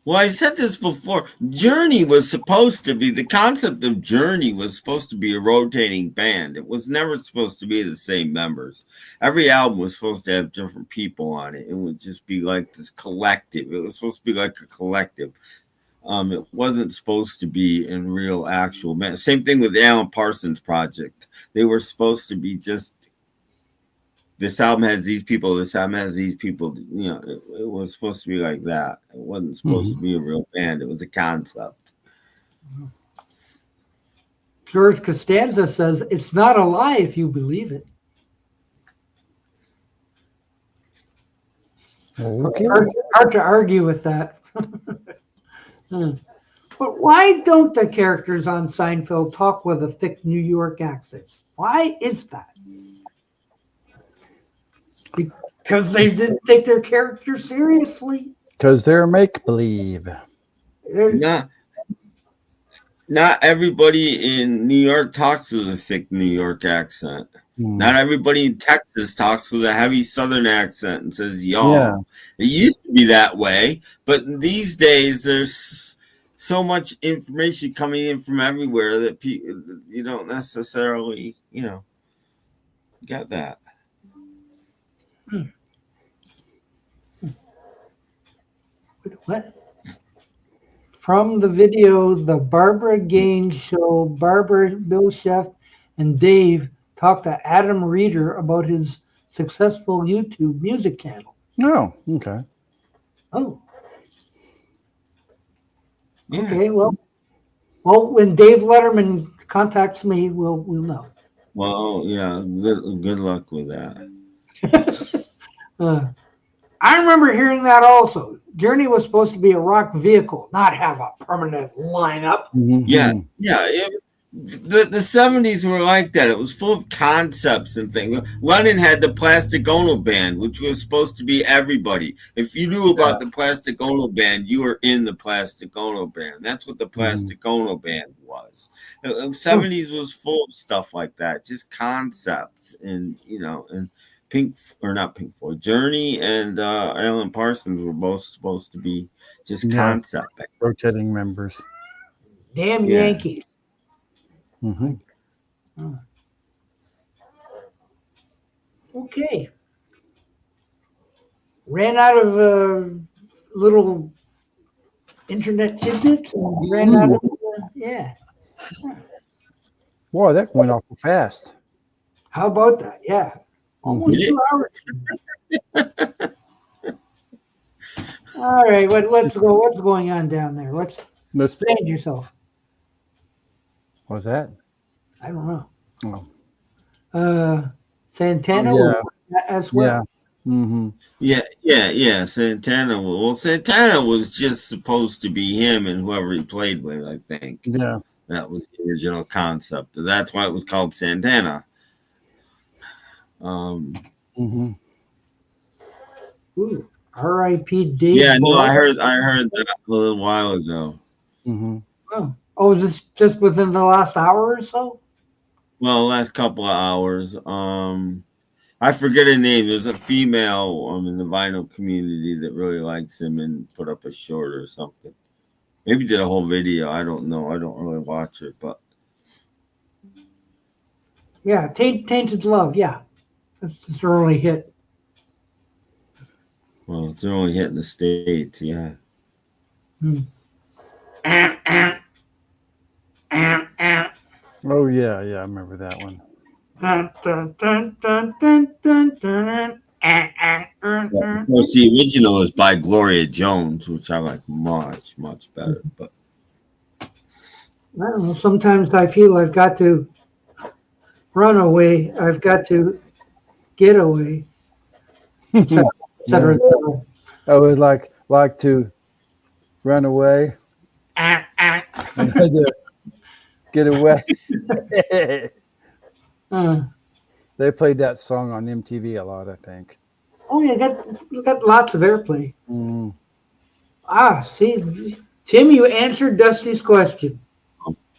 H: Well, I said this before. Journey was supposed to be, the concept of Journey was supposed to be a rotating band. It was never supposed to be the same members. Every album was supposed to have different people on it. It would just be like this collective. It was supposed to be like a collective. It wasn't supposed to be in real actual band. Same thing with the Alan Parsons Project. They were supposed to be just, this album has these people, this album has these people. You know, it was supposed to be like that. It wasn't supposed to be a real band. It was a concept.
E: George Costanza says, it's not a lie if you believe it.
F: Okay.
E: Hard to argue with that. But why don't the characters on Seinfeld talk with a thick New York accent? Why is that? Because they didn't take their characters seriously.
F: Because they're make-believe.
H: Not everybody in New York talks with a thick New York accent. Not everybody in Texas talks with a heavy Southern accent and says y'all.
F: Yeah.
H: It used to be that way, but these days there's so much information coming in from everywhere that you don't necessarily, get that.
E: What? From the video, the Barbara Gaines show, Barbara, Bill Sheff, and Dave talked to Adam Reeder about his successful YouTube music channel.
F: Oh, okay.
E: Oh.
H: Yeah.
E: Okay, well, when Dave Letterman contacts me, we'll know.
H: Well, yeah, good luck with that.
E: I remember hearing that also. Journey was supposed to be a rock vehicle, not have a permanent lineup.
H: Yeah. The 70s were like that. It was full of concepts and things. Lennon had the Plastic Ono Band, which was supposed to be everybody. If you knew about the Plastic Ono Band, you were in the Plastic Ono Band. That's what the Plastic Ono Band was. The 70s was full of stuff like that, just concepts. And, and not Pink Floyd, Journey and Alan Parsons were both supposed to be just concept.
F: Rotating members.
E: Damn Yankees. Okay. Ran out of little internet tidbits and ran out of,
F: Boy, that went awful fast.
E: How about that? Yeah. Almost 2 hours. All right, let's go. What's going on down there? Explain yourself.
F: What's that?
E: I don't know.
F: Oh.
E: Santana as well.
F: Yeah. Mm-hmm.
H: Yeah. Santana. Well, Santana was just supposed to be him and whoever he played with. I think.
F: Yeah.
H: That was the original concept. That's why it was called Santana.
F: Mm-hmm.
E: Ooh, R.I.P. Dave.
H: Yeah, no, I heard that a little while ago.
F: Mm-hmm.
E: Oh, was this just within the last hour or so?
H: Well, last couple of hours. I forget her name. There's a female in the vinyl community that really likes him and put up a short or something. Maybe did a whole video. I don't know. I don't really watch it, but
E: Yeah, Tainted Love. Yeah, that's an early hit.
H: well, it's only hitting the States. Yeah.
F: Oh yeah, I remember that one.
H: Of course, the original is by Gloria Jones, which I like much better. But
E: I don't know. Sometimes I feel I've got to run away. I've got to get away. Et cetera, et cetera.
F: I would like to run away. Get away. They played that song on MTV a lot, I think.
E: Oh yeah, got lots of airplay.
F: Mm.
E: See, Tim, you answered Dusty's question.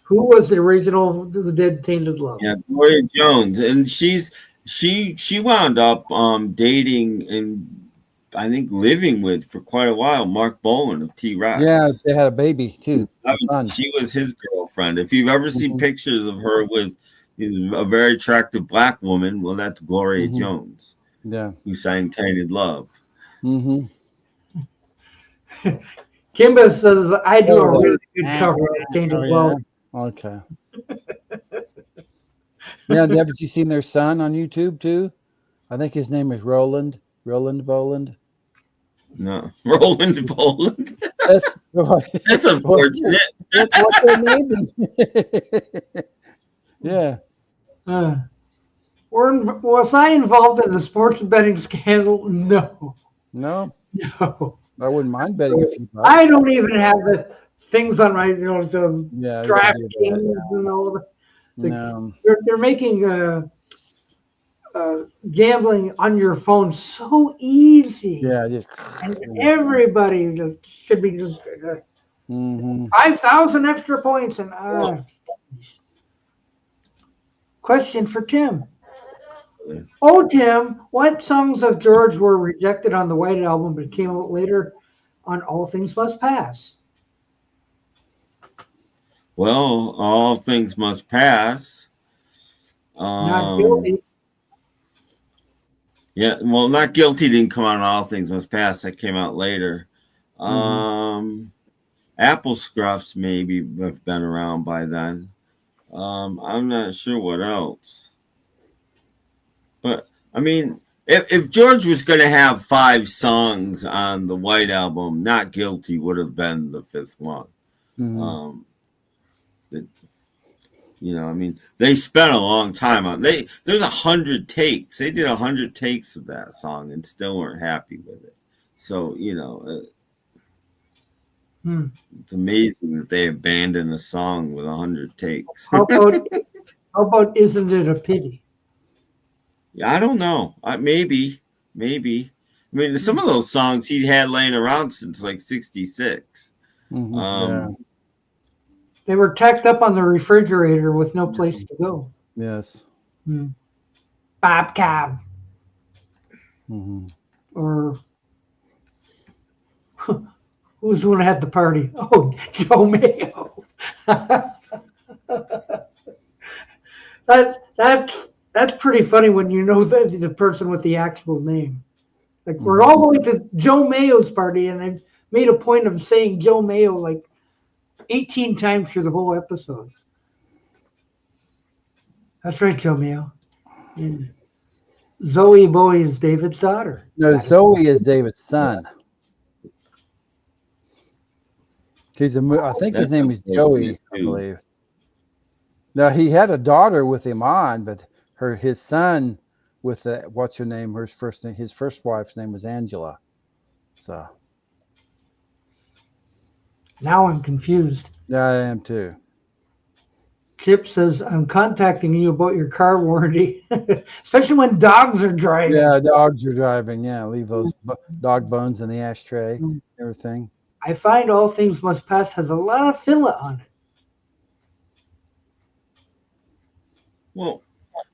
E: Who was the original who did Tainted Love?
H: yeah, Gloria Jones, and she wound up dating and I think living with for quite a while Mark Bolan of T-Rex.
F: Yeah, they had a baby too.
H: She was his girlfriend. If you've ever seen pictures of her with a very attractive black woman, well, that's Gloria Jones.
F: Yeah,
H: who sang "Tainted Love."
F: Mm-hmm.
E: Kimba says I do a really good cover of Tainted Love.
F: Okay. Yeah, haven't you seen their son on YouTube too? I think his name is Roland Boland.
H: No, Roland Boland. That's unfortunate.
F: That's what they named him. Yeah.
E: Was I involved in the sports betting scandal? No.
F: No.
E: No.
F: I wouldn't mind betting a few bucks.
E: I don't even have the things on my, the draft kings and all that.
F: No.
E: They're making gambling on your phone so easy.
F: Yeah,
E: and everybody should be just 5,000 extra points. And question for Tim. Oh, Tim, what songs of George were rejected on the White Album but came out later on All Things Must Pass?
H: Well, All Things Must Pass.
E: Not Guilty.
H: Yeah, well, Not Guilty didn't come out on All Things Must Pass. That came out later. Apple Scruffs maybe have been around by then. I'm not sure what else. But, I mean, if George was going to have 5 songs on the White Album, Not Guilty would have been the 5th one. I mean, they spent a long time on there's 100 takes. They did 100 takes of that song and still weren't happy with it. So, it's amazing that they abandoned a song with 100 takes.
E: How about Isn't It a Pity?
H: Yeah, I don't know. Maybe. I mean, some of those songs he had laying around since like 66.
E: They were tacked up on the refrigerator with no place to go.
F: Yes.
E: Bob Cobb. Or who's the one who had the party? Oh, Joe Mayo. That's pretty funny when you know the person with the actual name. Like we're all going to Joe Mayo's party, and I made a point of saying Joe Mayo like 18 times through the whole episode. That's right, Joe Mayo. Zoe Bowie is David's daughter.
F: No, Zoe is David's son. I think his name is Joey, I believe. Now he had a daughter with him on, but his son with what's her name? His first wife's name was Angela. So
E: now I'm confused.
F: Yeah, I am too.
E: Chip says, I'm contacting you about your car warranty, especially when dogs are driving.
F: Yeah, dogs are driving. Yeah, leave those dog bones in the ashtray, everything.
E: I find All Things Must Pass has a lot of filler on it.
H: Well,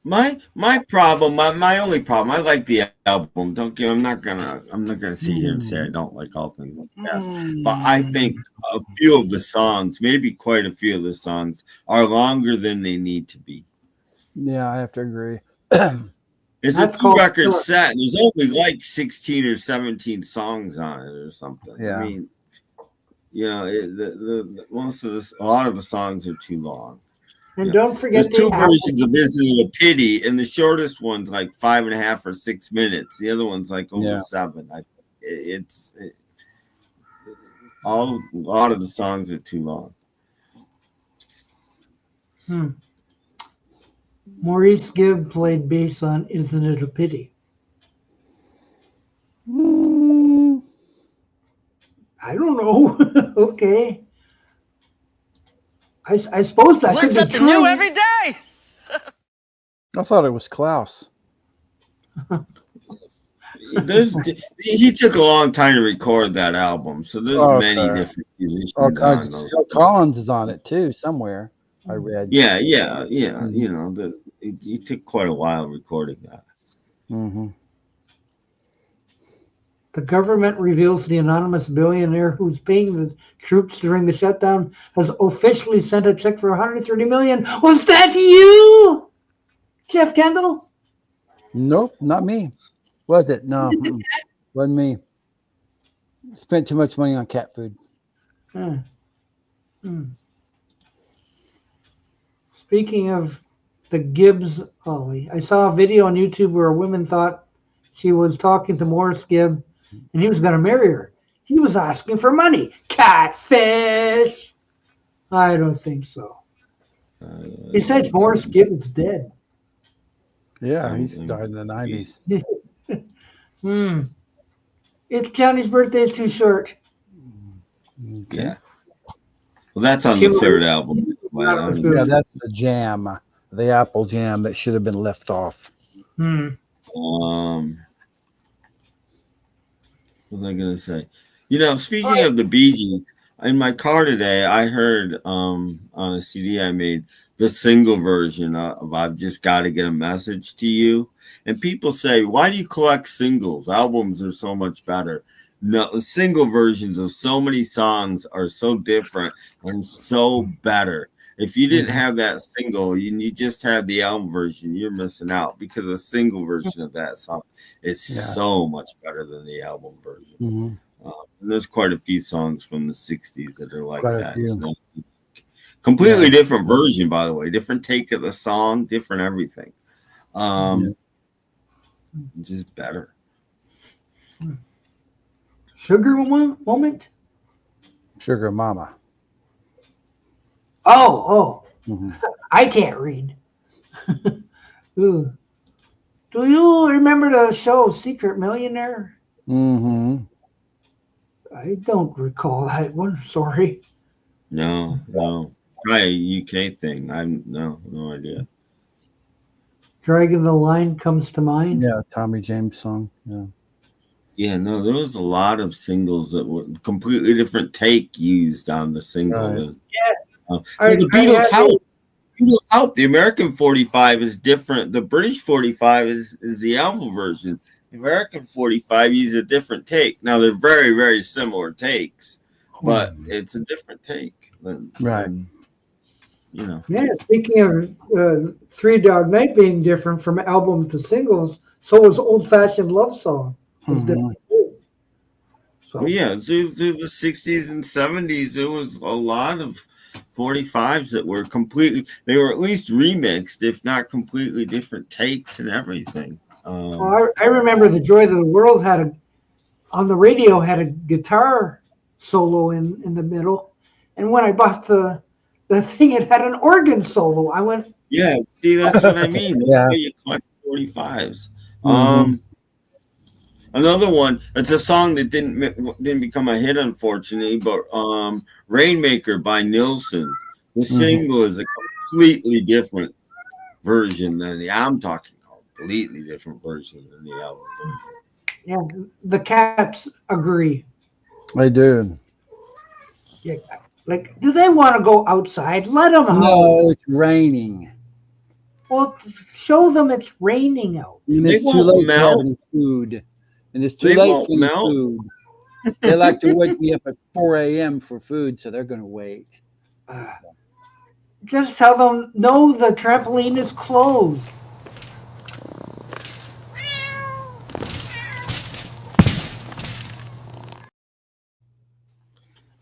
H: my problem, my only problem, I like the album. I'm not gonna sit here and say I don't like All Things Must Pass. But I think a few of the songs, maybe quite a few of the songs, are longer than they need to be.
F: Yeah, I have to agree.
H: It's a 2-record set, and there's only like 16 or 17 songs on it or something.
F: Yeah.
H: I mean, a lot of the songs are too long.
E: And don't forget
H: there's 2 versions of Isn't It a Pity, and the shortest one's like 5.5 or 6 minutes. The other one's like over 7. A lot of the songs are too long.
E: Maurice Gibb played bass on Isn't It a Pity? I don't know. Okay. I suppose that
J: Learn
E: could
J: something
E: be true.
J: new every day.
F: I thought it was Klaus.
H: He took a long time to record that album, so there's many different musicians on those.
F: Phil Collins is on it too, somewhere. I read.
H: Yeah. He took quite a while recording that.
F: Mm-hmm.
E: The government reveals the anonymous billionaire who's paying the troops during the shutdown has officially sent a check for $130 million. Was that you, Jeff Kendall?
F: Nope, not me. Was it? No, wasn't me. Spent too much money on cat food.
E: Speaking of the Gibbs, Ollie, I saw a video on YouTube where a woman thought she was talking to Morris Gibb and he was going to marry her. He was asking for money. Catfish. I don't think so. Besides, Morris Gibb is dead.
F: Yeah, he's died in the 90s.
E: It's Johnny's birthday is too short.
F: Okay.
H: Yeah. Well, that's on the 3rd album.
F: Yeah, that's the jam, the apple jam that should have been left off.
H: What was I gonna say? Speaking of the Bee Gees, in my car today, I heard on a CD I made the single version of "I've Just Got to Get a Message to You," and people say, "Why do you collect singles? Albums are so much better." No, the single versions of so many songs are so different and so better. If you didn't have that single and you just have the album version, you're missing out because a single version of that song is so much better than the album version. And there's quite a few songs from the 60s that are like that. Completely different version, by the way. Different take of the song, different everything. Just better.
E: Sugar moment?
F: Sugar Mama.
E: Oh. I can't read. Ooh. Do you remember the show Secret Millionaire? I don't recall that one. Sorry.
H: No. Probably a UK thing. No idea.
E: Dragging the Line comes to mind.
F: Yeah, Tommy James song. Yeah.
H: Yeah, no, there was a lot of singles that were completely different take used on the single.
F: Right.
H: The Beatles help. The American 45 is different. The British 45 is the album version. The American 45 uses a different take. Now they're very, very similar takes, but it's a different take.
F: Right.
E: Yeah, speaking of Three Dog Night being different from album to singles, so was Old Fashioned Love Song. Different too. So.
H: Well, yeah, through the 60s and 70s, there was a lot of 45s that were they were at least remixed, if not completely different takes and everything.
E: I remember the Joy of the World on the radio had a guitar solo in the middle, and when I bought the thing, it had an organ solo. I went,
H: Yeah, see, that's what I mean. That's
F: Yeah.
H: why you collect 45s.
F: Mhm.
H: Another one. It's a song that didn't become a hit, unfortunately. But "Rainmaker" by Nilsson. The single is a completely different version than I'm talking completely different version than the album version.
E: yeah, the Cats agree.
F: I do.
E: Yeah, like, do they want to go outside? Let them out.
F: No, it's raining.
E: Well, show them it's raining out.
F: And
H: They
F: it's too
H: won't
F: late to have
H: melt.
F: any food. And it's too
H: They
F: late
H: won't
F: for any
H: melt.
F: food. They like to wake me up at 4 a.m. for food, so they're going to wait.
E: Just tell them, no, the trampoline is closed.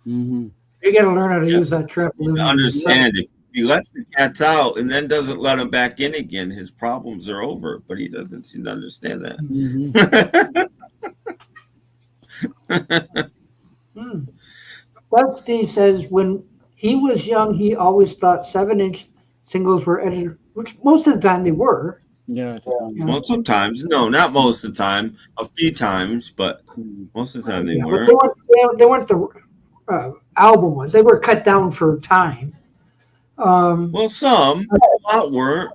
F: Mm-hmm.
E: You got to learn how to use that trampoline.
H: Understand, if he lets the cats out and then doesn't let them back in again, his problems are over. But he doesn't seem to understand that.
E: Dusty says when he was young, he always thought 7-inch singles were edited, which most of the time they were.
F: Yeah.
H: Well, sometimes, no, not most of the time. A few times, but most of the time they
E: Yeah,
H: were.
E: but they weren't the album ones. They were cut down for time.
H: Well, some, a lot weren't.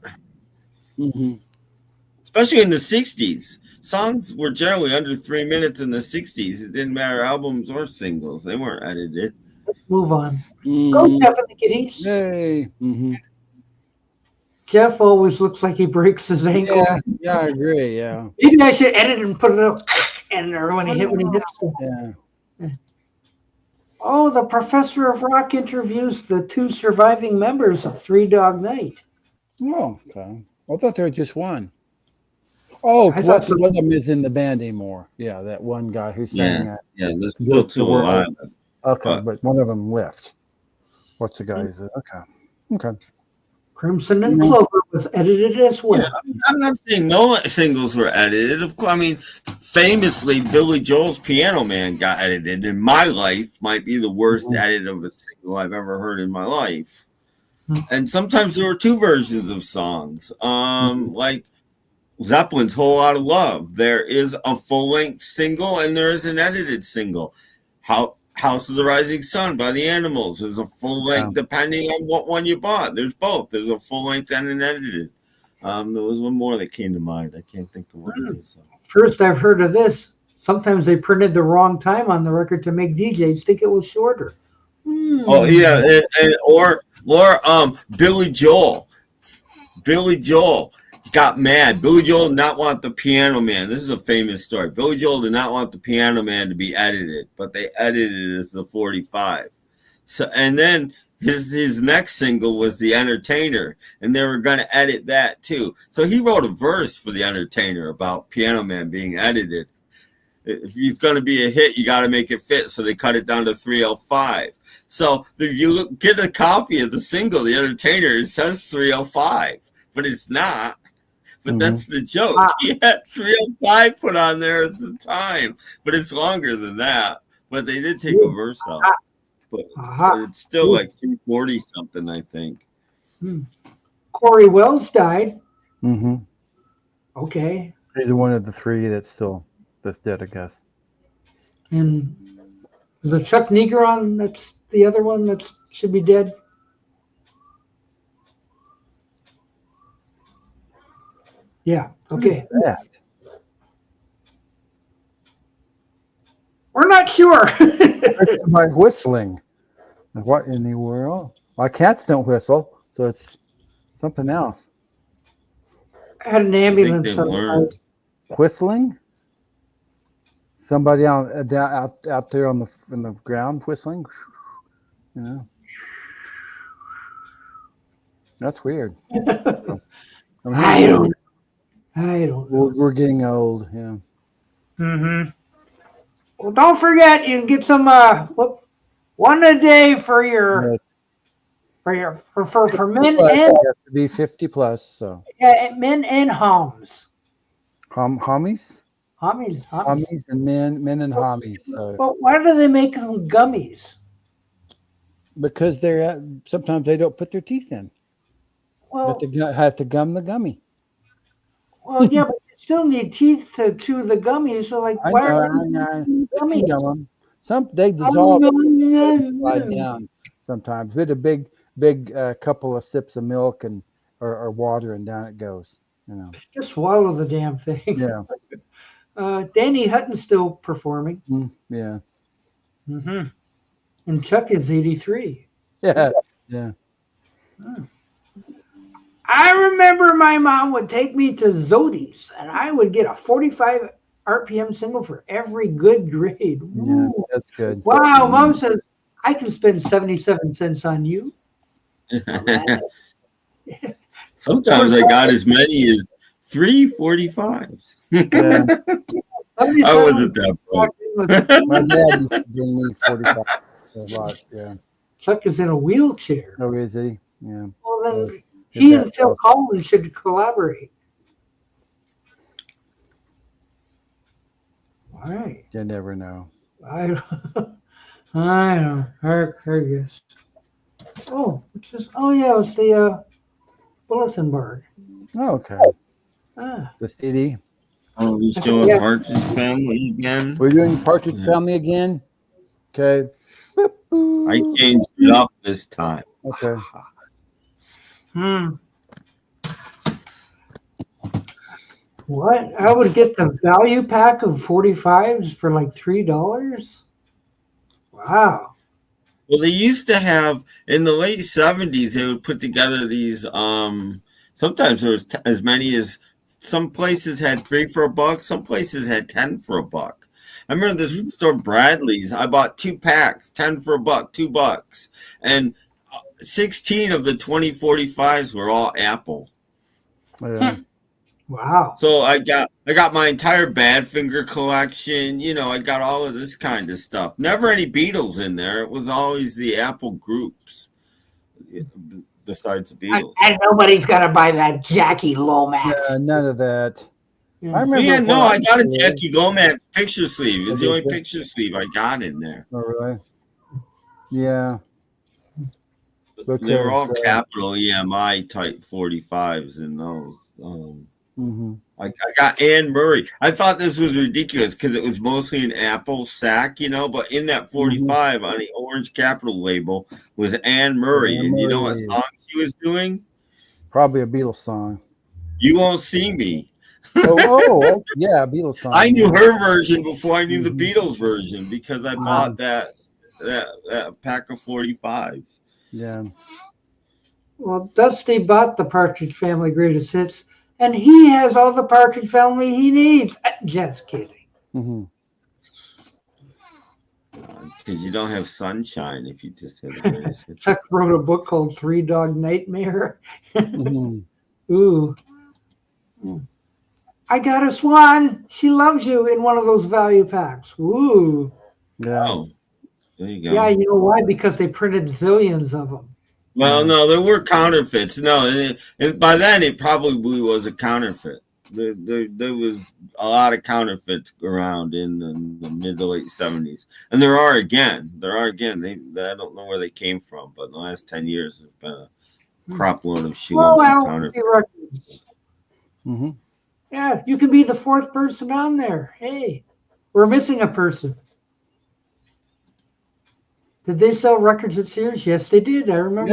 H: Especially in the 60s. Songs were generally under 3 minutes in the 60s. It didn't matter albums or singles. They weren't edited.
E: Let's move on. Go, Jeff and the Kitties.
F: Yay.
E: Jeff always looks like he breaks his ankle.
F: Yeah, I agree. Yeah.
E: Maybe I should edit and put it up and when he hits the.
F: Yeah.
E: Oh, the Professor of Rock interviews the 2 surviving members of Three Dog Night.
F: Oh, okay. I thought there was just one. Oh, one of them is in the band anymore. Yeah, that one guy who sang that.
H: Yeah, there's still 2 alive.
F: Okay, but one of them left. What's the guy's? Okay.
E: Crimson and Clover was edited as well.
H: Yeah, I'm not saying no singles were edited. Of course, I mean, famously, Billy Joel's Piano Man got edited. In my life, might be the worst edit of a single I've ever heard in my life. And sometimes there were 2 versions of songs. Like Zeppelin's "Whole Lot of Love." There is a full-length single and there is an edited single. House of the Rising Sun by the Animals is a full length, depending on what one you bought. There's both. There's a full length and an edited. There was one more that came to mind. I can't think of what it is.
E: First, I've heard of this. Sometimes they printed the wrong time on the record to make DJs think it was shorter.
H: Oh yeah, or Billy Joel. Billy Joel got mad. Billy Joel did not want the Piano Man. This is a famous story. Billy Joel did not want the Piano Man to be edited, but they edited it as the 45. So, and then his next single was The Entertainer, and they were going to edit that too. So he wrote a verse for The Entertainer about Piano Man being edited. If he's going to be a hit, you got to make it fit. So they cut it down to 305. So if you get a copy of the single, The Entertainer, it says 305, but it's not. But that's the joke. He had 305 put on there as the time, but it's longer than that. But they did take a verse out. But it's still like 240 something, I think.
E: Corey Wells died.
F: Mm-hmm.
E: Okay.
F: He's one of the 3 that's dead, I guess.
E: And the Chuck Negron, that's the other one that should be dead. Yeah. Okay. We're not sure.
F: By whistling. What in the world? Well, cats don't whistle, so it's something else.
E: I had an ambulance.
F: Whistling? Somebody out there in the ground whistling? You know. That's weird.
E: I don't know.
F: We're getting old, yeah.
E: Mm-hmm. Well, don't forget, you can get some one a day for your for men
F: You
E: and
F: have to be 50 plus, so
E: men and homes.
F: Homies?
E: Homies.
F: Homies and men and homies. So.
E: Well, why do they make them gummies?
F: Because they're sometimes they don't put their teeth in.
E: Well,
F: But they have to gum the gummy.
E: Well, yeah, but you still need teeth to chew the gummies. So, like,
F: I
E: why
F: know.
E: are they
F: They can
E: gummies?
F: gum them. They dissolve. Slide down sometimes. With a big couple of sips of milk or water, and down it goes. You know.
E: Just swallow the damn thing.
F: Yeah.
E: Danny Hutton's still performing.
F: Yeah.
E: Mm-hmm. And Chuck is 83.
F: Yeah. Yeah.
E: I remember my mom would take me to Zodi's, and I would get a 45 RPM single for every good grade.
F: Yeah, that's good.
E: Wow, Mom says I can spend 77 cents on you.
H: Sometimes I got as many as 3 45s.
F: Yeah.
H: I wasn't that broke.
F: My dad used to bring me 45 a lot. Yeah.
E: Chuck is in a wheelchair.
F: Oh, is he? Yeah.
E: Well, then he and Phil Collins should collaborate. All right.
F: You never know.
E: I know. I guess. Oh, what's this? Oh, yeah, it's the bulletin board.
F: Oh, okay. The CD.
H: Oh, we doing Partridge Family again?
F: We're doing Partridge Family again? Okay.
H: I changed it up this time.
F: Okay.
E: What? I would get the value pack of 45s for like $3? Wow.
H: Well, they used to have in the late 70s, they would put together these. Sometimes there was as many as some places had 3 for $1, some places had 10 for $1. I remember this store Bradley's. I bought 2 packs, 10 for $1, $2, and 16 of the 2045s were all Apple.
F: Yeah.
E: Wow.
H: So I got my entire Badfinger collection. You know, I got all of this kind of stuff. Never any Beatles in there. It was always the Apple groups besides the Beatles.
E: And nobody's going to buy that Jackie Lomax.
F: Yeah, none of that.
E: Yeah.
F: I remember.
H: Yeah, no, I got a Jackie Lomax picture sleeve. It's the only picture sleeve I got in there.
F: Oh, really? Yeah.
H: They were all capital EMI type 45s in those. I got Anne Murray. I thought this was ridiculous because it was mostly an Apple sack, you know, but in that 45 on the orange capital label was Anne Murray. And you know what song she was doing?
F: Probably a Beatles song.
H: You Won't See Me.
F: Oh, yeah, Beatles song.
H: I knew her version before I knew the Beatles version because I bought that pack of 45s.
F: Yeah.
E: Well, Dusty bought the Partridge Family Greatest Hits, and he has all the Partridge Family he needs. Just kidding.
H: Because you don't have sunshine if you just have the greatest hits.
E: Chuck wrote a book called Three Dog Nightmare. Ooh. I got a swan. She loves you in one of those value packs. Ooh.
F: Yeah.
H: Oh, there you go.
E: Yeah, you know why? Because they printed zillions of them.
H: Well, no, there were counterfeits. No, and by then it probably was a counterfeit. There was a lot of counterfeits around in the mid to late 70s, and there are again. I don't know where they came from, but in the last 10 years, there's been a crop load of shoes and counterfeits.
E: Yeah, you can be the 4th person on there. Hey, we're missing a person. Did they sell records at Sears? Yes, they did. I remember.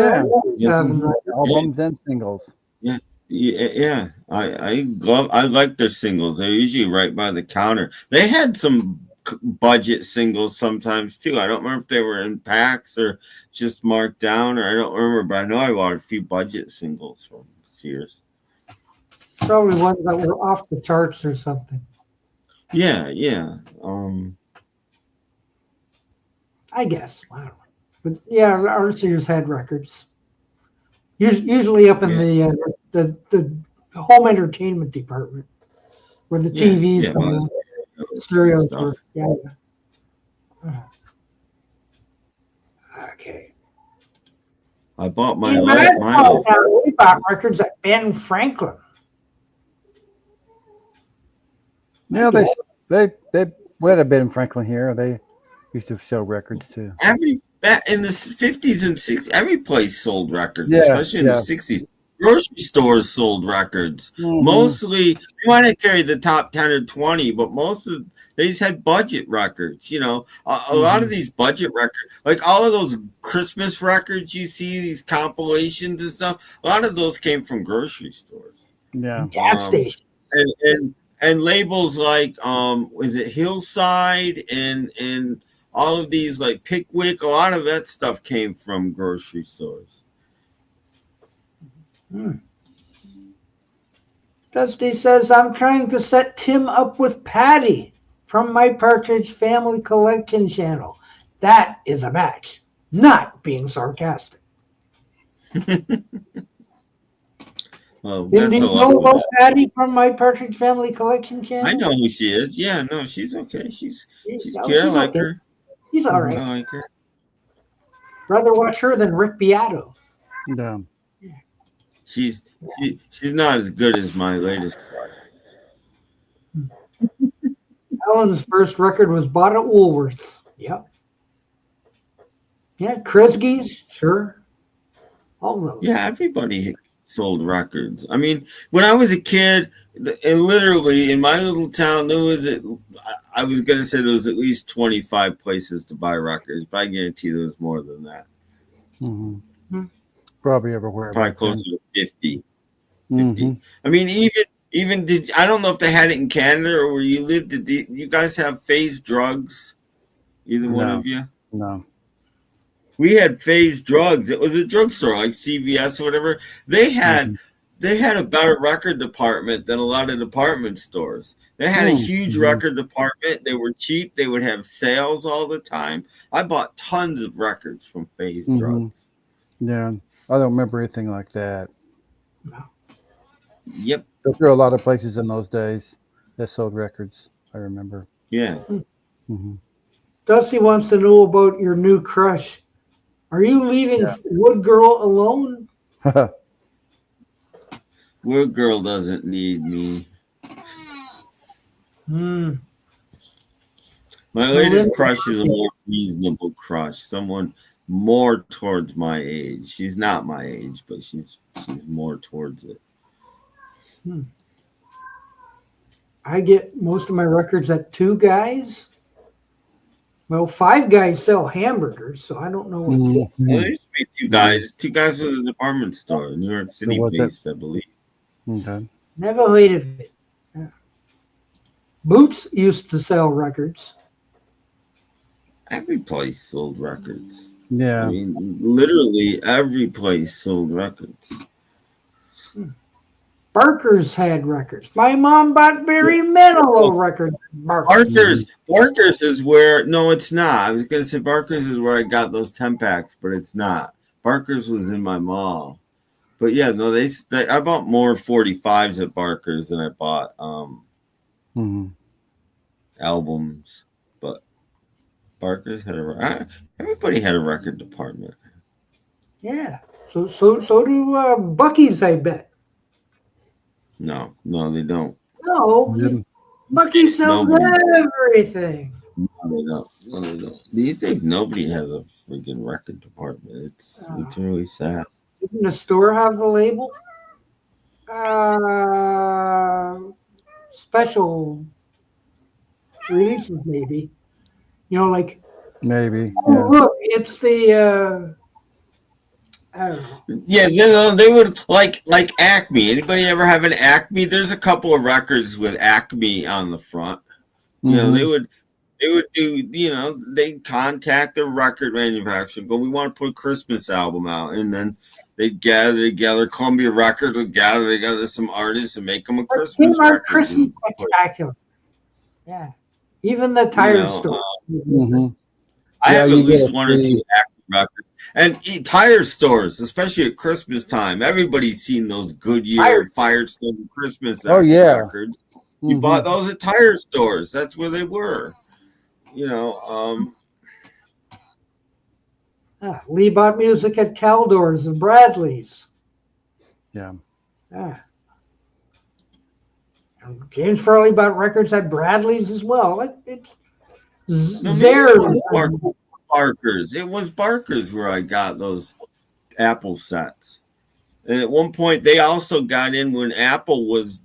F: Yeah. Albums and singles.
H: Yeah. I like their singles. They're usually right by the counter. They had some budget singles sometimes too. I don't remember if they were in packs or just marked down, or I don't remember, but I know I bought a few budget singles from Sears.
E: Probably ones that were off the charts or something.
H: Yeah.
E: I guess. Wow. But yeah, our Sears had records. Usually up in the home entertainment department, where the TVs and the stereos were. Yeah. Okay.
H: I bought my
E: we bought records at Ben Franklin.
F: Yeah, they would have been in Franklin here. They used to sell records too.
H: Back in the 50s and 60s, every place sold records,
F: Yeah,
H: especially in the
F: yeah.
H: 60s. Grocery stores sold records. Mostly, you might have carried the top 10 or 20, but most of they just had budget records. You know, a lot of these budget records, like all of those Christmas records you see, these compilations and stuff, a lot of those came from grocery stores.
F: Yeah.
E: Gas station.
H: And labels like is it Hillside and all of these like Pickwick, a lot of that stuff came from grocery stores.
E: Dusty says, I'm trying to set Tim up with Patty from my Partridge Family Collection channel. That is a match. Not being sarcastic.
H: Well,
E: Didn't
H: that's
E: you
H: a lot
E: know
H: of
E: about
H: that.
E: Patty from my Partridge Family Collection channel?
H: I know who she is. Yeah, no, she's okay. She's
E: No,
H: good. I
E: she's
H: like
E: okay.
H: her.
E: She's all right.
H: I like her.
E: Rather watch her than Rick Beato.
F: Yeah.
H: She's not as good as my latest.
E: Alan's first record was bought at Woolworths. Yep. Yeah, Kresge's, sure. All of those.
H: Yeah, everybody sold records. I mean, when I was a kid, and literally in my little town, there was I was going to say there was at least 25 places to buy records, but I guarantee there was more than that.
F: Probably everywhere.
H: Probably closer to 50. 50. I mean, even I don't know if they had it in Canada or where you lived. Did you guys have phase drugs? Either one of you?
F: No.
H: We had phase drugs. It was a drugstore like CVS or whatever. They had a better record department than a lot of department stores. They had a huge record department. They were cheap. They would have sales all the time. I bought tons of records from phase drugs.
F: Yeah. I don't remember anything like that.
H: Yep.
F: There were a lot of places in those days that sold records. I remember.
H: Yeah.
E: Dusty wants to know about your new crush. Are you leaving Wood Girl alone?
H: Wood Girl doesn't need me. My latest crush is a more reasonable crush. Someone more towards my age. She's not my age, but she's more towards it.
E: I get most of my records at Two Guys. Well, Five Guys sell hamburgers, so I don't know what.
H: Well, there used to be Two Guys. Two Guys was a department store, New York City based, I believe.
F: Okay.
E: Never heard of it. Yeah. Boots used to sell records.
H: Every place sold records.
F: Yeah.
H: I mean, literally every place sold records.
E: Barker's had records. My mom bought Barry Manilow records.
H: Barker's is where, no, it's not. I was going to say Barker's is where I got those 10 packs, but it's not. Barker's was in my mall. But yeah, no, I bought more 45s at Barker's than I bought albums. But Barker's had everybody had a record department.
E: Yeah. So do Buc-ee's, I bet.
H: No, they don't.
E: No. Buc-ee sells everything.
H: No, they don't. These days, nobody has a freaking record department. It's really sad.
E: Doesn't the store have the label? Special releases, maybe. You know, like.
F: Maybe.
E: Oh, look, it's the. I don't know.
H: Yeah, they would like Acme. Anybody ever have an Acme? There's a couple of records with Acme on the front. You know, they would do. You know, they'd contact the record manufacturer, go, we want to put a Christmas album out, and then they'd gather together. Columbia Records would gather together some artists and make them a Christmas record.
E: Christmas spectacular. Yeah, even the tire store.
H: I have at least one or two Acme records. And tire stores, especially at Christmas time, everybody's seen those Goodyear Firestone Christmas records. You bought those at tire stores. That's where they were. You know,
E: Lee bought music at Caldor's and Bradley's.
F: Yeah.
E: James Farley bought records at Bradley's as well. It's
H: No, maybe
E: there.
H: it was Barker's. It was Barker's where I got those Apple sets. And at one point, they also got in when Apple was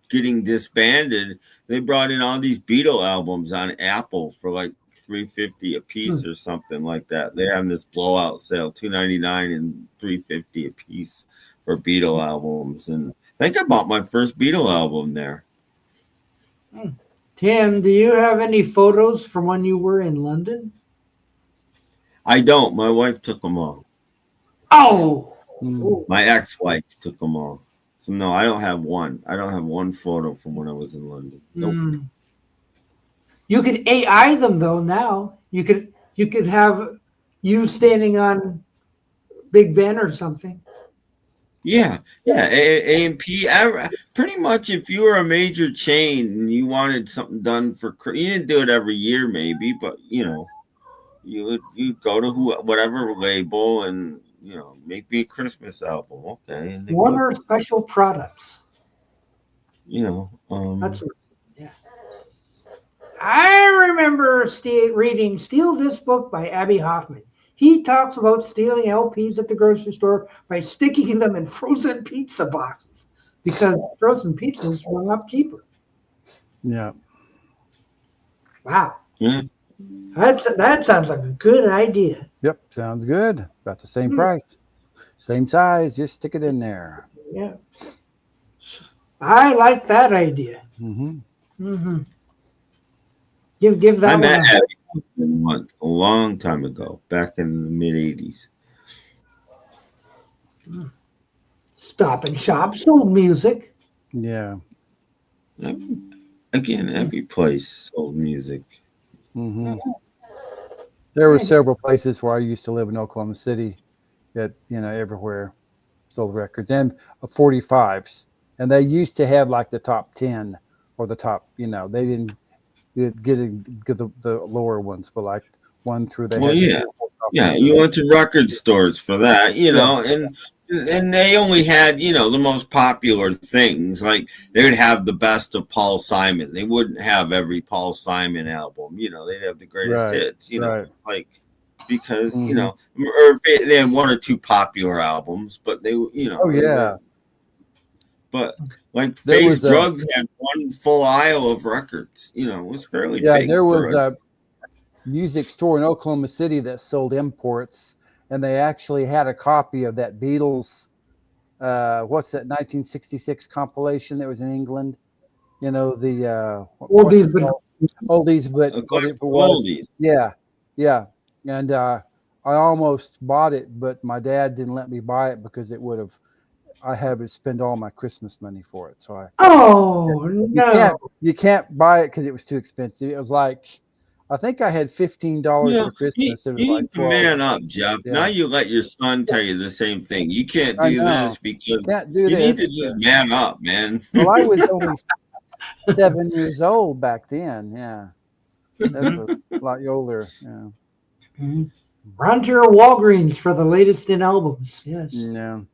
H: getting disbanded. They brought in all these Beatle albums on Apple for like $3.50 a piece or something like that. They have this blowout sale, $2.99 and $3.50 a piece for Beatle albums. And I think I bought my first Beatle album there.
E: Tim, do you have any photos from when you were in London?
H: I don't. My wife took them all.
E: Oh!
H: My ex-wife took them all. So no, I don't have one. I don't have one photo from when I was in London. Nope.
E: You could AI them though now. You could have you standing on Big Ben or something.
H: Yeah. A&P. Pretty much if you were a major chain and you wanted something done for, you didn't do it every year maybe, but you'd go to whatever label and make me a Christmas album. Okay. And
E: Warner Special Products.
H: That's
E: yeah. I remember reading Steal This Book by Abby Hoffman. He talks about stealing LPs at the grocery store by sticking them in frozen pizza boxes because frozen pizzas run up cheaper.
F: Yeah.
E: Wow.
H: Yeah.
E: That sounds like a good idea.
F: Yep, sounds good. About the same price, same size. Just stick it in there.
E: Yeah. I like that idea. Give that
H: I
E: one
H: met Abby once a long time ago, back in the mid-'80s.
E: Stop and Shop sold music.
F: Yeah.
H: Again, every place sold music.
F: There were several places where I used to live in Oklahoma City that, everywhere sold records and 45s. And they used to have like the top 10 or the top, they didn't get the lower ones, but like 1 through the.
H: Well, yeah. You went to record stores for that, and they only had, the most popular things. Like they would have the best of Paul Simon. They wouldn't have every Paul Simon album. They'd have the greatest hits. Like because or they had 1 or 2 popular albums, but they.
F: Oh yeah.
H: But like Phase Drugs had 1 full aisle of records. It was fairly big.
F: There was a music store in Oklahoma City that sold imports, and they actually had a copy of that Beatles, what's that 1966 compilation that was in England? The oldies but
H: oldies.
F: Yeah. And I almost bought it, but my dad didn't let me buy it because I had to spend all my Christmas money for it. So you can't buy it because it was too expensive. It was like, I think I had $15 for Christmas.
H: You need to man up, Jeff. Yeah. Now you let your son tell you the same thing. You can't do this because you need to just man up, man.
F: Well, I was only 7 years old back then. Yeah, that was a lot older. Yeah.
E: Run to your Walgreens for the latest in albums. Yes.
H: No,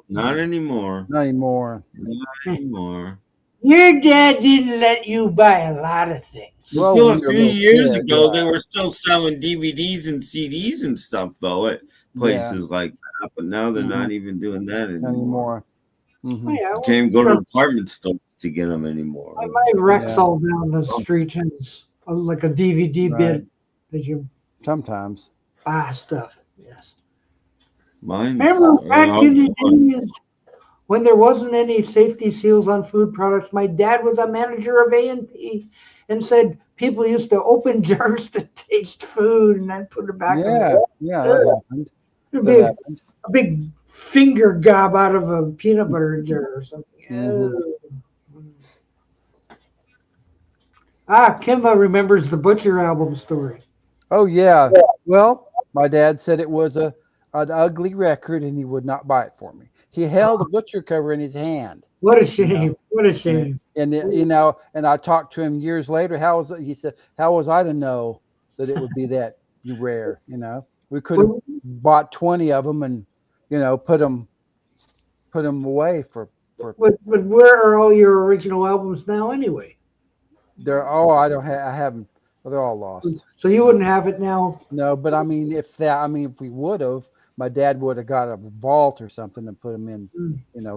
H: not anymore.
F: Not anymore.
H: Not anymore.
E: Your dad didn't let you buy a lot of things.
H: Well, a few years ago, they were still selling DVDs and CDs and stuff, though, at places like that. But now they're not even doing that anymore. You can't even go to department stores to get them anymore.
E: My Rexall down the street has like a DVD bid that you
F: sometimes
E: buy stuff. Yes.
H: Remember
E: back in the days when there wasn't any safety seals on food products, my dad was a manager of A&P and said people used to open jars to taste food and then put it back.
F: That happened.
E: A big finger gob out of a peanut butter jar or something. Kimba remembers the Butcher album story.
F: Oh, yeah. Well, my dad said it was an ugly record and he would not buy it for me. He held the Butcher cover in his hand.
E: What a shame. What a shame.
F: And and I talked to him years later. He said, how was I to know that it would be that rare? We could have bought 20 of them and, put them away for
E: But where are all your original albums now anyway?
F: I haven't. Well, they're all lost.
E: So you wouldn't have it now?
F: No, but I mean, if we would have, my dad would have got a vault or something and put them in,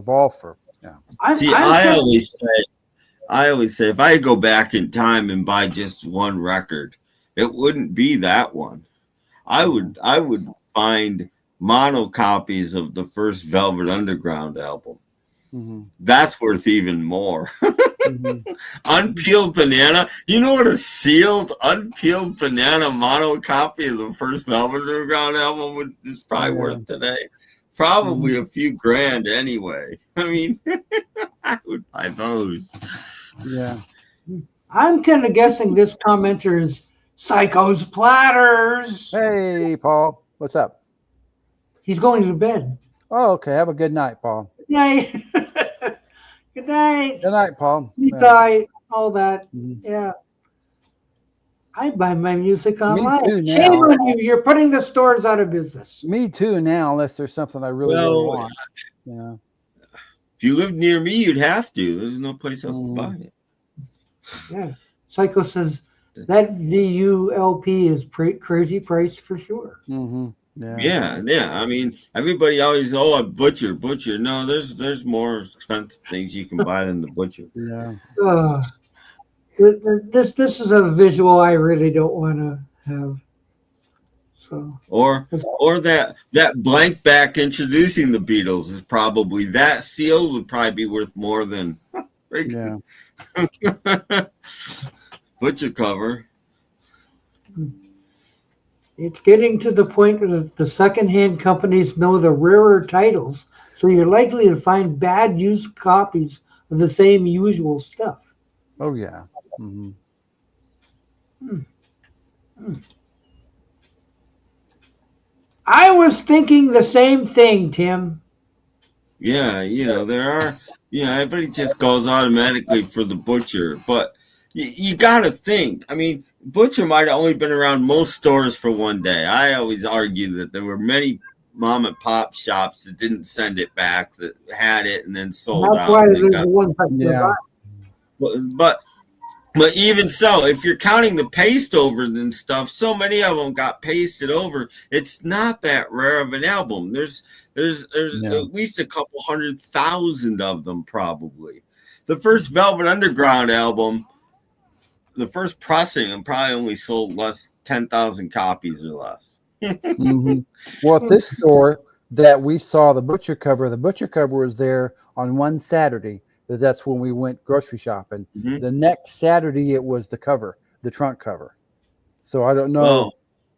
F: vault for. Yeah.
H: See, I always say, if I go back in time and buy just one record, it wouldn't be that one. I would find mono copies of the first Velvet Underground album.
F: Mm-hmm.
H: That's worth even more.
F: Mm-hmm.
H: Unpeeled Banana. You know what a sealed, unpeeled banana mono copy of the first Velvet Underground album is probably worth today? Probably a few grand anyway. I mean, I would buy those.
F: Yeah.
E: I'm kind of guessing this commenter is Psycho's Platters.
F: Hey, Paul. What's up?
E: He's going to bed.
F: Oh, okay. Have a good night, Paul.
E: Good night. Good night.
F: Good night, Paul.
E: Good night. All that.
F: Mm-hmm.
E: Yeah. I buy my music online.
F: Me too,
E: Shame
F: now.
E: on you. You're putting the stores out of business.
F: Me too now, unless there's something I really want. Yeah.
H: If you lived near me, you'd have to. There's no place else to buy it.
E: Yeah. Psycho says that VULP is crazy price for sure.
F: Mm-hmm.
H: Yeah. I mean, everybody always, a butcher. No, there's more expensive things you can buy than the butcher.
F: Yeah.
E: This is a visual I really don't want to have. So.
H: Or that blank back introducing the Beatles is probably, that seal would probably be worth more than butcher cover.
E: It's getting to the point that the secondhand companies know the rarer titles, so you're likely to find bad used copies of the same usual stuff.
F: Oh, yeah. Mm-hmm.
E: I was thinking the same thing, Tim.
H: Yeah, there are, everybody just goes automatically for the butcher, but you got to think. I mean, butcher might have only been around most stores for one day. I always argue that there were many mom and pop shops that didn't send it back, that had it and then sold out.
E: That's why there's the one that
H: But even so, if you're counting the paste overs and stuff, so many of them got pasted over. It's not that rare of an album. There's at least a couple 100,000 of them probably. The first Velvet Underground album, the first pressing, and probably only sold 10,000 copies or less.
F: Mm-hmm. Well, at this store that we saw the butcher cover was there on one Saturday. That's when we went grocery shopping.
H: Mm-hmm.
F: The next Saturday, it was the trunk cover. So I don't know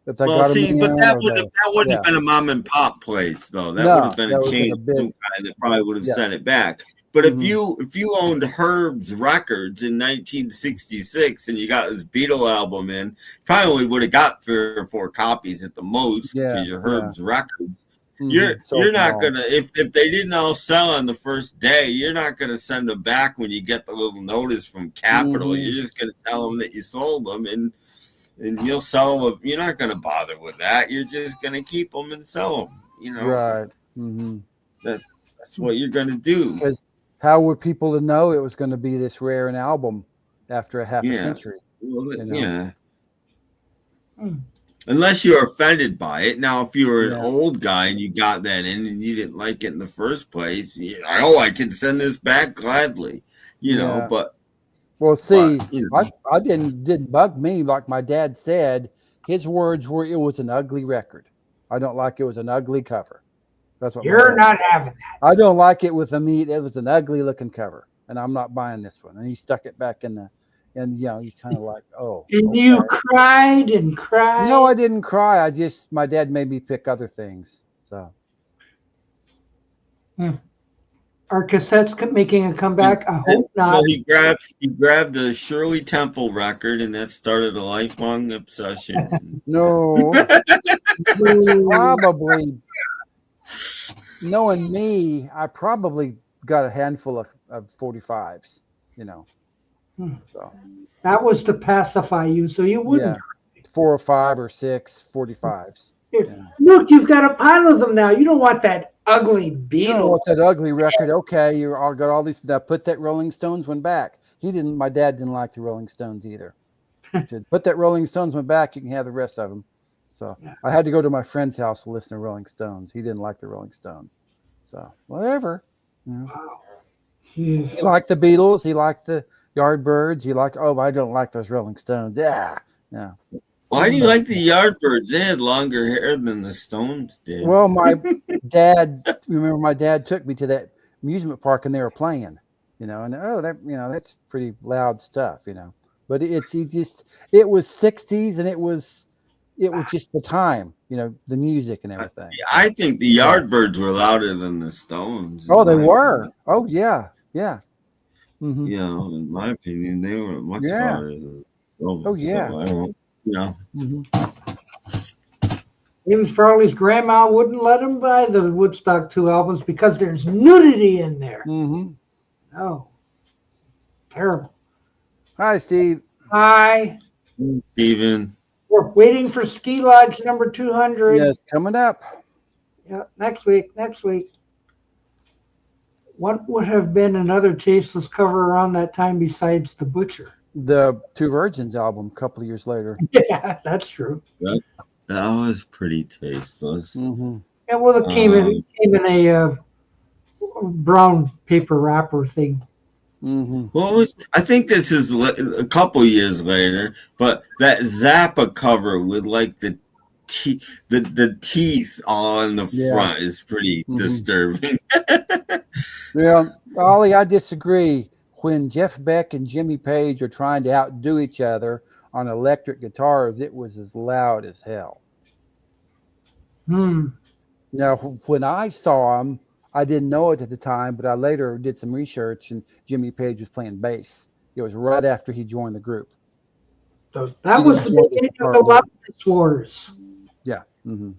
F: if I got them.
H: But that wouldn't have been a mom and pop place, though. That would have been a chain guy that probably would have sent it back. But if you owned Herb's Records in 1966 and you got his Beatle album in, probably only would have got 3 or 4 copies at the most because you're Herb's Records. Mm-hmm. You're not gonna, if they didn't all sell on the first day, you're not gonna send them back when you get the little notice from Capitol.
F: Mm-hmm.
H: You're just gonna tell them that you sold them and you'll sell them. You're not gonna bother with that. You're just gonna keep them and sell them.
F: Right. Mm-hmm.
H: That's what you're gonna do.
F: Because how were people to know it was going to be this rare an album after a half a century?
H: Well, Unless you're offended by it. Now, if you were an old guy and you got that in and you didn't like it in the first place, I can send this back gladly, but.
F: Well, see, I didn't bug me. Like my dad said, his words were, it was an ugly record. I don't like it was an ugly cover. That's what
E: you're not having that.
F: I don't like it with the meat. It was an ugly looking cover, and I'm not buying this one. And he stuck it back in the. And you kind of like, oh.
E: And you cried and cried.
F: No, I didn't cry. My dad made me pick other things. So.
E: Are cassettes making a comeback? I hope not.
H: Well, he grabbed the Shirley Temple record, and that started a lifelong obsession.
F: No. Probably. Knowing me, I probably got a handful of 45s, So
E: that was to pacify you, so you wouldn't.
F: 4 or 5 or 6 45s.
E: Look, you've got a pile of them now. You don't want that ugly Beatle.
F: You don't want that ugly record. Okay, you all got all these. Now put that Rolling Stones one back. He didn't. My dad didn't like the Rolling Stones either. He said, put that Rolling Stones one back. You can have the rest of them. So I had to go to my friend's house to listen to Rolling Stones. He didn't like the Rolling Stones. So whatever.
E: Wow.
F: He liked the Beatles. He liked the Yardbirds. He liked. Oh, I don't like those Rolling Stones. Yeah.
H: Why do you like the Yardbirds? They had longer hair than the Stones did.
F: Well, my dad. Remember, my dad took me to that amusement park and they were playing. And that's pretty loud stuff. But it was 60s and it was just the time. The music and everything.
H: I think the Yardbirds were louder than the Stones.
F: Oh, they were. Oh, yeah. Mm-hmm.
H: In my opinion, they were much louder than the Stones.
F: Oh, yeah.
H: So I don't.
E: James Farley's grandma wouldn't let him buy the Woodstock 2 albums because there's nudity in there.
F: Mm-hmm.
E: Oh, terrible.
F: Hi, Steve.
E: Hi.
H: Steven.
E: We're waiting for Ski Lodge number 200.
F: Yes, coming up.
E: Yeah, next week. What would have been another tasteless cover around that time besides The Butcher?
F: The Two Virgins album a couple of years later.
E: Yeah, that's true.
H: That was pretty tasteless.
F: Mm-hmm.
E: Yeah, well, it came in a brown paper wrapper thing.
F: Mm-hmm.
H: Well, I think this is a couple years later, but that Zappa cover with like the teeth all in the front is pretty disturbing.
F: Yeah, Ollie, I disagree. When Jeff Beck and Jimmy Page are trying to outdo each other on electric guitars, it was as loud as hell. Now, when I saw them, I didn't know it at the time, but I later did some research, and Jimmy Page was playing bass. It was right after he joined the group.
E: So that was the beginning of the Loudness Wars.
F: Yeah. Mm-hmm.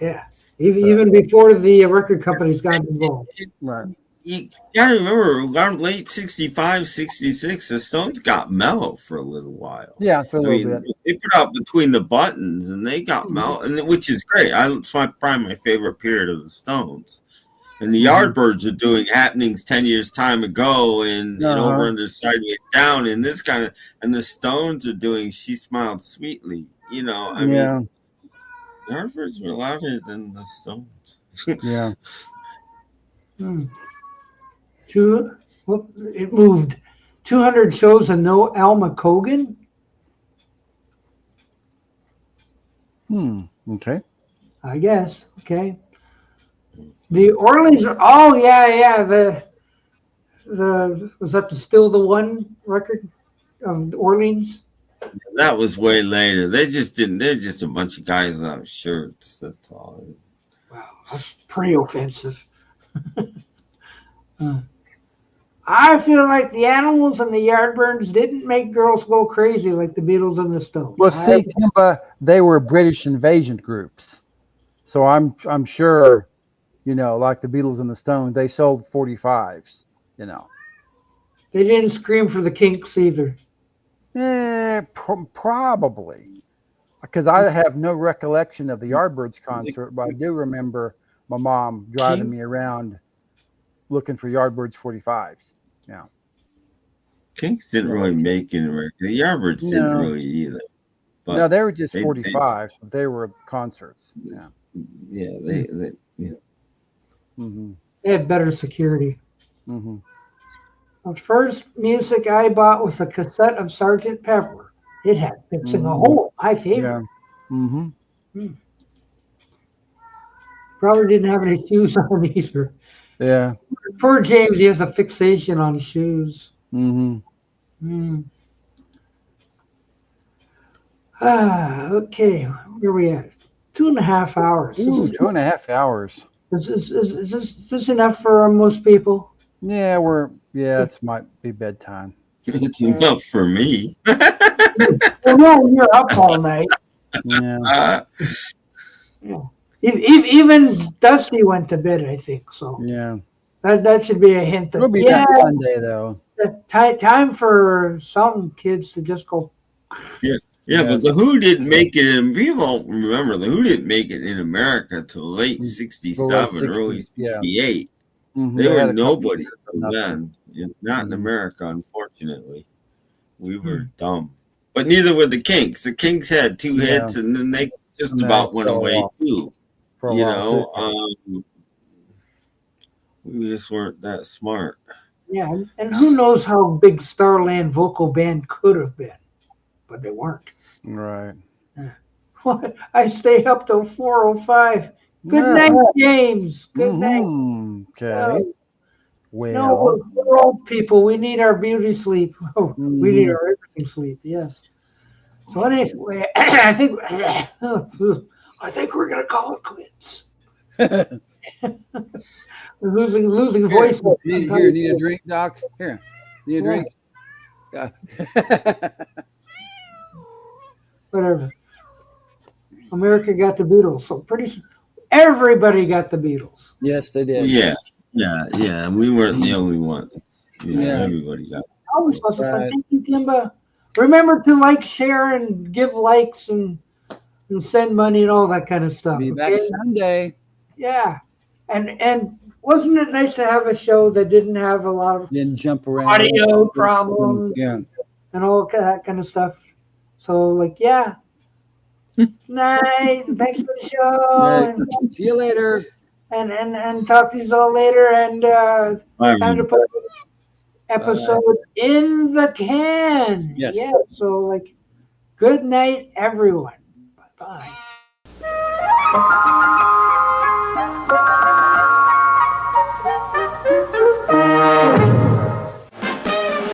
E: Yeah. Even before the record companies got involved.
F: Right.
H: You gotta remember, around late 65, 66, the Stones got mellow for a little while.
F: Yeah, for a little bit.
H: They put out Between the Buttons, and they got mellow, which is great. It's probably my favorite period of the Stones. And the Yardbirds are doing Happenings 10 years time ago, and Over Under Sideways Down, and this kind of, and the Stones are doing She Smiled Sweetly. I mean, the Yardbirds were louder than the Stones.
F: Yeah.
E: It moved 200 shows and no Alma Cogan.
F: Okay.
E: I guess. Okay. The Orleans are. Oh yeah. The was that Still the One record of Orleans?
H: That was way later. They're just a bunch of guys without shirts. That's all.
E: Wow, that's pretty offensive. I feel like the Animals and the Yardbirds didn't make girls go crazy like the Beatles and the Stones.
F: Well, see, Kimba, they were British invasion groups, so I'm sure, like the Beatles and the Stones, they sold 45s.
E: They didn't scream for the Kinks either.
F: Probably, because I have no recollection of the Yardbirds concert, but I do remember my mom driving me around looking for Yardbirds 45s. Yeah.
H: Kinks didn't really make any record. The Yardbirds didn't really either. But
F: no, they were just 45s. They were concerts. Yeah.
H: Yeah,
E: They had better security.
F: Mm-hmm.
E: The first music I bought was a cassette of Sgt. Pepper. It had Fixing a Hole, my favorite.
F: Yeah. Mm-hmm.
E: Probably didn't have any shoes on either.
F: Yeah.
E: Poor James, he has a fixation on shoes. Okay, where are we at? 2.5 hours.
F: Ooh, 2.5 hours.
E: Is this enough for most people?
F: Yeah, it might be bedtime.
H: It's enough for me.
E: Well, no, you're up all night.
F: Yeah.
E: Yeah. Even Dusty went to bed, I think. So
F: yeah,
E: that should be a hint.
F: It'll be that Sunday though.
E: Time for some kids to just go.
H: Yeah, Yeah, but the Who didn't make it in. People don't remember the Who didn't make it in America till late '67, early '68. They were nobody then. Not in America, unfortunately. We were dumb. But neither were the Kinks. The Kinks had 2 hits, and then they just about went away too. You know, we just weren't that smart.
E: Yeah, and who knows how big Starland vocal band could have been, but they weren't.
F: Right.
E: I stayed up till 4:05. Good night, James. Good night.
F: Okay.
E: No, we're old people. We need our beauty sleep. We need our everything sleep. Yes. So anyway, I think we're gonna call it quits. losing voice.
F: Here, need a drink, Doc? Here, need a drink? Yeah.
E: Whatever. America got the Beatles, so everybody got the Beatles.
F: Yes, they did.
H: Yeah. And we weren't the only ones. Everybody got it.
E: Always was fun. Thank you, Kimba. Remember to like, share, and give likes and send money and all that kind of stuff.
F: Be back Sunday.
E: Yeah. And wasn't it nice to have a show that didn't have a lot of
F: jump around
E: audio problems and all that kind of stuff? So, like, yeah. Night. Thanks for the show.
F: And see you later.
E: And talk to you all later. And time to put episode in the can.
F: Yes.
E: Yeah. So, like, good night, everyone. Bye-bye.